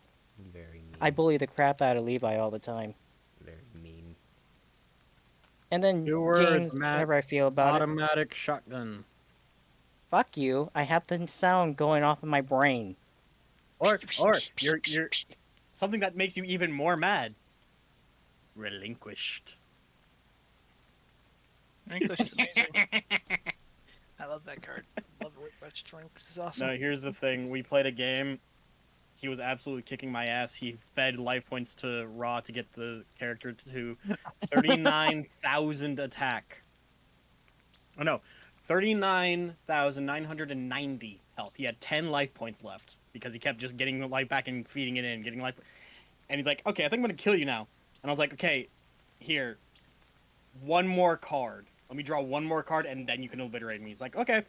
Very mean. I bully the crap out of Levi all the time. Very mean. And then 2 words, James, Matt. whatever I feel about it. Automatic shotgun. Fuck you. I have the sound going off in my brain. Or you're something that makes you even more mad. Relinquished. English is amazing. I love that card. I love registering. This is awesome. No, here's the thing. We played a game. He was absolutely kicking my ass. He fed life points to Raw to get the character to 39,000 attack. Oh no, 39,990 health. He had 10 life points left because he kept just getting the life back and feeding it in, getting life. And he's like, okay, I think I'm going to kill you now. And I was like, okay, here, one more card. Let me draw one more card and then you can obliterate me. He's like, okay.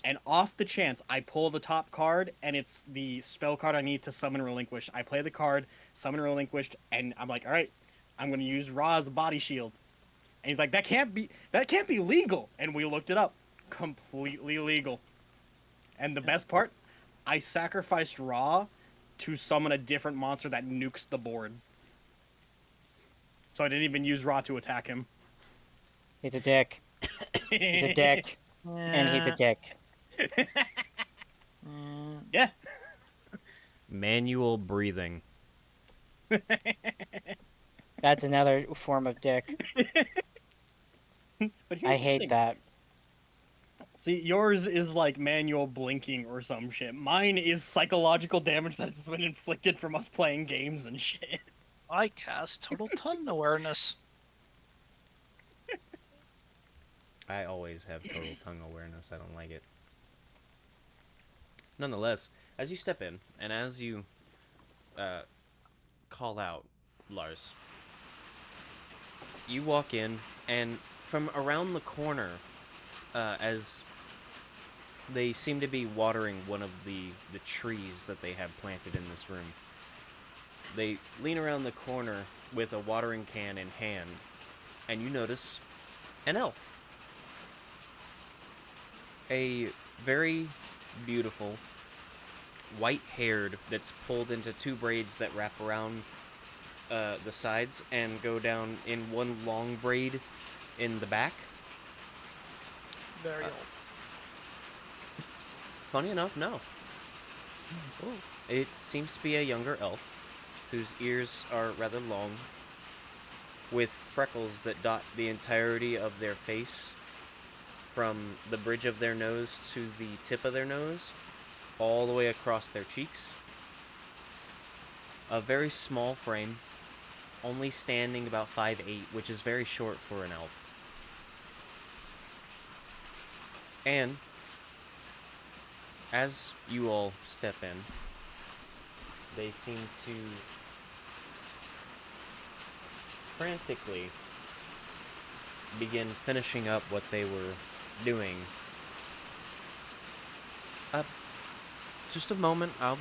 And off the chance, I pull the top card, and it's the spell card I need to summon Relinquished. I play the card, summon Relinquished, and I'm like, all right, I'm going to use Ra's body shield. And he's like, that can't be legal. And we looked it up. Completely legal. And the best part, I sacrificed Ra to summon a different monster that nukes the board. So I didn't even use Ra to attack him. He's a dick. He's a dick. And he's a dick. Yeah. Manual breathing. That's another form of dick. But I hate that. See, yours is like manual blinking or some shit. Mine is psychological damage that's been inflicted from us playing games and shit. I cast Total Tongue Awareness. I always have total tongue awareness. I don't like it. Nonetheless, as you step in, and as you call out, Lars, you walk in, and from around the corner, as they seem to be watering one of the trees that they have planted in this room, they lean around the corner with a watering can in hand, and you notice an elf. A very beautiful, white-haired, that's pulled into 2 braids that wrap around the sides and go down in one long braid in the back. Very old. Funny enough, no. Ooh. It seems to be a younger elf whose ears are rather long, with freckles that dot the entirety of their face, from the bridge of their nose to the tip of their nose, all the way across their cheeks. A very small frame, only standing about 5'8", which is very short for an elf. And as you all step in, they seem to frantically begin finishing up what they were doing. Just a moment. I'll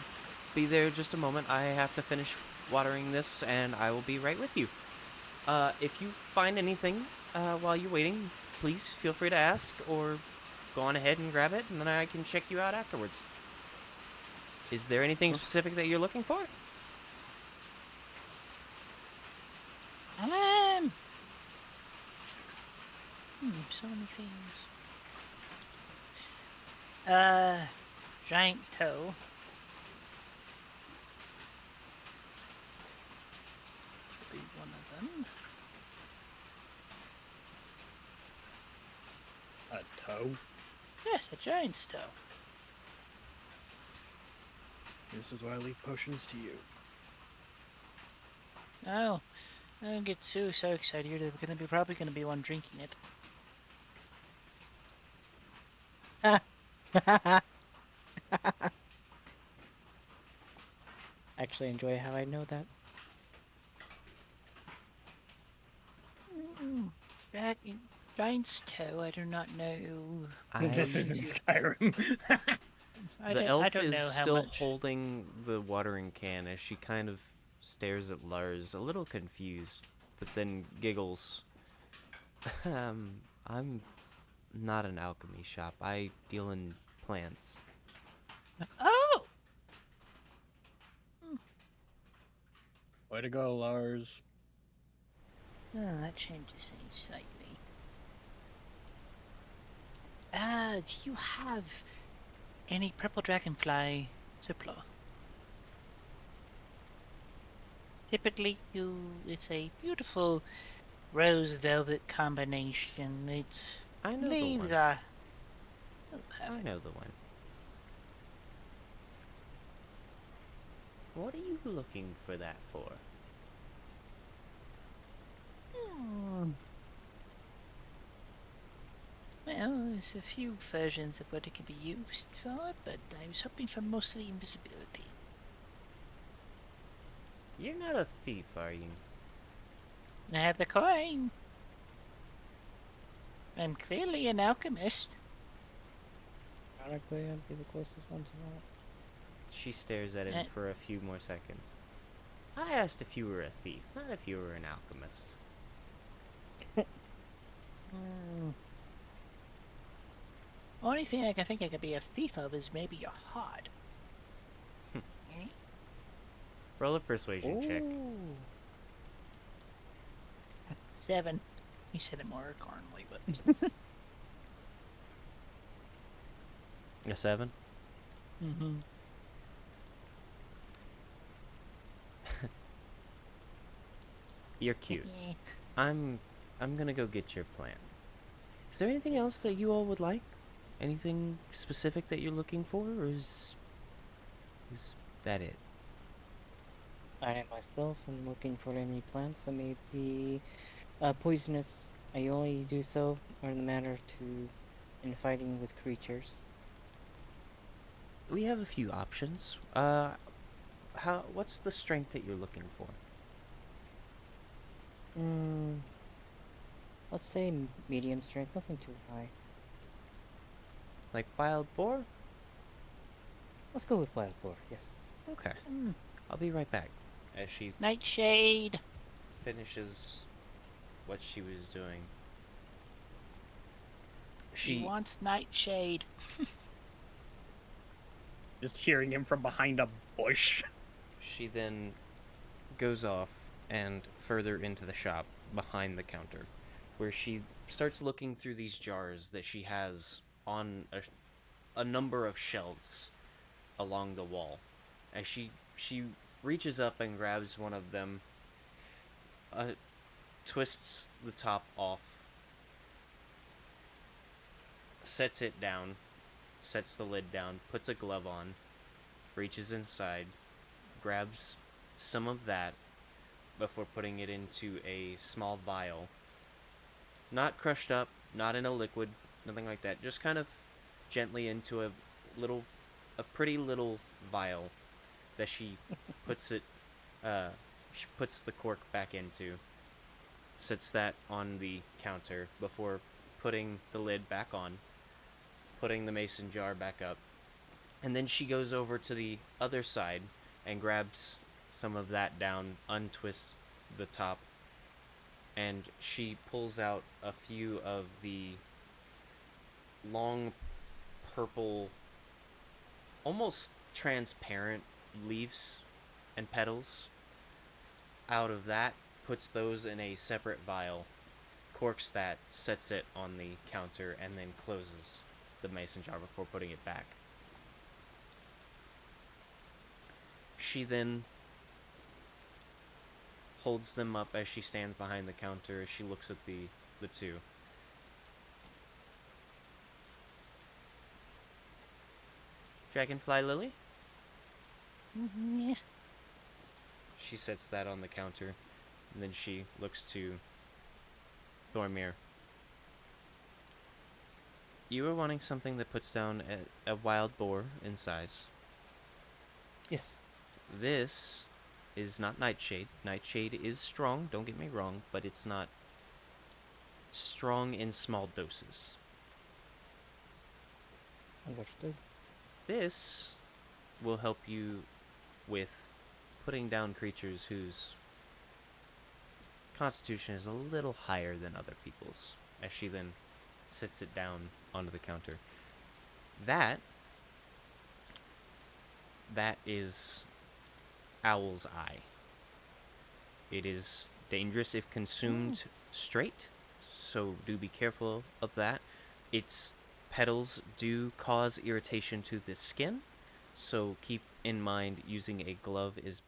be there just a moment. I have to finish watering this, and I will be right with you. If you find anything while you're waiting, please feel free to ask or go on ahead and grab it, and then I can check you out afterwards. Is there anything specific that you're looking for? So many things. Giant toe. Should be one of them. A toe? Yes, a giant's toe. This is why I leave potions to you. Oh, I don't get so excited. You're probably gonna be one drinking it. Actually enjoy how I know that. Back in Giant's toe, I do not know. This isn't Skyrim. The elf I don't is know how still much. holding the watering can as she kind of stares at Lars, a little confused, but then giggles. I'm not an alchemy shop. I deal in plants. Oh! Way to go, Lars. Oh, that changes things slightly. Do you have any purple dragonfly Ziplo? Typically, it's a beautiful rose velvet combination. It's I know the leaves one. are. Oh, I perfect. know the one. What are you looking for that for? Well, there's a few versions of what it can be used for, but I was hoping for mostly invisibility. You're not a thief, are you? I have the coin. I'm clearly an alchemist. Ironically, I'd be the closest one to that. She stares at him for a few more seconds. I asked if you were a thief, not if you were an alchemist. Only thing I can think I could be a thief of is maybe your heart. Roll a persuasion check. 7. He said it more accordingly, but A 7? mm-hmm. You're cute. I'm gonna go get your plant. Is there anything else that you all would like? Anything specific that you're looking for, or is that it? I myself am looking for any plants that may be poisonous. I only do so in the matter in fighting with creatures. We have a few options. What's the strength that you're looking for? Let's say medium strength, nothing too high. Like wild boar? Let's go with wild boar, yes. Okay. I'll be right back. As she Nightshade. finishes what she was doing. She wants nightshade. Just hearing him from behind a bush. She then goes off and further into the shop behind the counter, where she starts looking through these jars that she has on a number of shelves along the wall. As she reaches up and grabs one of them, twists the top off, sets it down, sets the lid down, puts a glove on, reaches inside, grabs some of that before putting it into a small vial. Not crushed up, not in a liquid, nothing like that. Just kind of gently into a pretty little vial that she puts she puts the cork back into, sets that on the counter before putting the lid back on, putting the mason jar back up, and then she goes over to the other side and grabs some of that down, untwists the top, and she pulls out a few of the long purple, almost transparent leaves and petals. Out of that, puts those in a separate vial, corks that, sets it on the counter, and then closes the mason jar before putting it back. She then holds them up as she stands behind the counter as she looks at the two. Dragonfly Lily? Yes. She sets that on the counter, and then she looks to Thormir. You were wanting something that puts down a wild boar in size. Yes. This is not Nightshade. Nightshade is strong, don't get me wrong, but it's not strong in small doses. Understood. This will help you with putting down creatures whose constitution is a little higher than other people's, as she then sits it down onto the counter. That is Owl's Eye. It is dangerous if consumed straight, so do be careful of that. Its petals do cause irritation to the skin, so keep in mind using a glove is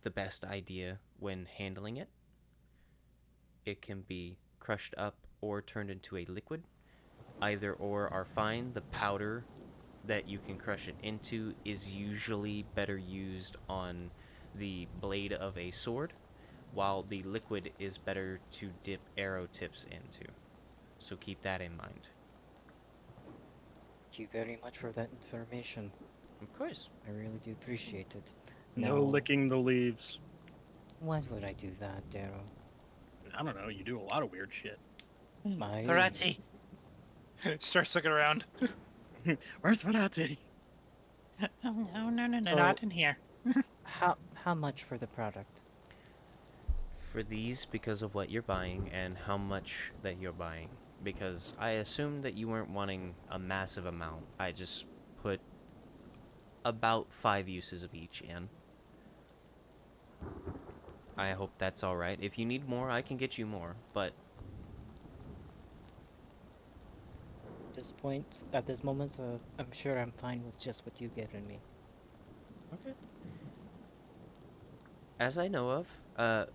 the best idea when handling it. It can be crushed up or turned into a liquid. Either or are fine. The powder that you can crush it into is usually better used on the blade of a sword, while the liquid is better to dip arrow tips into. So keep that in mind. Thank you very much for that information. Of course. I really do appreciate it. No Now, licking the leaves. why would I do that, Darrow? I don't know. You do a lot of weird shit. My Karate. Starts looking around. Where's Vanati? Oh, no, So- not in here. How much for the product? For these, because of what you're buying and how much that you're buying, because I assumed that you weren't wanting a massive amount. I just put about 5 uses of each in. I hope that's alright. If you need more, I can get you more, but At this moment, I'm sure I'm fine with just what you've given me. okay. As I know of,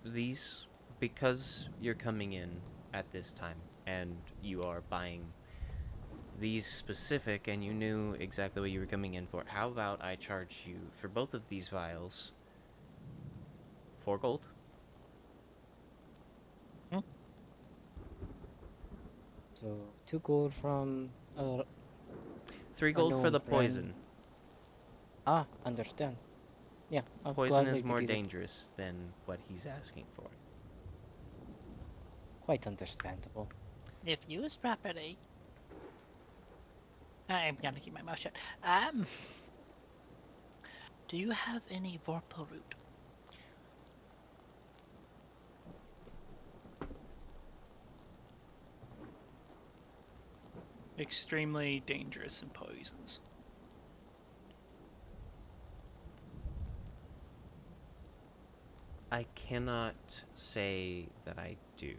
these, because you're coming in at this time and you are buying these specific and you knew exactly what you were coming in for, how about I charge you for both of these vials 4 gold? So 2 gold from 3 gold for unknown the friend. poison. Understand. Yeah, I'll Poison gladly is more give you that. dangerous than what he's asking for. Quite understandable. If used properly. I'm gonna keep my mouth shut. Do you have any Vorpal root? Extremely dangerous in poisons. I cannot say that I do.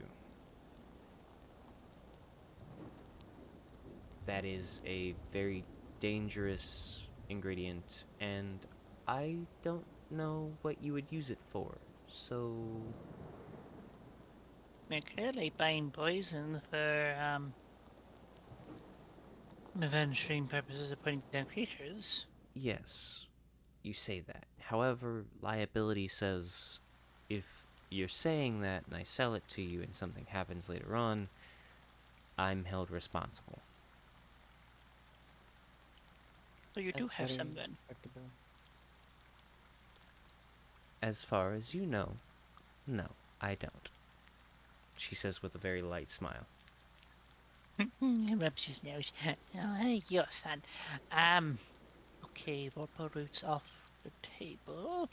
That is a very dangerous ingredient, and I don't know what you would use it for, so... We're clearly buying poison for, avenging purposes of putting down creatures. Yes, you say that. However, liability says if you're saying that and I sell it to you and something happens later on, I'm held responsible. So you do That's have very some then. respectable. As far as you know, no, I don't. She says with a very light smile. He rubs his nose. Oh, hey, you're fun. Okay, Vorpal roots off the table.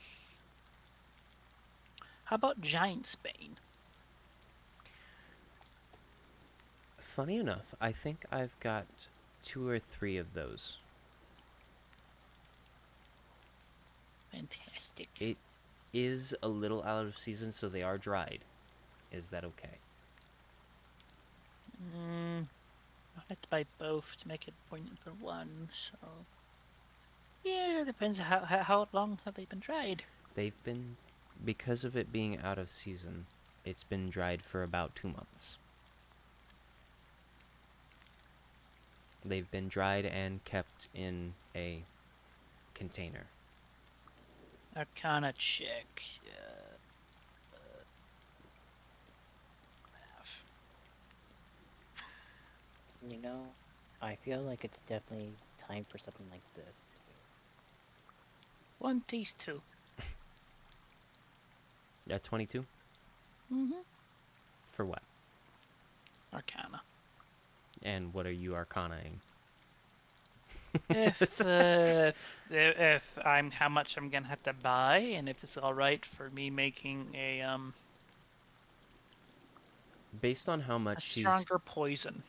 How about Giant's Bane? Funny enough, I think I've got 2 or 3 of those. Fantastic. It is a little out of season, so they are dried. Is that okay? I have to buy both to make it pointed for one, so... Yeah, it depends how long have they been dried. They've been, because of it being out of season, it's been dried for about 2 months. They've been dried and kept in a container. Arcana check. You know, I feel like it's definitely time for something like this. 22. Yeah, 22? Mm-hmm. For what? Arcana. And what are you arcanaing? If I'm how much I'm gonna have to buy, and if it's all right for me making a Based on how much stronger poison.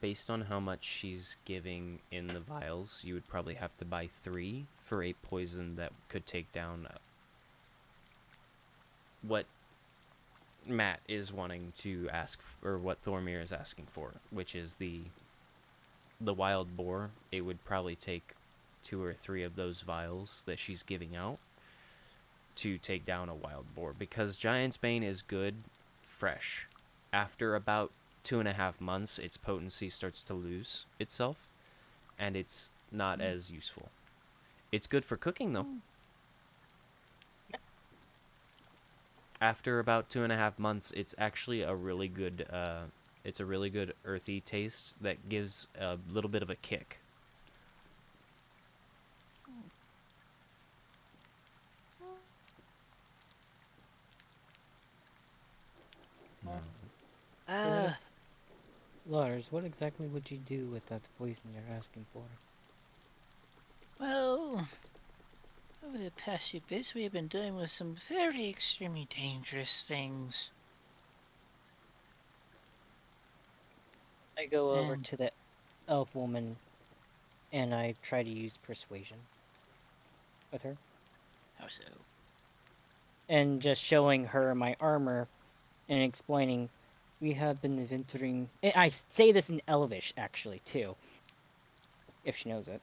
Based on how much she's giving in the vials, you would probably have to buy 3 for a poison that could take down what Matt is wanting to ask, or what Thormir is asking for, which is the wild boar. It would probably take 2 or 3 of those vials that she's giving out to take down a wild boar, because Giant's Bane is good fresh. After about 2.5 months, its potency starts to lose itself, and it's not as useful. It's good for cooking, though. After about 2.5 months, it's actually a really good, it's a really good earthy taste that gives a little bit of a kick. Lars, what exactly would you do with that poison you're asking for? Well, over the past few bits, we have been dealing with some very extremely dangerous things. I go over And to the elf woman and I try to use persuasion with her. how so? And just showing her my armor and explaining we have been adventuring. I say this in Elvish, actually, too. If she knows it.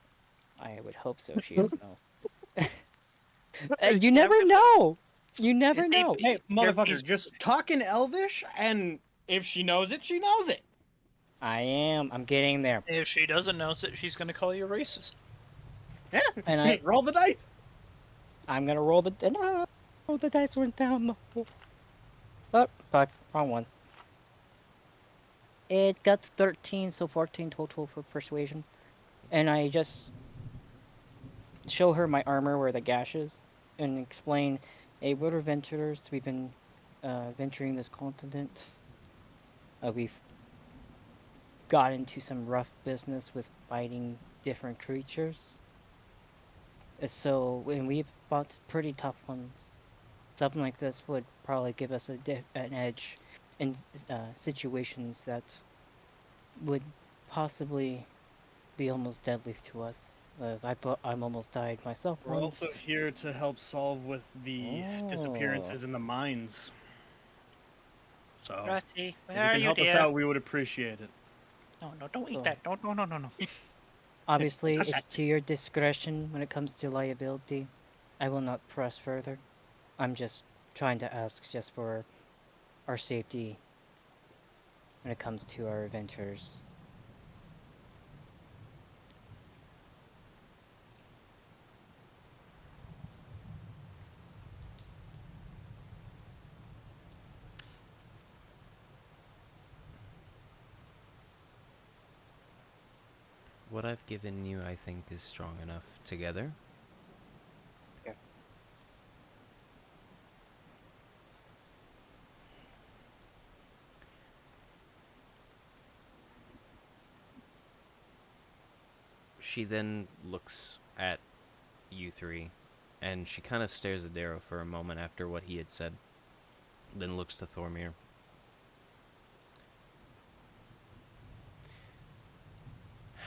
I would hope so. She is no. You never know! You never know! Hey, motherfucker, just talk in Elvish, and if she knows it, she knows it. I am. I'm getting there. If she doesn't know it, she's gonna call you a racist. Yeah, And I roll the dice. I'm gonna roll the no. Oh, the dice went down. No. Oh, fuck, wrong one. It got 13, so 14 total for persuasion. And I just show her my armor where the gash is, and explain, hey, we're adventurers. We've been venturing this continent. We've got into some rough business with fighting different creatures. So, and we've fought pretty tough ones. Something like this would probably give us an edge in situations that would possibly be almost deadly to us. I'm almost died myself We're once. also here to help solve with the disappearances in the mines. So, Ratty, if where you are can you, help us dear? out, we would appreciate it. No, don't eat Cool. that. No. Obviously, Just it's to your discretion when it comes to liability. I will not press further. I'm just trying to ask just for our safety when it comes to our adventures. What I've given you, I think, is strong enough together. Yeah. She then looks at you 3 And she kind of stares at Darrow for a moment after what he had said, then looks to Thormir.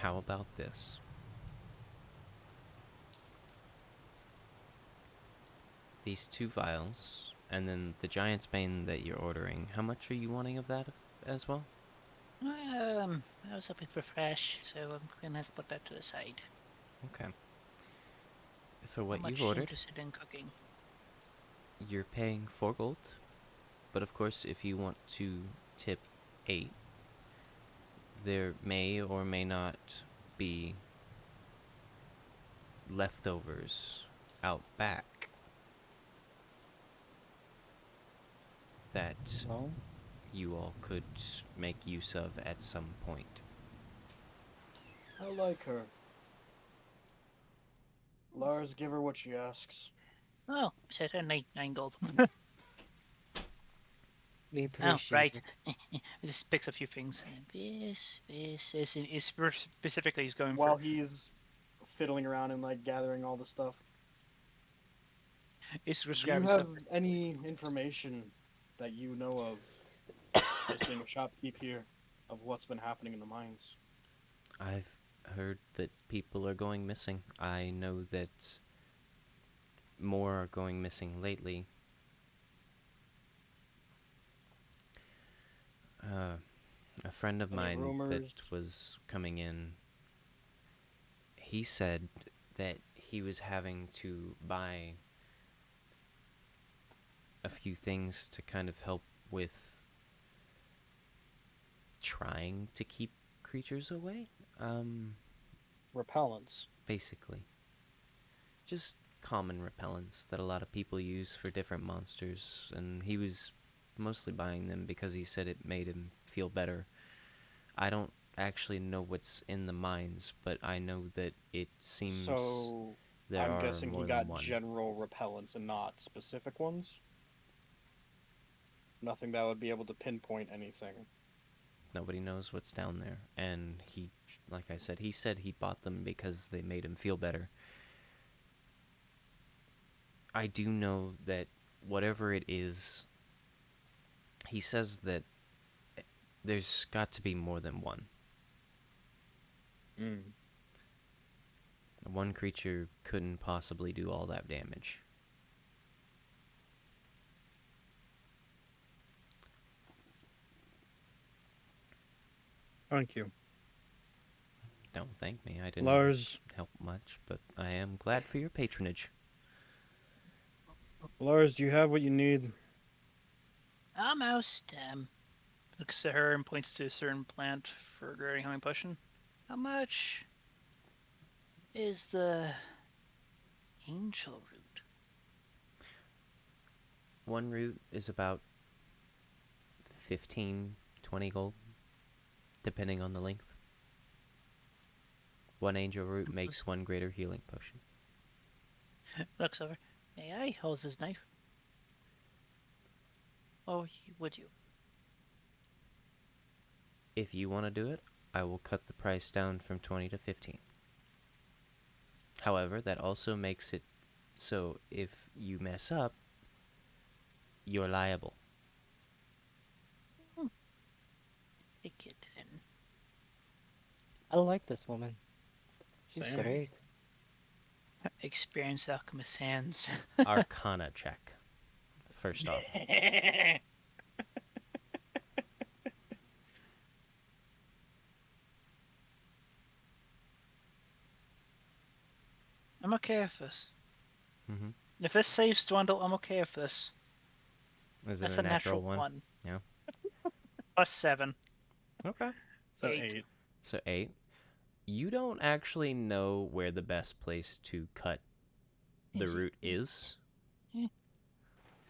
How about this? These 2 vials, and then the Giant's Bane that you're ordering, how much are you wanting of that as well? I was hoping for fresh, so I'm gonna have to put that to the side. Okay. For How what you've much ordered, interested in cooking? you're paying 4 gold. But of course, if you want to tip 8, there may or may not be leftovers out back that Well, you all could make use of at some point. I like her. Lars, give her what she asks. Oh, set her 9 gold. we Oh, appreciate right. it. It just picks a few things. This is specifically he's going While for. he's fiddling around and like gathering all the stuff. He's just Do you grabbing have stuff. any information that you know of, just being a shopkeep here, of what's been happening in the mines? I've heard that people are going missing. I know that more are going missing lately. A friend of Any mine rumors? that was coming in, he said that he was having to buy a few things to kind of help with trying to keep creatures away. Repellents. Basically. Just common repellents that a lot of people use for different monsters, and he was mostly buying them because he said it made him feel better. I don't actually know what's in the mines, but I know that it seems So there I'm are guessing he more got than one. general repellents and not specific ones? Nothing that would be able to pinpoint anything. Nobody knows what's down there, and he, like I said, he said he bought them because they made him feel better. I do know that whatever it is, he says that there's got to be more than one. One creature couldn't possibly do all that damage. Thank you. Don't thank me. I didn't Lars, help much, but I am glad for your patronage. Lars, do you have what you need? Almost. Looks at her and points to a certain plant for regarding healing potion. How much is the angel root? One root is about 15, 20 gold, depending on the length. One angel root makes one greater healing potion. Looks over. May I hold his knife? Oh, would you? If you want to do it, I will cut the price down from 20 to 15. However, that also makes it so if you mess up, you're liable. Take it then. I like this woman. She's Same. great. Experienced alchemist hands. Arcana check. First off. I'm okay with this. Mm-hmm. If this saves dwindle, I'm okay with this. Is That's it a natural one? one. Yeah. Plus 7. Okay. So 8. 8. So 8. You don't actually know where the best place to cut the root is. Yeah.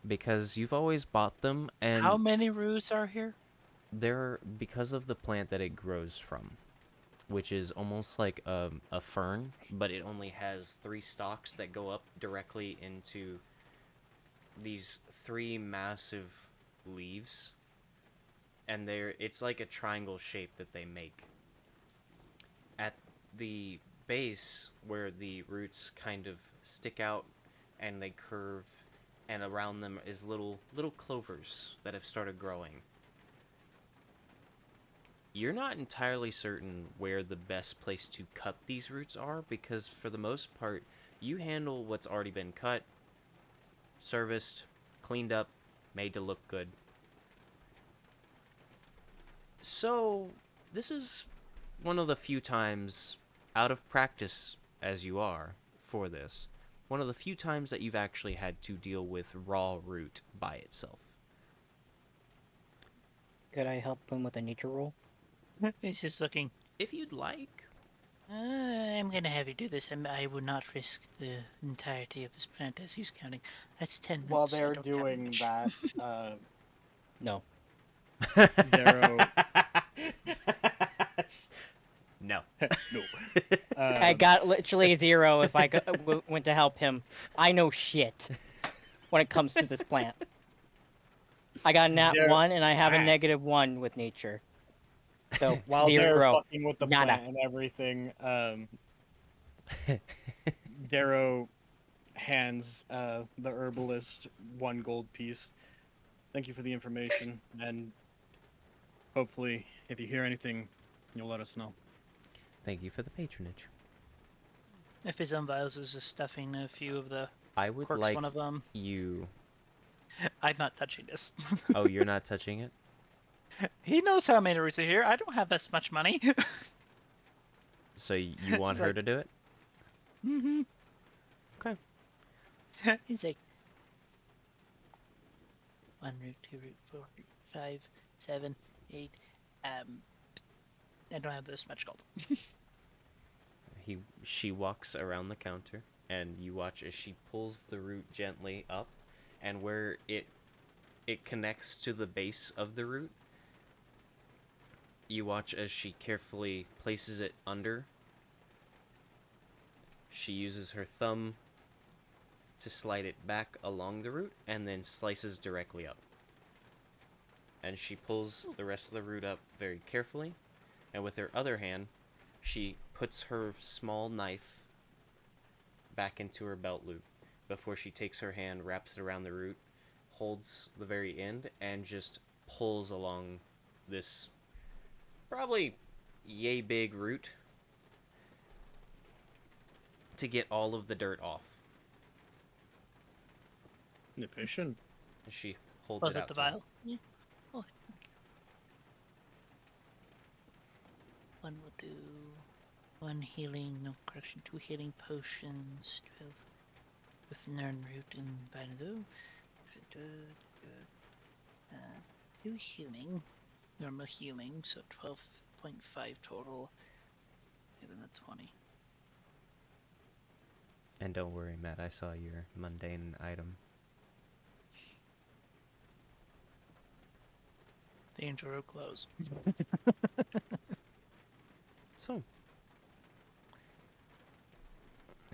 Because you've always bought them, and How many roots are here? they're because of the plant that it grows from, which is almost like a fern, but it only has 3 stalks that go up directly into these 3 massive leaves, and it's like a triangle shape that they make. At the base, where the roots kind of stick out and they curve, and around them is little clovers that have started growing. You're not entirely certain where the best place to cut these roots are, because for the most part, you handle what's already been cut, serviced, cleaned up, made to look good. So, this is one of the few times, out of practice as you are for this, one of the few times that you've actually had to deal with raw root by itself. Could I help him with a nature roll? He's just looking. If you'd like. I'm gonna have you do this. I would not risk the entirety of this plant as he's counting. That's 10 While roots. I they're don't have doing much. that, No. Darrow. No. No. I got literally 0 if I went to help him. I know shit when it comes to this plant. I got a nat There- 1 and I have a -1 with nature. So While they're 0. fucking with the Nada. plant and everything, Darrow hands the herbalist 1 gold piece. Thank you for the information, and hopefully, if you hear anything, you'll let us know. Thank you for the patronage. If his own vials is just stuffing a few of the I would quirks, like one of them. you... I'm not touching this. Oh, you're not touching it? He knows how many roots are here. I don't have this much money. So you want It's her like- to do it? Mm-hmm. Okay. He's like 1 root, 2 root, 4 root, 5, 7, 8. I don't have this much gold. She walks around the counter, and you watch as she pulls the root gently up, and where it connects to the base of the root, you watch as she carefully places it under. She uses her thumb to slide it back along the root, and then slices directly up. And she pulls the rest of the root up very carefully, and with her other hand, she puts her small knife back into her belt loop before she takes her hand, wraps it around the root, holds the very end, and just pulls along this probably yay big root to get all of the dirt off. Efficient. And she holds Was it it out the to her. vial? Yeah. Oh. 1 will do. 1 healing, no correction. 2 healing potions. 12 with Nern root and Banado. 2 healing. Normal healing, so 12.5 total. And then a 20. And don't worry, Matt, I saw your mundane item. The intro close. So,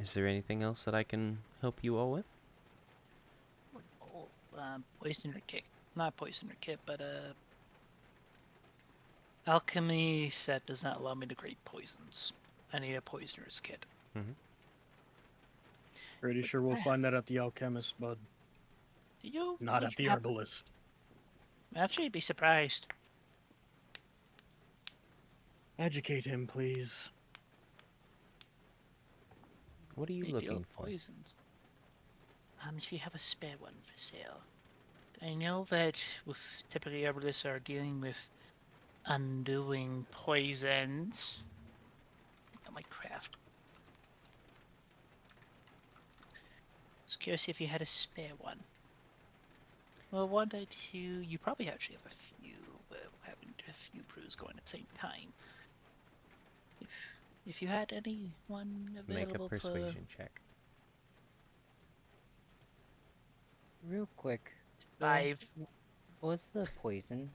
is there anything else that I can help you all with? Oh, poisoner kit. Not poisoner kit, but alchemy set does not allow me to create poisons. I need a poisoner's kit. Pretty sure we'll find that at the alchemist, bud. You Not at the herbalist. Actually, be surprised. Educate him, please. What are you They deal looking with for? poisons. If you have a spare one for sale. I know that with typically herbalists are dealing with undoing poisons. Got my craft. Just curious if you had a spare one. Well, 1 day 2, you probably actually have a few. Having a few brews going at the same time. If you had any one Make a available persuasion check. Real quick. for 5. What was the poison?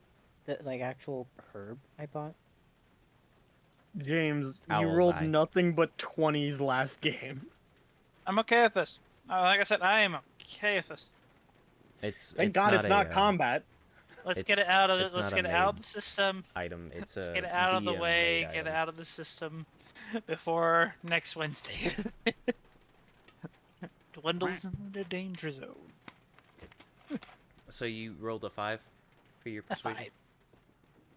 The actual herb I bought? James, you Owl's rolled eye. nothing but 20s last game. I'm okay with this. Like I said, I am okay with this. Thank God it's not a, combat. Let's get it It's- out of it's let's not a get it out of made the system. item. It's Let's a get it out of the DM way. made Get it item. out of the system before next Wednesday. Wendell's in the danger zone. So you rolled a 5 for your A persuasion?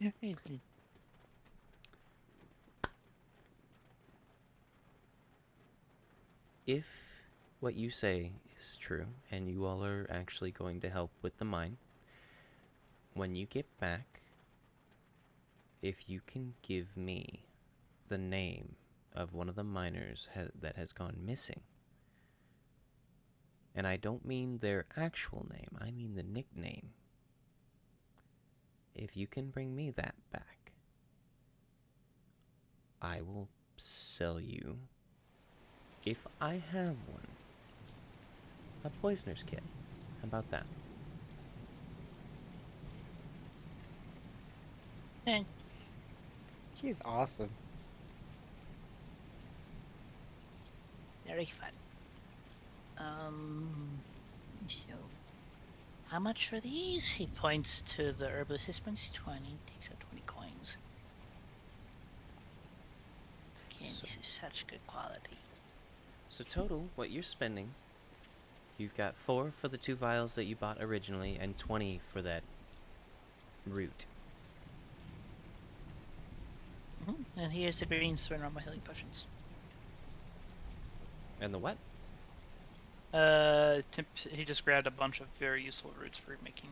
5. If what you say is true, and you all are actually going to help with the mine, when you get back, if you can give me the name of one of the miners that has gone missing, and I don't mean their actual name, I mean the nickname. If you can bring me that back, I will sell you, if I have one, a poisoner's kit. How about that? She's awesome. Very fun. So, how much for these? He points to the herbalist dispense. 20. Takes out 20 coins. Again, So- this is such good quality. So total, what you're spending, you've got 4 for the 2 vials that you bought originally, and 20 for that root. And here's the greens for normal healing potions. And the what? He just grabbed a bunch of very useful roots for making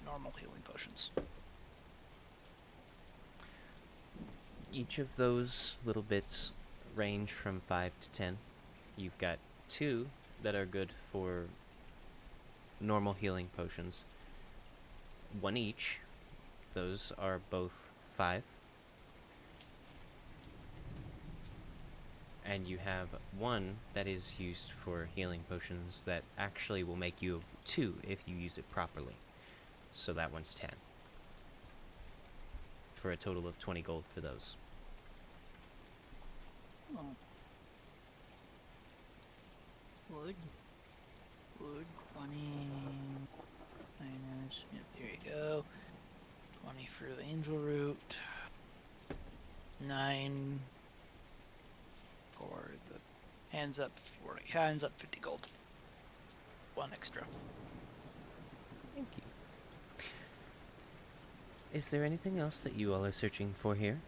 normal healing potions. Each of those little bits range from 5 to 10. You've got 2 that are good for normal healing potions. 1 each. Those are both 5. And you have 1 that is used for healing potions that actually will make you 2 if you use it properly. So that one's 10. For a total of 20 gold for those. Oh. Wood. 20 minus. Yep, there you go. 20 for the angel root. 9 for the hands up 40. Hands up 50 gold. 1 extra. Thank you. Is there anything else that you all are searching for here?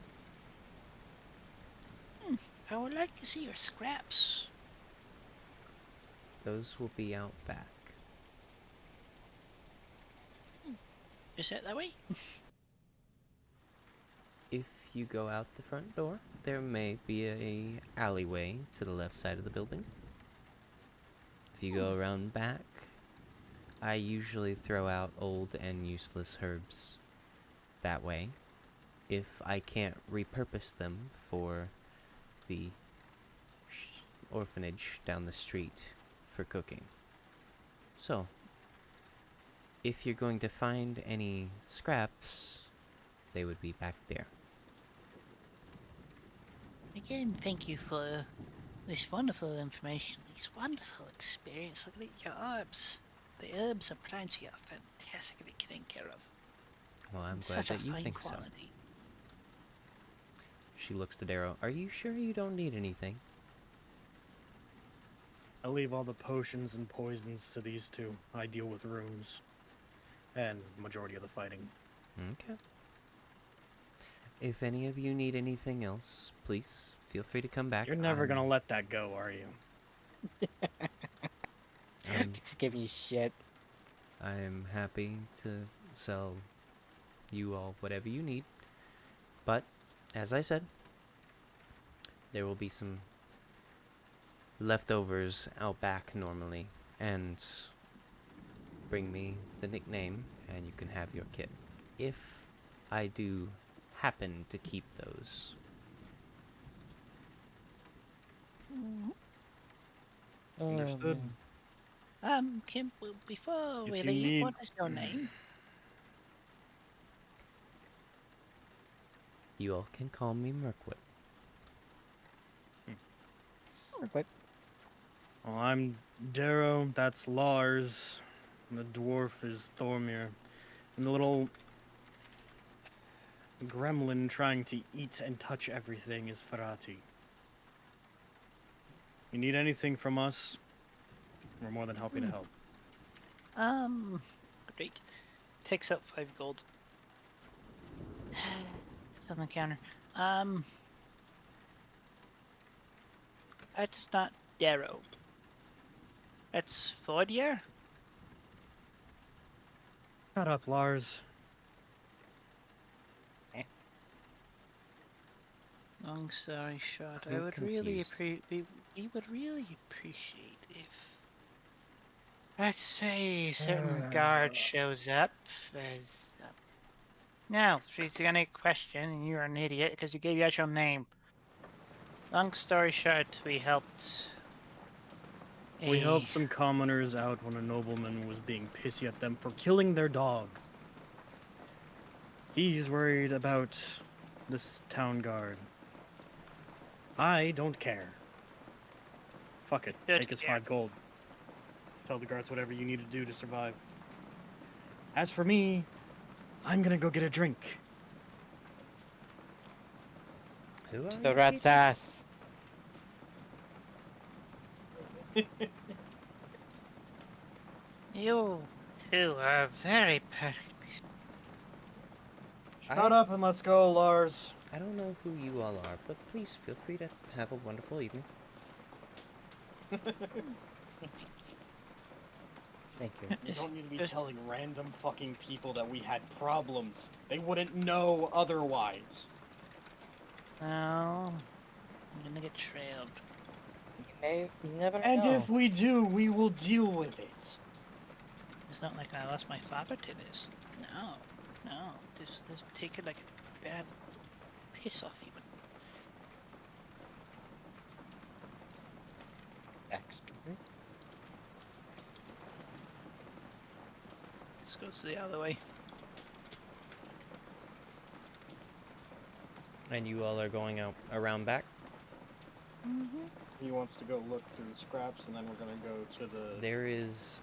I would like to see your scraps. Those will be out back. Is that way? If you go out the front door, there may be a alleyway to the left side of the building. If you go around back, I usually throw out old and useless herbs that way, if I can't repurpose them for the orphanage down the street for cooking. So, if you're going to find any scraps, they would be back there. Again, thank you for this wonderful information, this wonderful experience. Look at your herbs. The herbs and plants here are fantastically taken care of. Well, I'm glad Such that a you fine think so. quality. She looks to Darrow. Are you sure you don't need anything? I leave all the potions and poisons to these two. I deal with rooms. And majority of the fighting. Okay. If any of you need anything else, please feel free to come back. You're never gonna let that go, are you? Just give me shit. I'm happy to sell you all whatever you need. But, as I said, there will be some leftovers out back normally. And bring me the nickname and you can have your kit. If I do happen to keep those. Understood. Kim, before If we you leave, need- what is your name? You all can call me Mirkwood. But Well, I'm Darrow, that's Lars. And the dwarf is Thormir. And the little gremlin trying to eat and touch everything is Ferrati. You need anything from us? We're more than happy to help. Great. Takes out 5 gold. It's on the counter. That's not Darrow. That's Fordier? Shut up, Lars. Long story short, I I'm would really confused. we would really appreciate if, let's say, a certain guard shows up as. Now, if she's any question, and you're an idiot because you gave your actual name. Long story short, we helped. We helped some commoners out when a nobleman was being pissy at them for killing their dog. He's worried about this town guard. I don't care. Fuck it. Good, Take his yeah. 5 gold. Tell the guards whatever you need to do to survive. As for me, I'm gonna go get a drink. Who are The you rat's people? ass. You two are very petty. Shut up and let's go, Lars. I don't know who you all are, but please feel free to have a wonderful evening. Thank you. You don't need to be telling random fucking people that we had problems. They wouldn't know otherwise. No, I'm gonna get trailed. You never And know. if we do, we will deal with it. It's not like I lost my father to this. No, no. Just take it like a bad piss off you. Backstory. This goes the other way. And you all are going out around back? He wants to go look through the scraps, and then we're gonna go to the. There is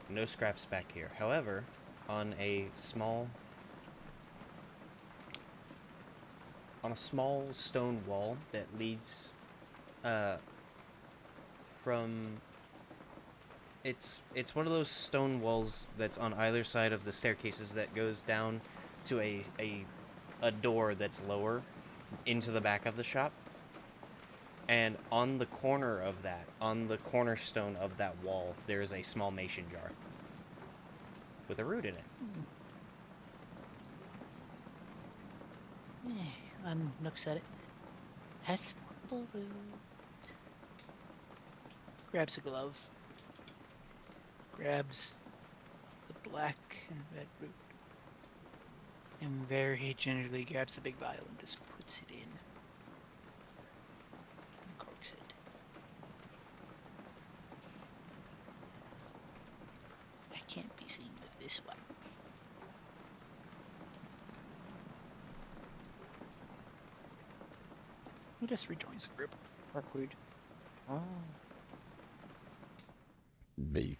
no scraps back here. However, on a small stone wall that leads from it's one of those stone walls that's on either side of the staircases that goes down to a door that's lower into the back of the shop. And on the corner of that, on the cornerstone of that wall, there is a small mason jar with a root in it. And looks at it. That's marble root. Grabs a glove. Grabs the black and red root. And very gingerly grabs a big vial and just puts it in. And corks it. I can't be seen with this one. He just rejoins the group. Awkward. Oh. Me.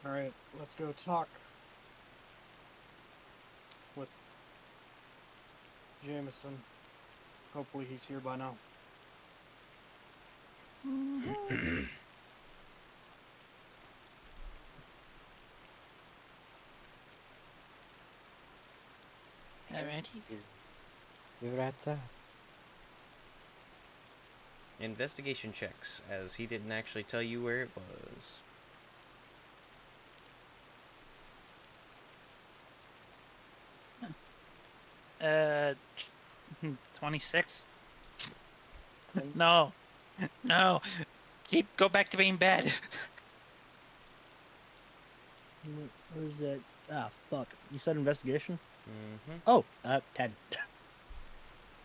Alright, let's go talk with Jameson. Hopefully he's here by now. Alrighty. The rat's ass. Investigation checks, as he didn't actually tell you where it was. Uh, 26. No, no. Go back to being bad. What is that? Ah, fuck. You said investigation? Mm-hmm. Oh, 10.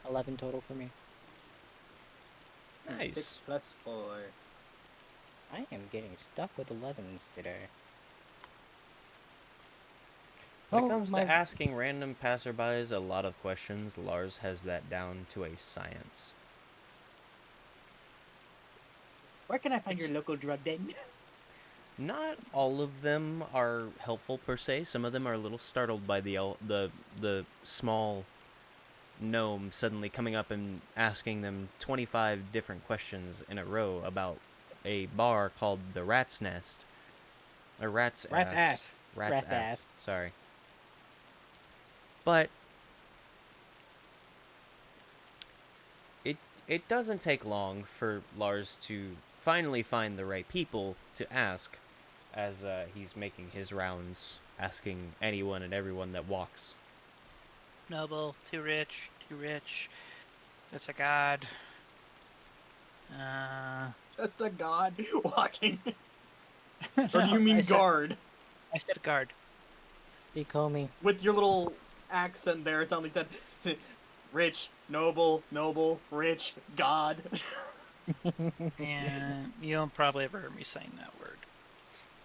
11 total for me. Nice. 6 plus 4. I am getting stuck with 11s today. When Oh, it comes my- to asking random passerbys a lot of questions, Lars has that down to a science. Where can I find your local drug den? Not all of them are helpful per se. Some of them are a little startled by the small gnome suddenly coming up and asking them 25 different questions in a row about a bar called the Rat's Nest. Or Rat's Rat's Ass. Ass. Rat's Rat's Ass. Ass. Sorry. But it doesn't take long for Lars to finally find the right people to ask, as he's making his rounds, asking anyone and everyone that walks. Noble, too rich, that's a god. That's the god walking. Or do No, you mean I said- guard? I said guard. Be homie. With your little accent there, it sounded like you said rich, noble, rich, god. And you won't probably ever hear me saying that word.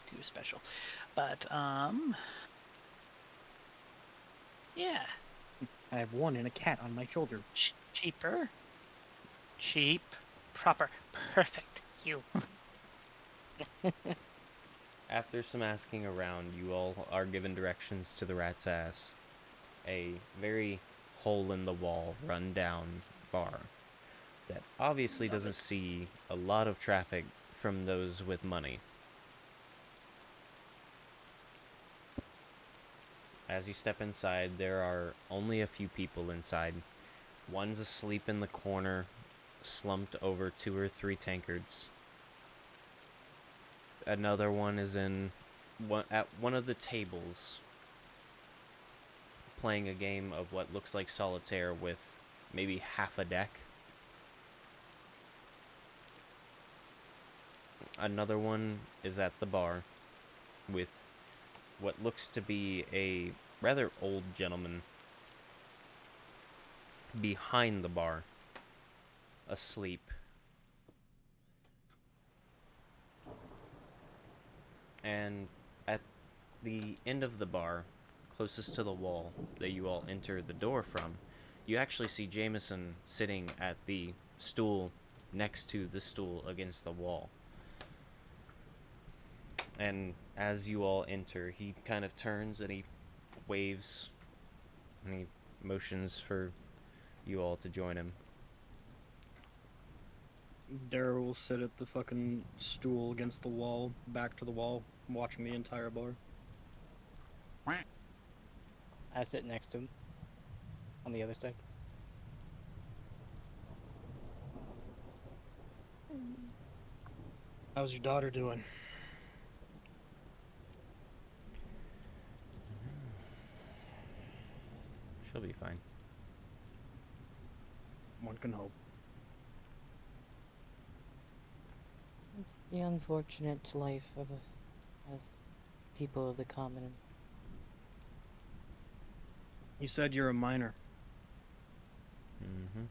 Too special. But, yeah. I have one and a cat on my shoulder. Cheaper. Cheap. Proper. Perfect. You. After some asking around, you all are given directions to the Rat's Ass, a very hole-in-the-wall, run-down bar that obviously doesn't see a lot of traffic from those with money. As you step inside, there are only a few people inside. One's asleep in the corner, slumped over 2 or 3 tankards. Another one is at one of the tables, playing a game of what looks like solitaire with maybe half a deck. Another one is at the bar with what looks to be a rather old gentleman behind the bar, asleep. And at the end of the bar, closest to the wall that you all enter the door from, you actually see Jameson sitting at the stool next to the stool against the wall. And as you all enter, he kind of turns and he waves and he motions for you all to join him. Dara will sit at the fucking stool against the wall, back to the wall, watching the entire bar. I sit next to him. On the other side. How's your daughter doing? She'll be fine. One can hope. It's the unfortunate life of as people of the common. You said you're a minor. Mm-hmm.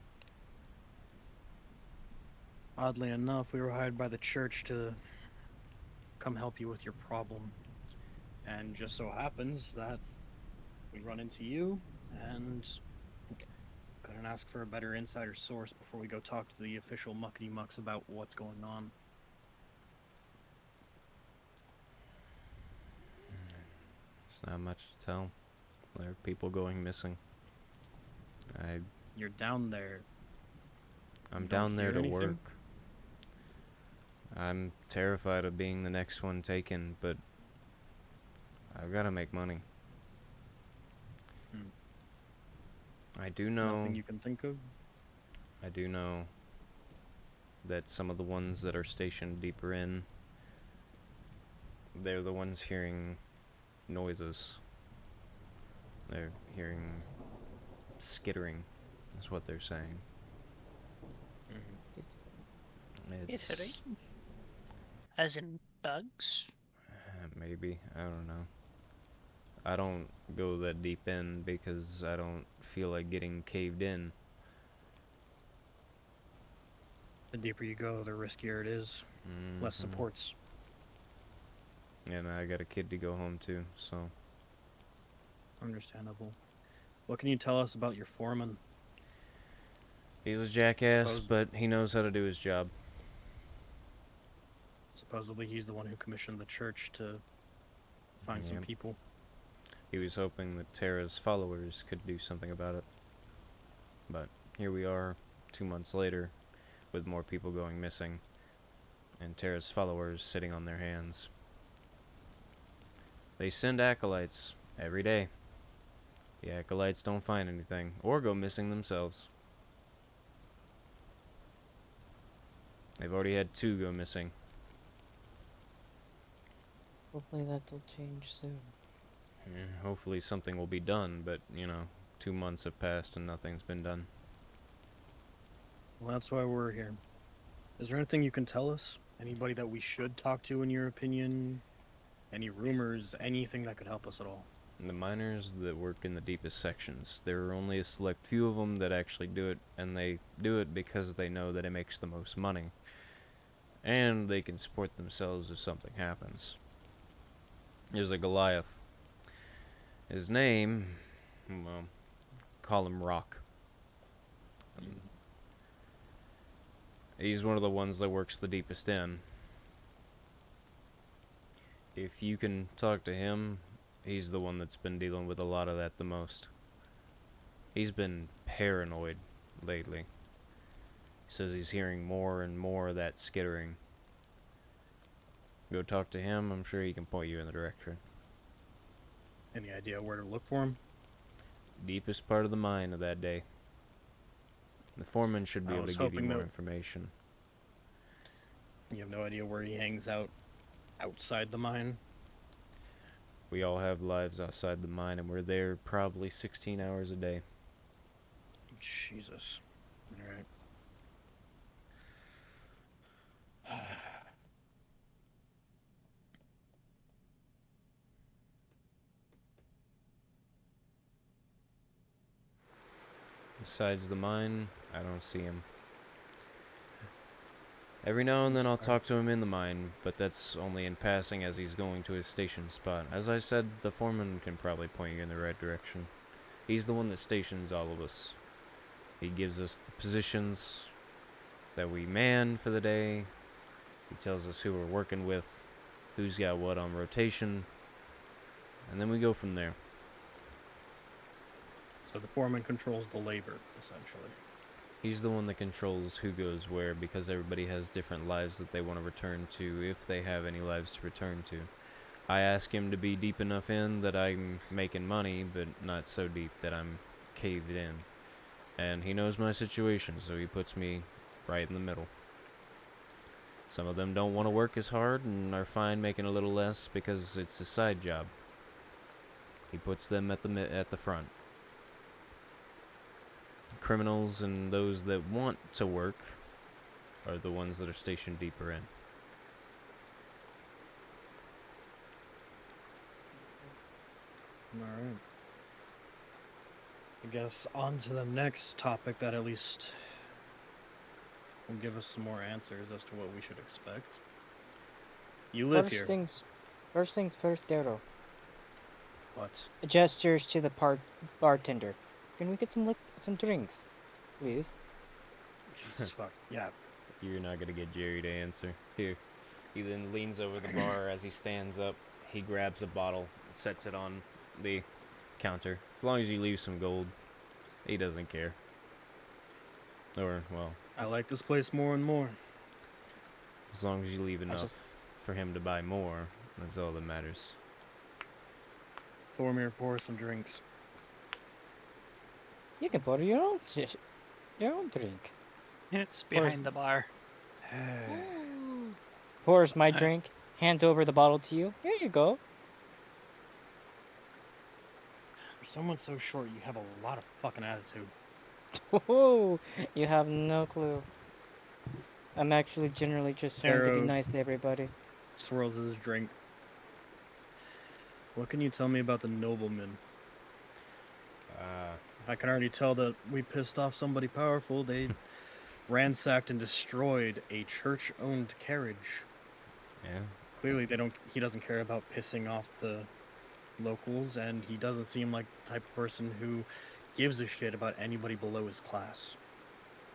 Oddly enough, we were hired by the church to come help you with your problem. And just so happens that we run into you and couldn't ask for a better insider source before we go talk to the official muckety-mucks about what's going on. It's not much to tell. There are people going missing. You're down there. I'm You don't down there hear to anything? work. I'm terrified of being the next one taken, but I've got to make money. I do know. Nothing you can think of? I do know that some of the ones that are stationed deeper in, they're the ones hearing noises. They're hearing skittering, is what they're saying. Italy? As in bugs? Maybe, I don't know. I don't go that deep in because I don't feel like getting caved in. The deeper you go, the riskier it is. Less Mhm. supports. And I got a kid to go home to, so. Understandable. What can you tell us about your foreman? He's a jackass, Suppose- but he knows how to do his job. Supposedly he's the one who commissioned the church to find some Yep. people. He was hoping that Tera's followers could do something about it. But here we are, 2 months later, with more people going missing. and Tera's followers sitting on their hands. They send acolytes every day. The acolytes don't find anything, or go missing themselves. They've already had 2 go missing. Hopefully that'll change soon. Yeah, hopefully something will be done, but, 2 months have passed and nothing's been done. Well, that's why we're here. Is there anything you can tell us? Anybody that we should talk to, in your opinion? Any rumors? Anything that could help us at all? The miners that work in the deepest sections, there are only a select few of them that actually do it, and they do it because they know that it makes the most money. And they can support themselves if something happens. There's a Goliath. His name, well, call him Rock. He's one of the ones that works the deepest in. If you can talk to him, he's the one that's been dealing with a lot of that the most. He's been paranoid lately. He says he's hearing more and more of that skittering. Go talk to him, I'm sure he can point you in the direction. Any idea where to look for him? Deepest part of the mine of that day. The foreman should be I able to was give you hoping more that- information. You have no idea where he hangs out outside the mine? We all have lives outside the mine, and we're there probably 16 hours a day. Jesus. Alright. Besides the mine, I don't see him. Every now and then I'll talk to him in the mine, but that's only in passing as he's going to his station spot. As I said, the foreman can probably point you in the right direction. He's the one that stations all of us. He gives us the positions that we man for the day. He tells us who we're working with, who's got what on rotation, and then we go from there. So the foreman controls the labor, essentially. He's the one that controls who goes where, because everybody has different lives that they want to return to, if they have any lives to return to. I ask him to be deep enough in that I'm making money, but not so deep that I'm caved in. And he knows my situation, so he puts me right in the middle. Some of them don't want to work as hard and are fine making a little less because it's a side job. He puts them at the front. Criminals and those that want to work are the ones that are stationed deeper in. Alright. I guess on to the next topic that at least will give us some more answers as to what we should expect. You live here. First things first, Daryl. What? Gestures to the bartender. Can we get some drinks, please? Jesus fuck. Yeah. You're not gonna get Jerry to answer. Here. He then leans over the bar as he stands up. He grabs a bottle and sets it on the counter. As long as you leave some gold, he doesn't care. Or, well, I like this place more and more. as long as you leave enough for him to buy more, that's all that matters. Thormir, pour some drinks. You can pour your own drink. It's behind the bar. Pours my drink, hands over the bottle to you. Here you go. For someone so short, you have a lot of fucking attitude. Whoa, you have no clue. I'm actually generally just trying to be Arrow. nice to everybody. Swirls his drink. What can you tell me about the nobleman? I can already tell that we pissed off somebody powerful. They ransacked and destroyed a church-owned carriage. Yeah. Clearly, he doesn't care about pissing off the locals, and he doesn't seem like the type of person who gives a shit about anybody below his class.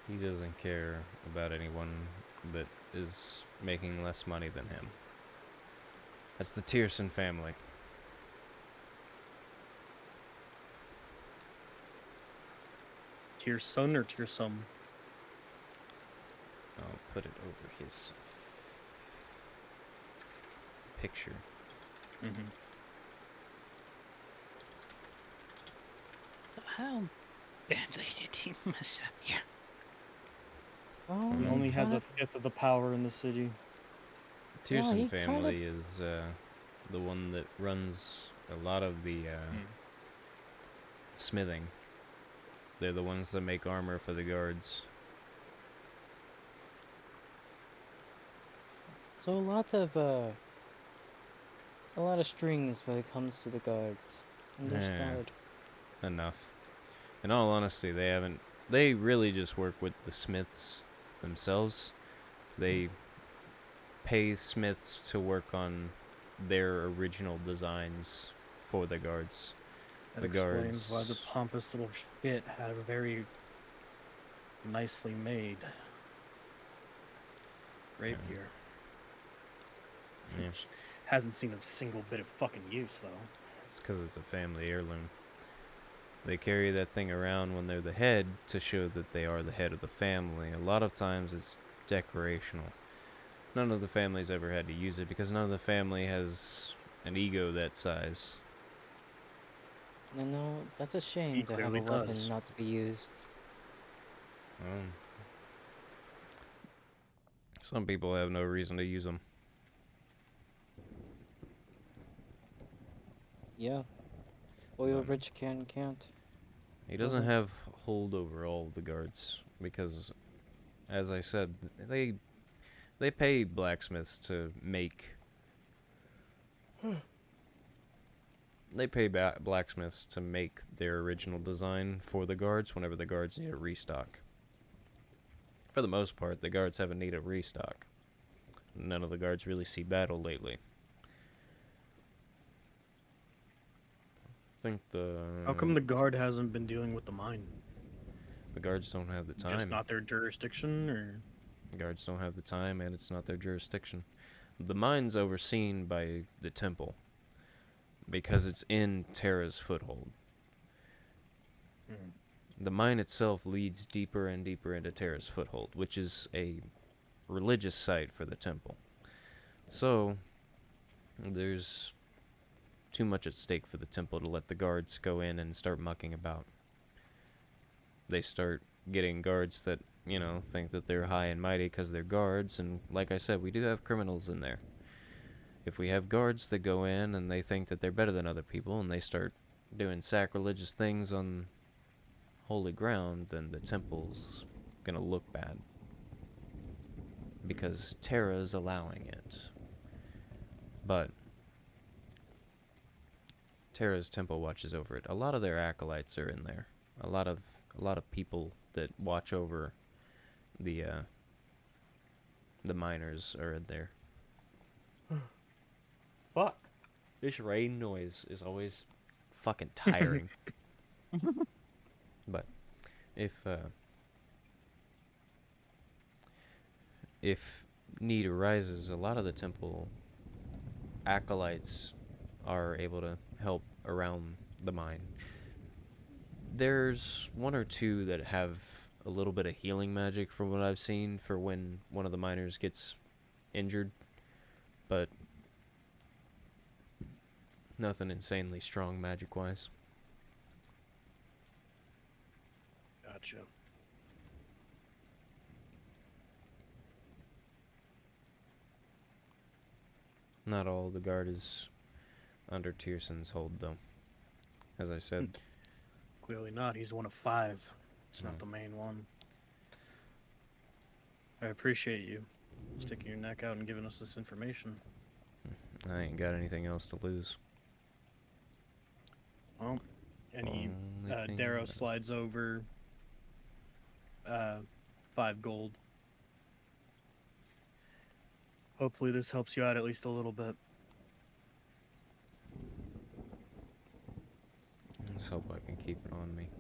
He doesn't care about anyone that is making less money than him. That's the Tierson family. Tierson or Tiersum? I'll put it over his. picture. Mm-hmm. How badly did he mess up here? Oh, He Mm. only has kinda, a fifth of the power in the city. The yeah, Tierson he kind of. family is the one that runs a lot of the smithing. They're the ones that make armor for the guards. So a lot of strings when it comes to the guards. Yeah, Understood. enough. In all honesty, they haven't. They really just work with the smiths themselves. They pay smiths to work on their original designs for the guards. That The explains why the guards. pompous little shit had a very nicely made rapier. Yeah, Hasn't seen a single bit of fucking use, though. it's because it's a family heirloom. They carry that thing around when they're the head to show that they are the head of the family. A lot of times it's decorational. None of the families ever had to use it because none of the family has an ego that size. You know, that's a He shame to have a clearly weapon does. not to be used. Um, some people have no reason to use them. Yeah. Oil But rich can't. he doesn't have hold over all of the guards because, as I said, they pay blacksmiths to make. They pay blacksmiths to make their original design for the guards whenever the guards need a restock. For the most part, the guards haven't needed a restock. None of the guards really see battle lately. I think How come the guard hasn't been dealing with the mine? the guards don't have the Just time. not their jurisdiction, or The guards don't have the time, and it's not their jurisdiction. The mine's overseen by the temple because it's in Tera's Foothold. The mine itself leads deeper and deeper into Tera's Foothold, which is a religious site for the temple. So, there's too much at stake for the temple to let the guards go in and start mucking about. They start getting guards that, think that they're high and mighty because they're guards, and like I said, we do have criminals in there. If we have guards that go in and they think that they're better than other people and they start doing sacrilegious things on holy ground, then the temple's gonna look bad. Because Tera's allowing it. But Tera's temple watches over it. A lot of their acolytes are in there. A lot of people that watch over the miners are in there. Fuck. This rain noise is always fucking tiring. But if need arises, a lot of the temple acolytes are able to help around the mine. There's one or two that have a little bit of healing magic from what I've seen for when one of the miners gets injured, but nothing insanely strong magic-wise. gotcha. Not all the guard is under Tierson's hold, though. As I said, Clearly not. He's one of 5. It's No. not the main one. I appreciate you sticking your neck out and giving us this information. I ain't got anything else to lose. Well, and he Only thing Darrow that- slides over 5 gold. Hopefully this helps you out at least a little bit. Let's hope I can keep it on me.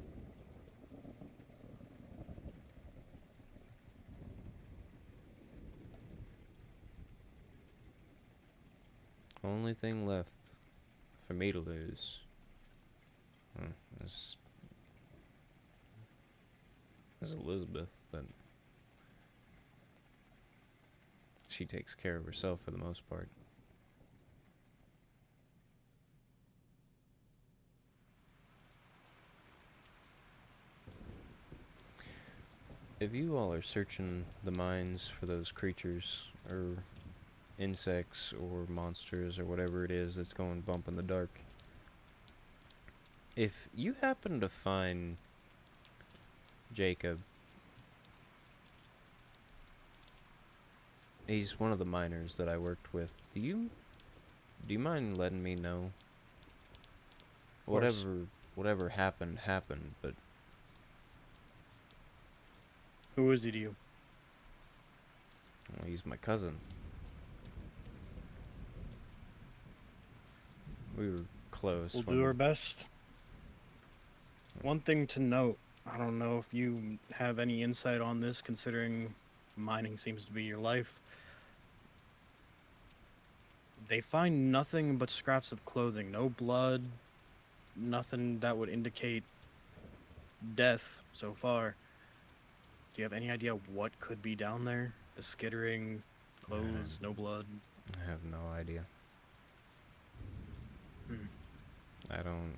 Only thing left for me to lose is Elizabeth, but she takes care of herself for the most part. if you all are searching the mines for those creatures, or insects, or monsters, or whatever it is that's going bump in the dark, if you happen to find Jacob, he's one of the miners that I worked with. Do you mind letting me know? course. Whatever happened, but Who is he to you? well, he's my cousin. We were close. We'll when do our best. One thing to note, I don't know if you have any insight on this, considering mining seems to be your life. They find nothing but scraps of clothing, no blood, nothing that would indicate death so far. Do you have any idea what could be down there? The skittering, clothes, no blood. I have no idea. Hmm. I don't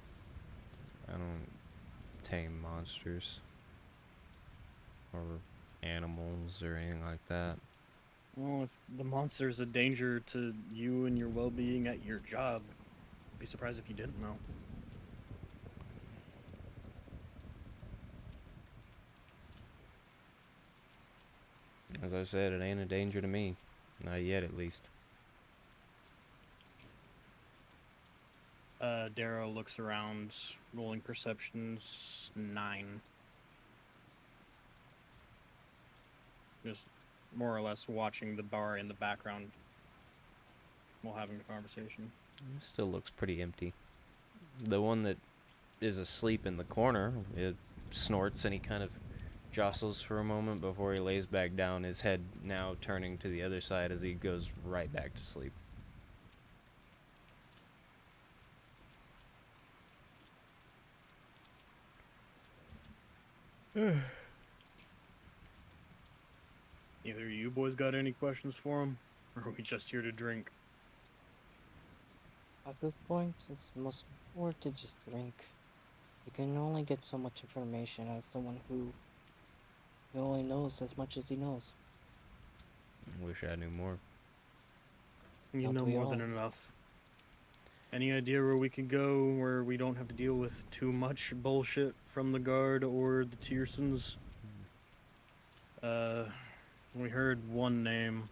tame monsters or animals or anything like that. Well, if the monster's a danger to you and your well-being at your job, I'd be surprised if you didn't know. As I said, it ain't a danger to me. Not yet, at least. Darrow looks around, rolling perceptions 9. Just more or less watching the bar in the background while having the conversation. It still looks pretty empty. The one that is asleep in the corner, it snorts and he kind of jostles for a moment before he lays back down, his head now turning to the other side as he goes right back to sleep. Either you boys got any questions for him, or are we just here to drink? At this point, it's most worth to just drink. You can only get so much information as someone who only knows as much as he knows. Wish I knew more. You Not know we more all. than enough. Any idea where we could go where we don't have to deal with too much bullshit from the guard or the Tiersons? We heard one name.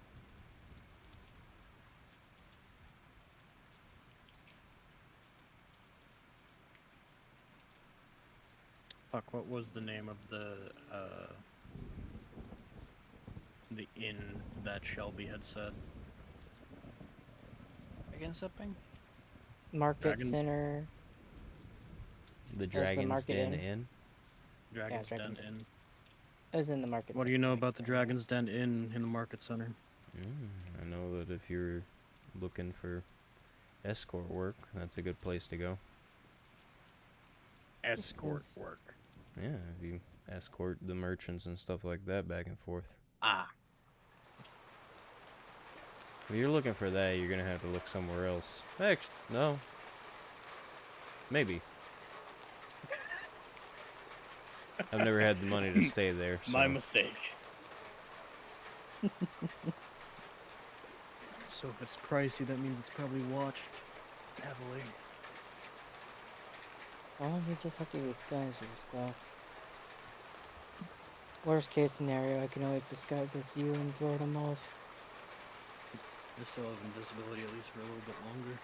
Fuck, what was the name of the inn that Shelby had said? Again, something? Market Dragon- Center. The the Dragon's Market Den Inn. Inn? Dragon's Dragon's Den Den. Inn. It was in the market. What do you know about the Dragon's Den Inn in the market center? I know that if you're looking for escort work, that's a good place to go. Escort is- work. Yeah, if you escort the merchants and stuff like that back and forth. Ah. If you're looking for that, you're gonna have to look somewhere else. Actually, no. Maybe. I've never had the money to stay there. So. My mistake. So if it's pricey, that means it's probably watched heavily. Well, you just have to disguise yourself. Worst case scenario, I can always disguise as you and throw them off. You still have invisibility at least for a little bit longer.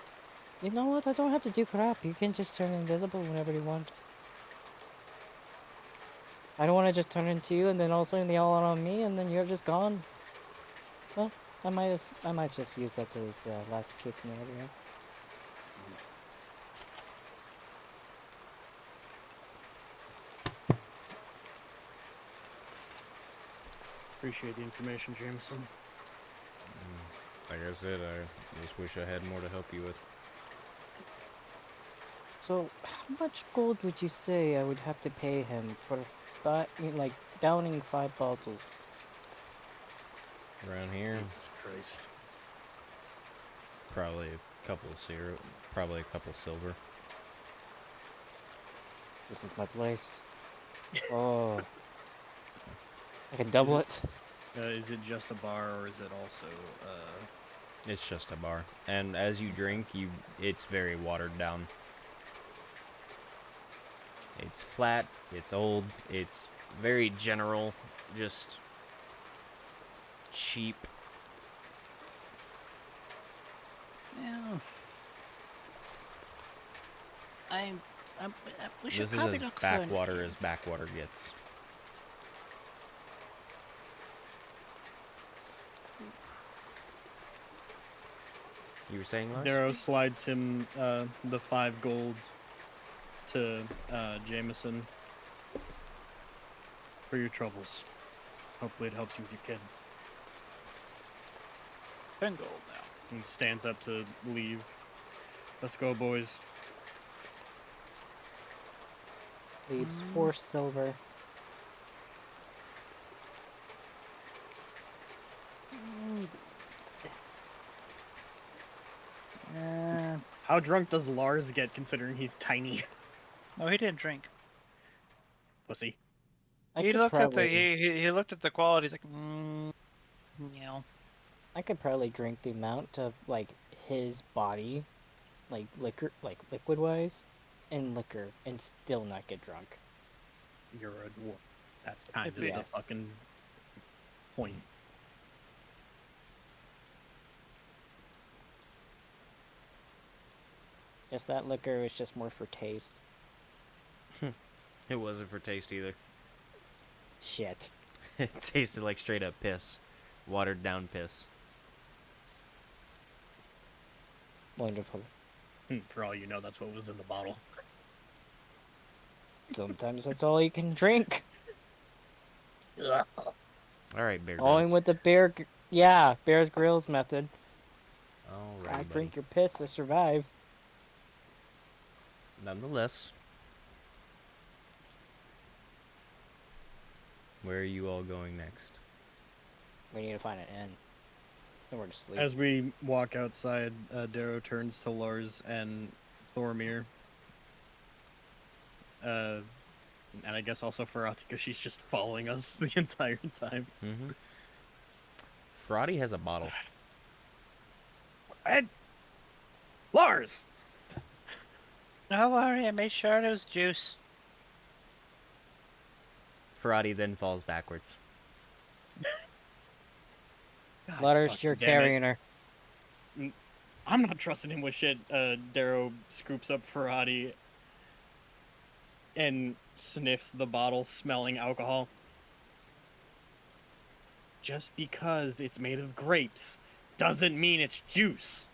You know what? I don't have to do crap. You can just turn invisible whenever you want. I don't want to just turn into you and then all of a sudden they all out on me and then you're just gone. Well, I might just use that as the last case scenario. Appreciate the information, Jameson. Like I said, I just wish I had more to help you with. So, how much gold would you say I would have to pay him for like downing 5 bottles? Around here, Jesus Christ. probably a couple silver. This is my place. Oh, I can double it. Is it just a bar or is it also? It's just a bar, and as you drink, it's very watered down. It's flat. It's old. It's very general. Just cheap. Well, we should This is probably as look for an backwater as backwater gets. You were saying, Lars? Darrow slides him the 5 gold to Jameson for your troubles. Hopefully it helps you with your kid. 10 gold now. And stands up to leave. Let's go, boys. Leaves 4 silver. How drunk does Lars get considering he's tiny? No, he didn't drink. Pussy. I He could looked probably, at he looked at the quality. He's like, I could probably drink the amount of like his body, like liquor, like liquid wise, and liquor, and still not get drunk. You're a dwarf. That's kind of Yes. the fucking point. Just that liquor is just more for taste. It wasn't for taste either. Shit. It tasted like straight up piss. Watered down piss. Wonderful. For all you know, that's what was in the bottle. Sometimes that's all you can drink. Alright, Bear Going Grylls. with the Bear's Grylls method. Alrighty, Gotta buddy. drink your piss to survive. Nonetheless, where are you all going next? We need to find an inn. Somewhere to sleep. As we walk outside, Darrow turns to Lars and Thormir. And I guess also Ferrati, because she's just following us the entire time. Mm-hmm. Ferrati has a bottle. Lars! "Don't worry, I made sure it was juice." Ferrati then falls backwards. Lars, fucking you're damn it. carrying her. I'm not trusting him with shit. Darrow scoops up Ferrati and sniffs the bottle, smelling alcohol. Just because it's made of grapes doesn't mean it's juice.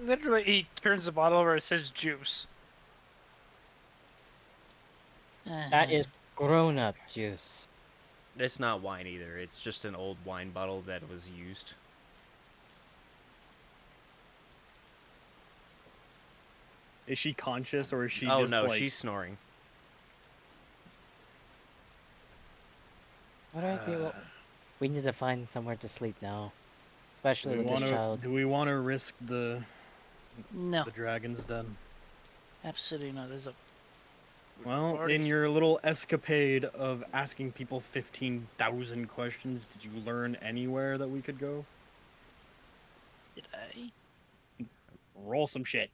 Literally, he turns the bottle over. It says juice. That is grown-up juice. It's not wine either. It's just an old wine bottle that was used. Is she conscious or is she Oh just no, like... she's snoring. What do I do? We need to find somewhere to sleep now. Especially with this child. Do we want to risk the No, dragon's den? absolutely not. There's a Well, already- in your little escapade of asking people 15,000 questions, did you learn anywhere that we could go? Did I? Roll some shit.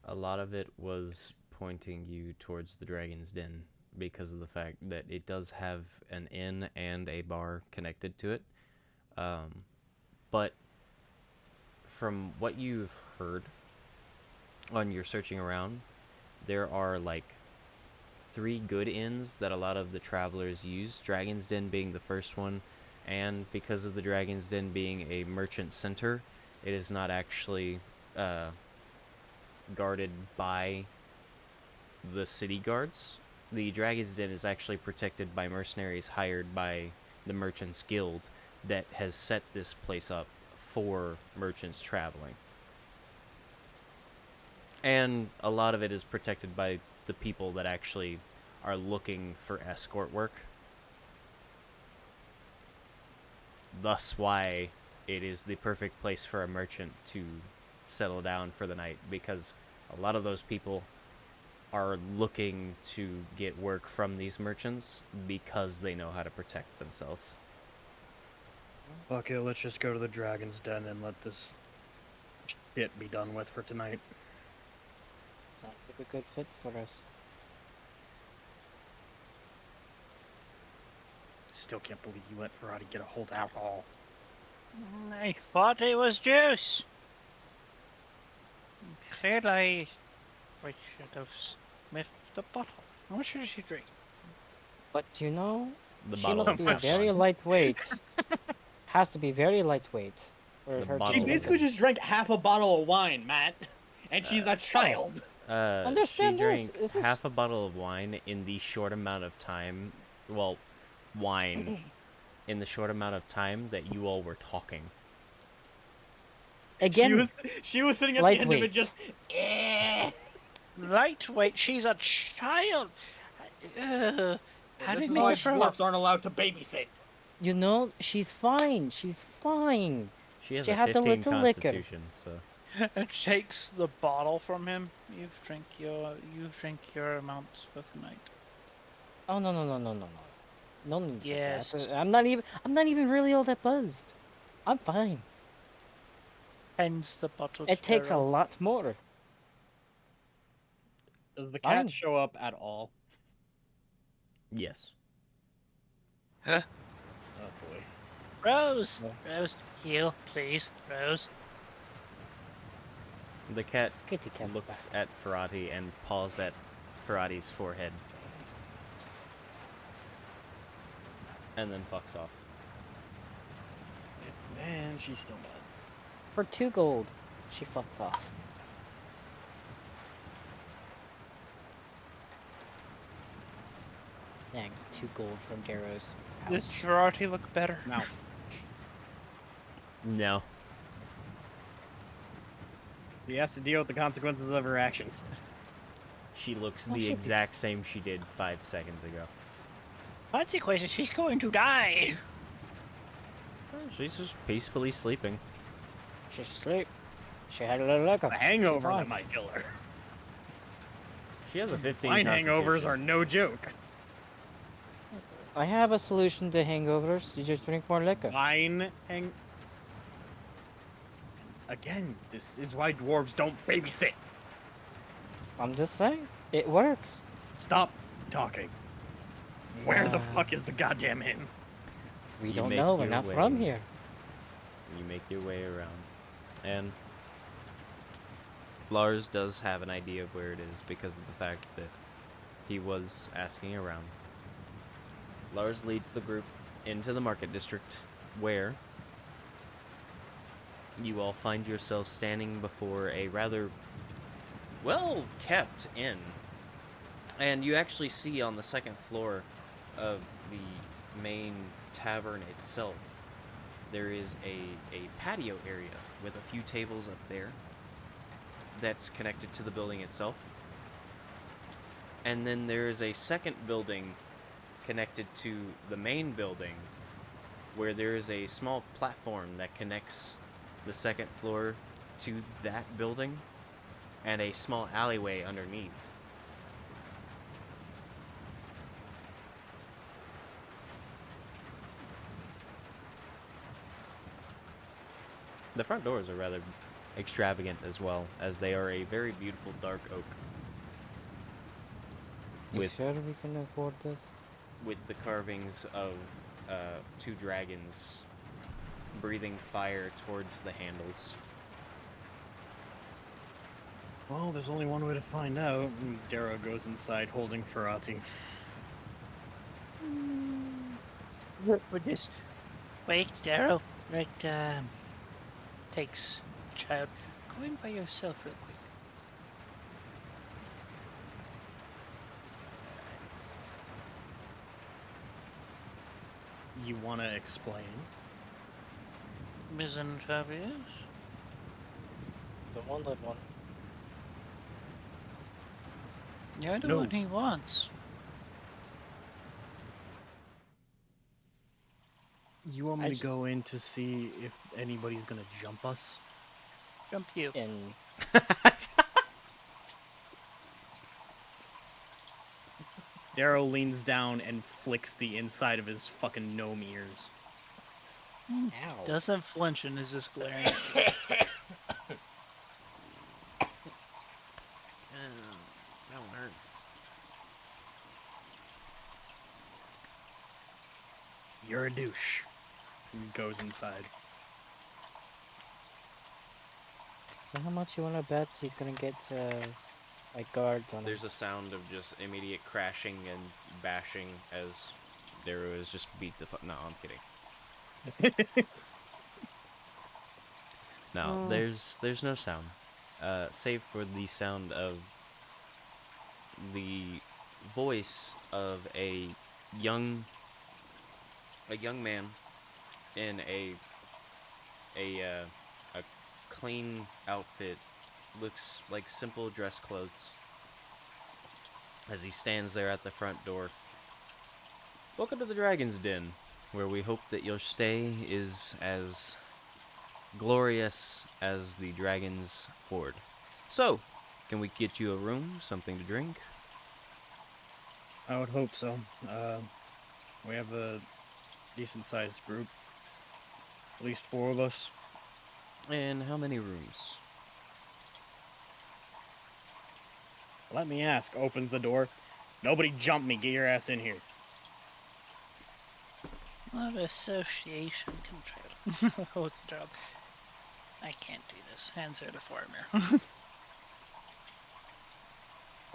A lot of it was pointing you towards the Dragon's Den because of the fact that it does have an inn and a bar connected to it. But from what you've heard on your searching around, there are like 3 good inns that a lot of the travelers use, Dragon's Den being the first one, and because of the Dragon's Den being a merchant center, it is not actually guarded by the city guards. The Dragon's Den is actually protected by mercenaries hired by the Merchants Guild that has set this place up for merchants traveling. And a lot of it is protected by the people that actually are looking for escort work. Thus why it is the perfect place for a merchant to settle down for the night, because a lot of those people are looking to get work from these merchants because they know how to protect themselves. Fuck it, let's just go to the Dragon's Den and let this shit be done with for tonight. Sounds like a good fit for us. Still can't believe you let Ferrati get a hold of alcohol. I thought it was juice. Clearly, we should have sniffed the bottle. How much did she drink? But you know, The she bottle must of be a very wine. lightweight. Has to be very lightweight. For The her bottle She to of basically wine. just drank half a bottle of wine, Matt. And she's a child. She Understand this, drank this is- half a bottle of wine in the short amount of time. Well, wine in the short amount of time that you all were talking. Again, She was sitting at the end of it lightweight. just Lightweight, she's a child. This Having is me why from dwarfs aren't allowed to babysit. you know, she's fine. She's fine. She has She a had a 15 little liquor. constitution, so It takes the bottle from him. You drink your amount for the night. Oh no. No need for Yes. that. I'm not even really all that buzzed. I'm fine. Hence the bottle. It takes a lot more. Does the Fine. cat show up at all? yes. Oh boy. Rose, Yeah. Rose, heal, please, Rose. The cat Kitty cat looks back. at Ferrati and paws at Ferrati's forehead. And then fucks off. Man, she's still mad. For 2 gold, she fucks off. Yeah, it's 2 gold from Darrow's. Does Ferrati look better? Now, No. she has to deal with the consequences of her actions. She looks Well, the she- exact same she did 5 seconds ago. Consequences, she's going to die. She's just peacefully sleeping. She's asleep. She had a little liquor. A hangover Fine. that might kill her. She has a 15 Wine hangovers constitution. are no joke. I have a solution to hangovers. You just drink more liquor. Wine hang. Again, this is why dwarves don't babysit. I'm just saying, it works. Stop talking. Where the Uh, fuck is the goddamn inn? We You don't make know. We're your not way. from here. You make your way around. And Lars does have an idea of where it is because of the fact that he was asking around. Lars leads the group into the market district where you all find yourselves standing before a rather well-kept inn. And you actually see on the second floor of the main tavern itself, there is a patio area with a few tables up there that's connected to the building itself. And then there is a second building connected to the main building where there is a small platform that connects the second floor to that building and a small alleyway underneath. The front doors are rather extravagant as well, as they are a very beautiful dark oak You with sure we can afford this? with the carvings of 2 dragons breathing fire towards the handles. Well, there's only one way to find out. And Darrow goes inside holding Ferrati. With this. Wait, Darrow. Right, takes a child. Go in by yourself real quick. You want to explain? Isn't obvious? The one that one. You're the No. one he wants. You want I me to just- go in to see if anybody's gonna jump us? Jump you. In Darrow leans down and flicks the inside of his fucking gnome ears. Ow. Doesn't flinch and is just glaring. That one hurt. You're a douche. He goes inside. So how much you wanna bet he's gonna get like guards on him? There's a sound of just immediate crashing and bashing as Darrow is just beat the fuck. No, I'm kidding. No, Oh. there's no sound, save for the sound of the voice of a young man in a clean outfit, looks like simple dress clothes, as he stands there at the front door. Welcome to the Dragon's Den, where we hope that your stay is as glorious as the dragon's hoard. So, can we get you a room, something to drink? I would hope so. We have a decent-sized group. At least 4 of us. And how many rooms? Let me ask. Opens the door. Nobody jump me. Get your ass in here. What association control? Oh, it's a job. I can't do this. Hands her to Thormir.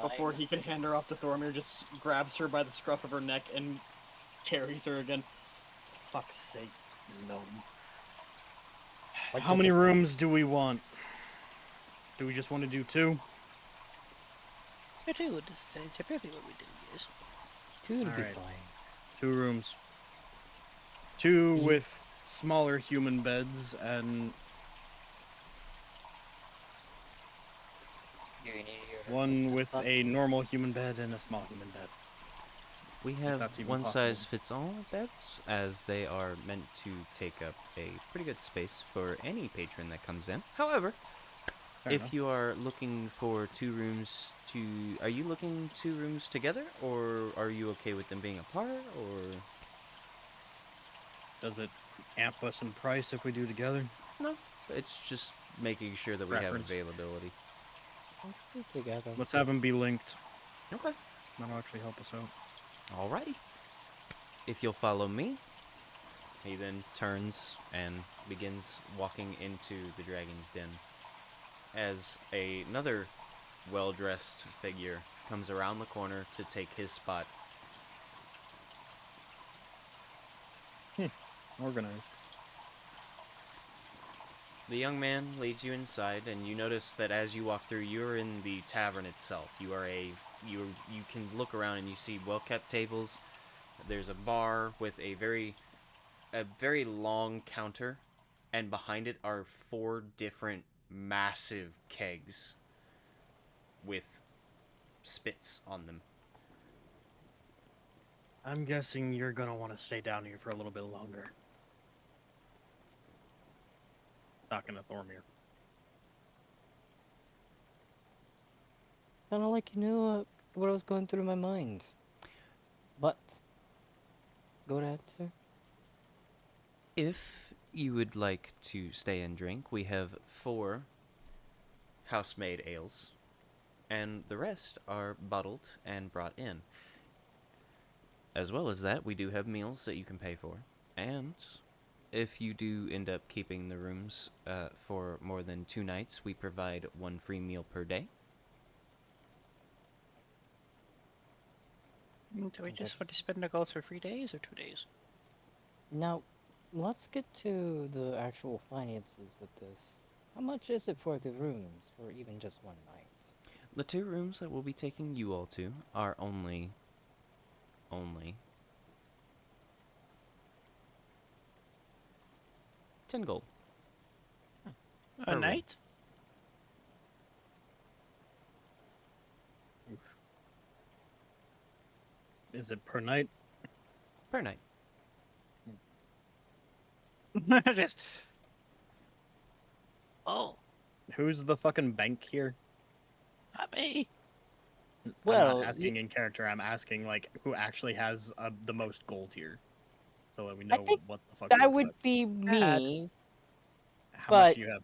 Before he can hand her off to Thormir, just grabs her by the scruff of her neck and carries her again. Fuck's sake, gnome. Like How many rooms do we want? Do we just want to do 2? I do. It's typically what we do, yes. 2 would be Alright. fine. 2 rooms. 2 Ye- with smaller human beds and Do you need your 1 with stuff? a normal human bed and a small human bed. We have that's even one possible. size fits all beds, as they are meant to take up a pretty good space for any patron that comes in. However, Fair if enough. you are looking for 2 rooms are you looking 2 rooms together, or are you okay with them being apart, or? Does it amp us in price if we do together? No, it's just making sure that we have Preference. availability. Let's do it together. Let's have them be linked. Okay. That'll actually help us out. Alrighty. If you'll follow me, he then turns and begins walking into the dragon's den, as another well-dressed figure comes around the corner to take his spot. Organized. The young man leads you inside, and you notice that as you walk through, you're in the tavern itself. You can look around and you see well-kept tables. There's a bar with a very long counter, and behind it are 4 different massive kegs with spits on them. I'm guessing you're gonna want to stay down here for a little bit longer. Talking to Thormir. Kind of like you knew what was going through my mind. But go ahead, sir. If you would like to stay and drink, we have 4 house-made ales, and the rest are bottled and brought in. As well as that, we do have meals that you can pay for, and if you do end up keeping the rooms for more than 2 nights, we provide 1 free meal per day. Do we just want to spend our goals for 3 days or 2 days? Now, let's get to the actual finances of this. How much is it for the rooms, or even just 1 night? The 2 rooms that we'll be taking you all to are only 10 gold. A Per room. night? Is it per night? Per night. Just. Oh, Who's the fucking bank here? not me. I'm not Well, asking in character. I'm asking like who actually has the most gold here, so that we I know think what the fuck to that would expect. be Bad. me, How much but do you have?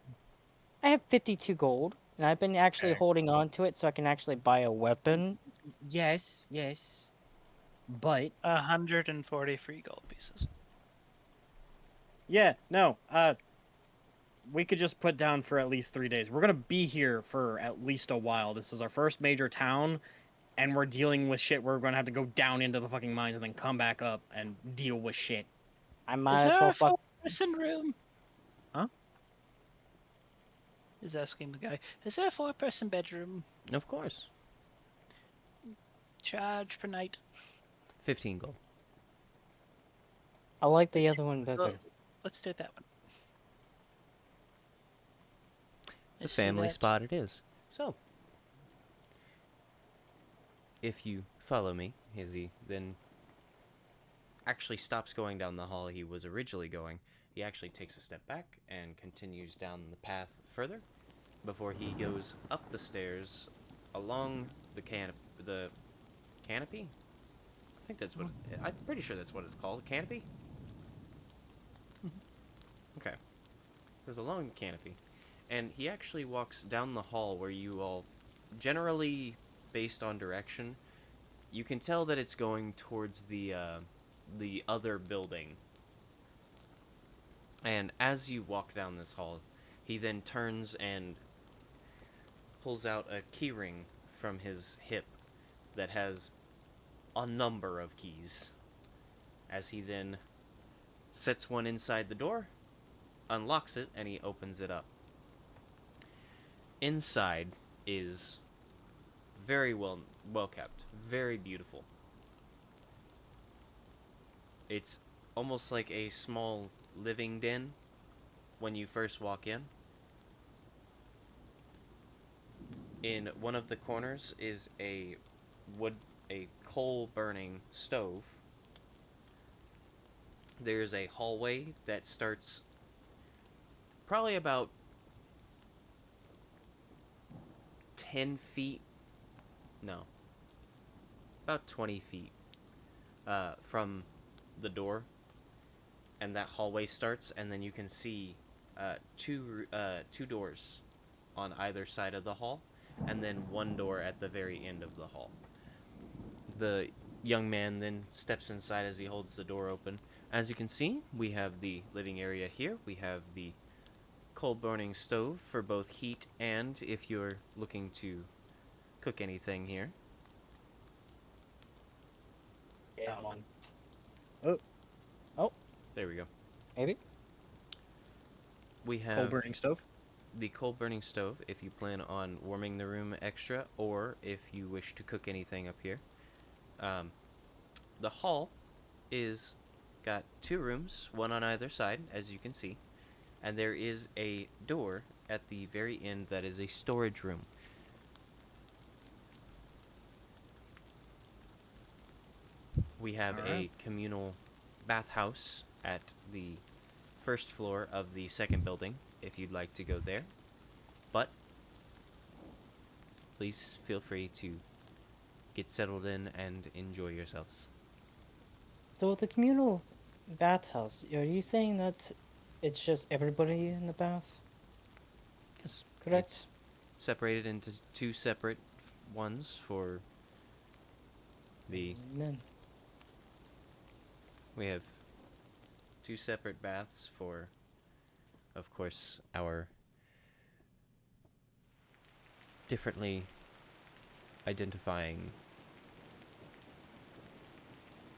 I have 52 gold, and I've been actually Okay. holding on to it so I can actually buy a weapon. Yes, yes, but 140 free gold pieces. yeah, no. We could just put down for at least 3 days. We're gonna be here for at least a while. This is our first major town, and we're dealing with shit. We're gonna have to go down into the fucking mines and then come back up and deal with shit. I Is might as there well a fuck. four-person room? Huh? Is asking the guy. Is there a four-person bedroom? Of course. Charge per night. 15 gold. I like the other one Well, better. let's do that one. I The see family that. spot it is. So, if you follow me, Izzy, then actually stops going down the hall he was originally going. He actually takes a step back and continues down the path further before he goes up the stairs along the canopy. I think that's what I'm pretty sure that's what it's called. Canopy. Okay. Goes along the canopy, and he actually walks down the hall where you all, generally based on direction, you can tell that it's going towards the other building. And as you walk down this hall, he then turns and pulls out a keyring from his hip that has a number of keys. As he then sets one inside the door, unlocks it, and he opens it up. Inside is very well kept, very beautiful. It's almost like a small living den when you first walk in. In one of the corners is a coal burning stove. There's a hallway that starts probably about 10 feet, no, about 20 feet from the door, and that hallway starts, and then you can see two doors on either side of the hall, and then one door at the very end of the hall. The young man then steps inside as he holds the door open. As you can see, we have the living area here. We have the coal-burning stove for both heat and if you're looking to cook anything here. Yeah, Oh, Oh, There we go. maybe. We coal have burning stove. the coal-burning stove if you plan on warming the room extra or if you wish to cook anything up here. The hall is got two rooms, one on either side, as you can see, and there is a door at the very end that is a storage room. We have Alright. a communal bathhouse at the first floor of the second building if you'd like to go there. But please feel free to get settled in and enjoy yourselves. So the communal bathhouse, are you saying that it's just everybody in the bath? Yes, Correct? it's separated into two separate ones for the. Amen. We have two separate baths for, of course, our differently identifying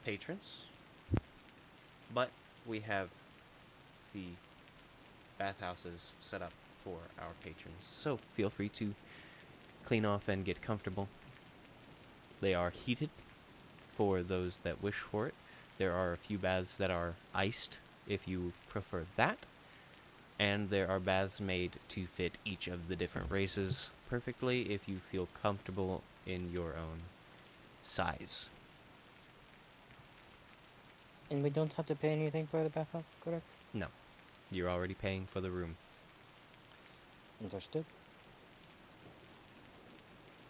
patrons. But we have the bathhouses set up for our patrons. So feel free to clean off and get comfortable. They are heated for those that wish for it. There are a few baths that are iced if you prefer that. And there are baths made to fit each of the different races perfectly if you feel comfortable in your own size. And we don't have to pay anything for the bathhouse, correct? No, you're already paying for the room. Understood.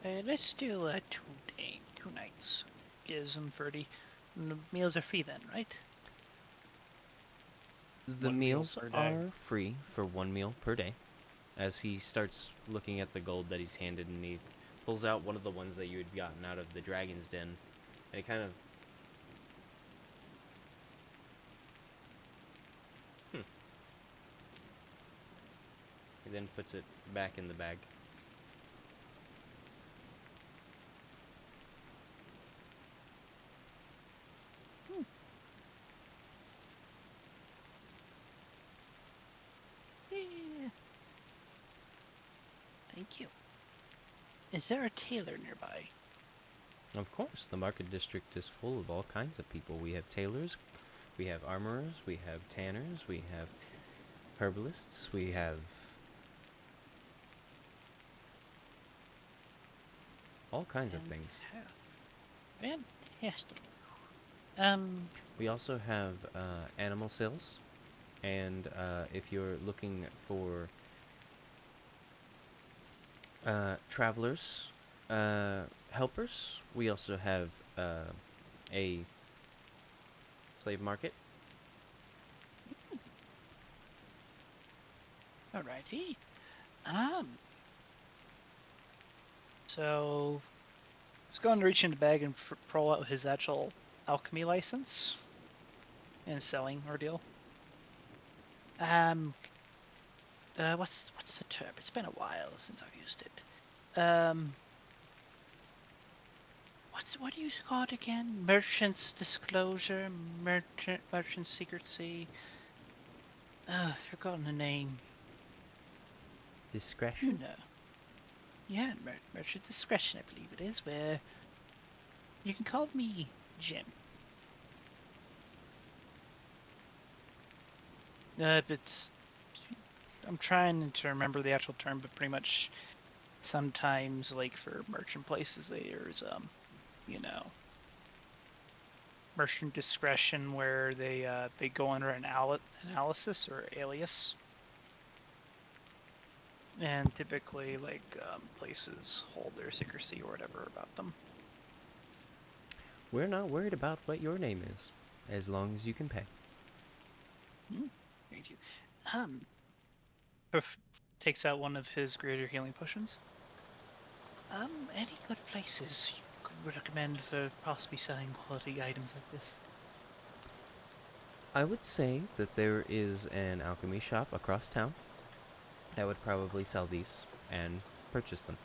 Let's do 2 nights. Gives him 30. And the meals are free then, right? The One meal meals per day. are free for 1 meal per day. As he starts looking at the gold that he's handed, and he pulls out one of the ones that you had gotten out of the dragon's den, and he kind of he then puts it back in the bag. Yeah. Thank you. Is there a tailor nearby? Of course, the market district is full of all kinds of people. We have tailors, we have armorers, we have tanners, we have herbalists, we have all kinds of things. Fantastic. We also have animal sales, and if you're looking for travelers, helpers, we also have a slave market. Alrighty. So he's going to reach in the bag and pull out his actual alchemy license and selling ordeal. What's the term? It's been a while since I've used it. What do you call it again? Merchant's disclosure, merchant secrecy. I've forgotten the name. Discretion. You know. Yeah, merchant discretion, I believe it is. Where you can call me Jim. But I'm trying to remember the actual term, but pretty much sometimes, like for merchant places, there's you know, merchant discretion where they go under an analysis or alias, and typically like places hold their secrecy or whatever about them. We're not worried about what your name is, as long as you can pay. Thank you. Puff takes out one of his greater healing potions. Any good places you could recommend for possibly selling quality items like this? I would say that there is an alchemy shop across town that would probably sell these and purchase them.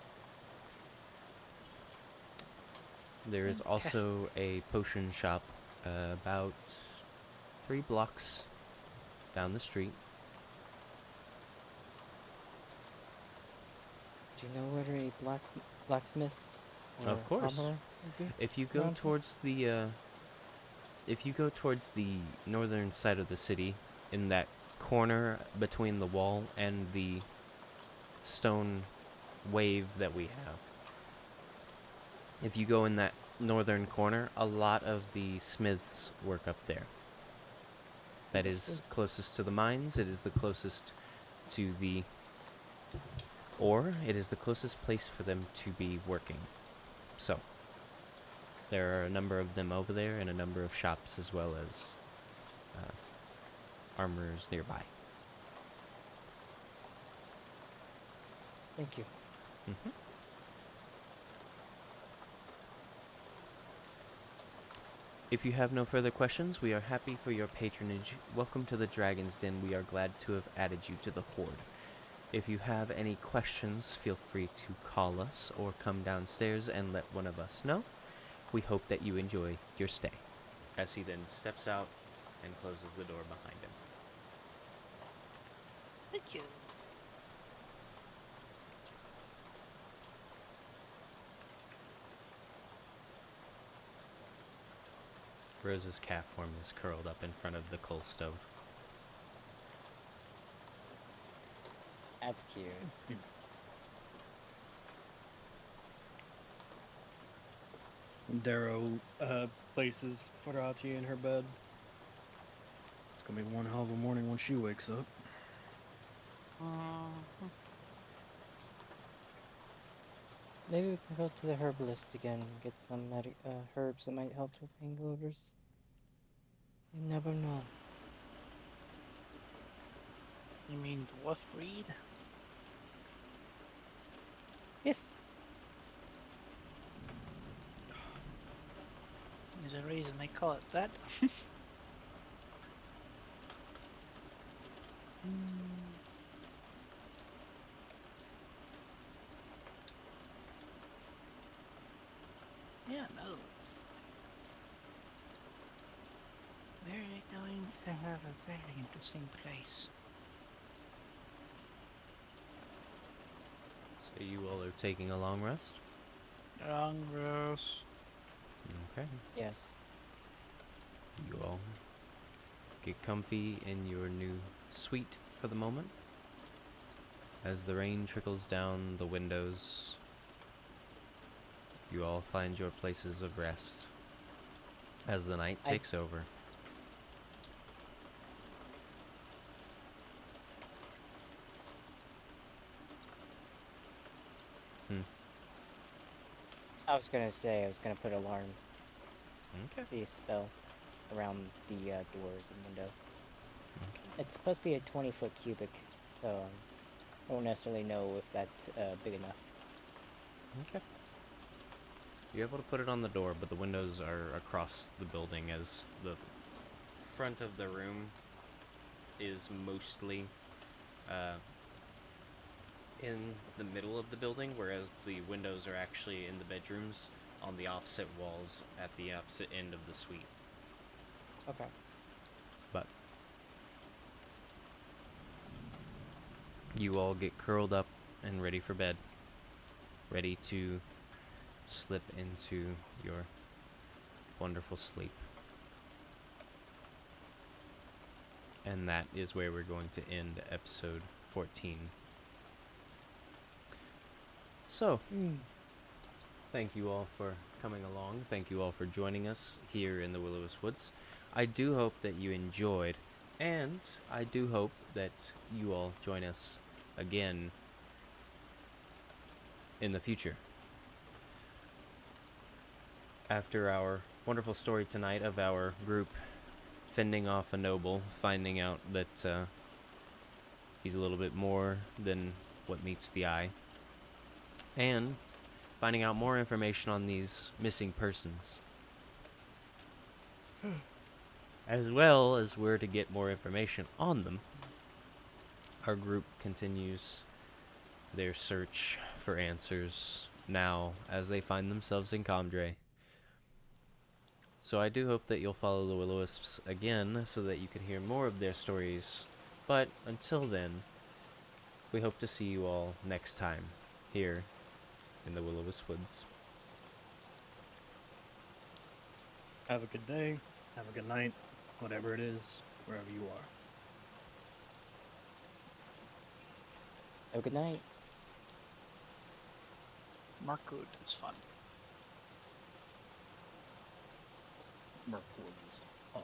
There is also a potion shop about 3 blocks down the street. Do you know where a blacksmith or Of course. armorer would be? If you go around here? towards the northern side of the city, in that corner between the wall and the stone wave that we have, if you go in that northern corner, a lot of the smiths work up there. That is closest to the mines. It is the closest to the ore. It is the closest place for them to be working. So, there are a number of them over there, and a number of shops as well as armorers nearby. Thank you. Mm-hmm. If you have no further questions, we are happy for your patronage. Welcome to the Dragon's Den. We are glad to have added you to the Horde. If you have any questions, feel free to call us or come downstairs and let one of us know. We hope that you enjoy your stay. As he then steps out and closes the door behind him. Thank you. Rose's calf form is curled up in front of the coal stove. That's cute. Darrow places Ferrati in her bed. It's gonna be one hell of a morning when she wakes up. Maybe we can go to the herbalist again and get some herbs that might help with hangovers. You never know. You mean dwarf breed? Yes. There's a reason they call it that. Yeah, no. We're going to have a very interesting place. So you all are taking a long rest? Long rest. Okay. Yes. You all get comfy in your new suite for the moment. As the rain trickles down the windows, you all find your places of rest as the night takes over. I was gonna say I was gonna put alarm Okay. the spell around the doors and window. Okay. It's supposed to be a 20-foot cubic, so I won't necessarily know if that's big enough. Okay. You're able to put it on the door, but the windows are across the building as the front of the room is mostly in the middle of the building, whereas the windows are actually in the bedrooms on the opposite walls at the opposite end of the suite. Okay. But you all get curled up and ready for bed, ready to slip into your wonderful sleep. And that is where we're going to end episode 14. So, thank you all for coming along. Thank you all for joining us here in the Will-O-Wisp Woods. I do hope that you enjoyed, and I do hope that you all join us again in the future. After our wonderful story tonight of our group fending off a noble, finding out that he's a little bit more than what meets the eye, and finding out more information on these missing persons, as well as where to get more information on them, our group continues their search for answers now as they find themselves in Camdre. So I do hope that you'll follow the Will-O-Wisps again so that you can hear more of their stories. But until then, we hope to see you all next time here in the Will-O-Wisp Woods. Have a good day. Have a good night. Whatever it is, wherever you are. Have a good night. Markwood is fun. Mirkwood is fun.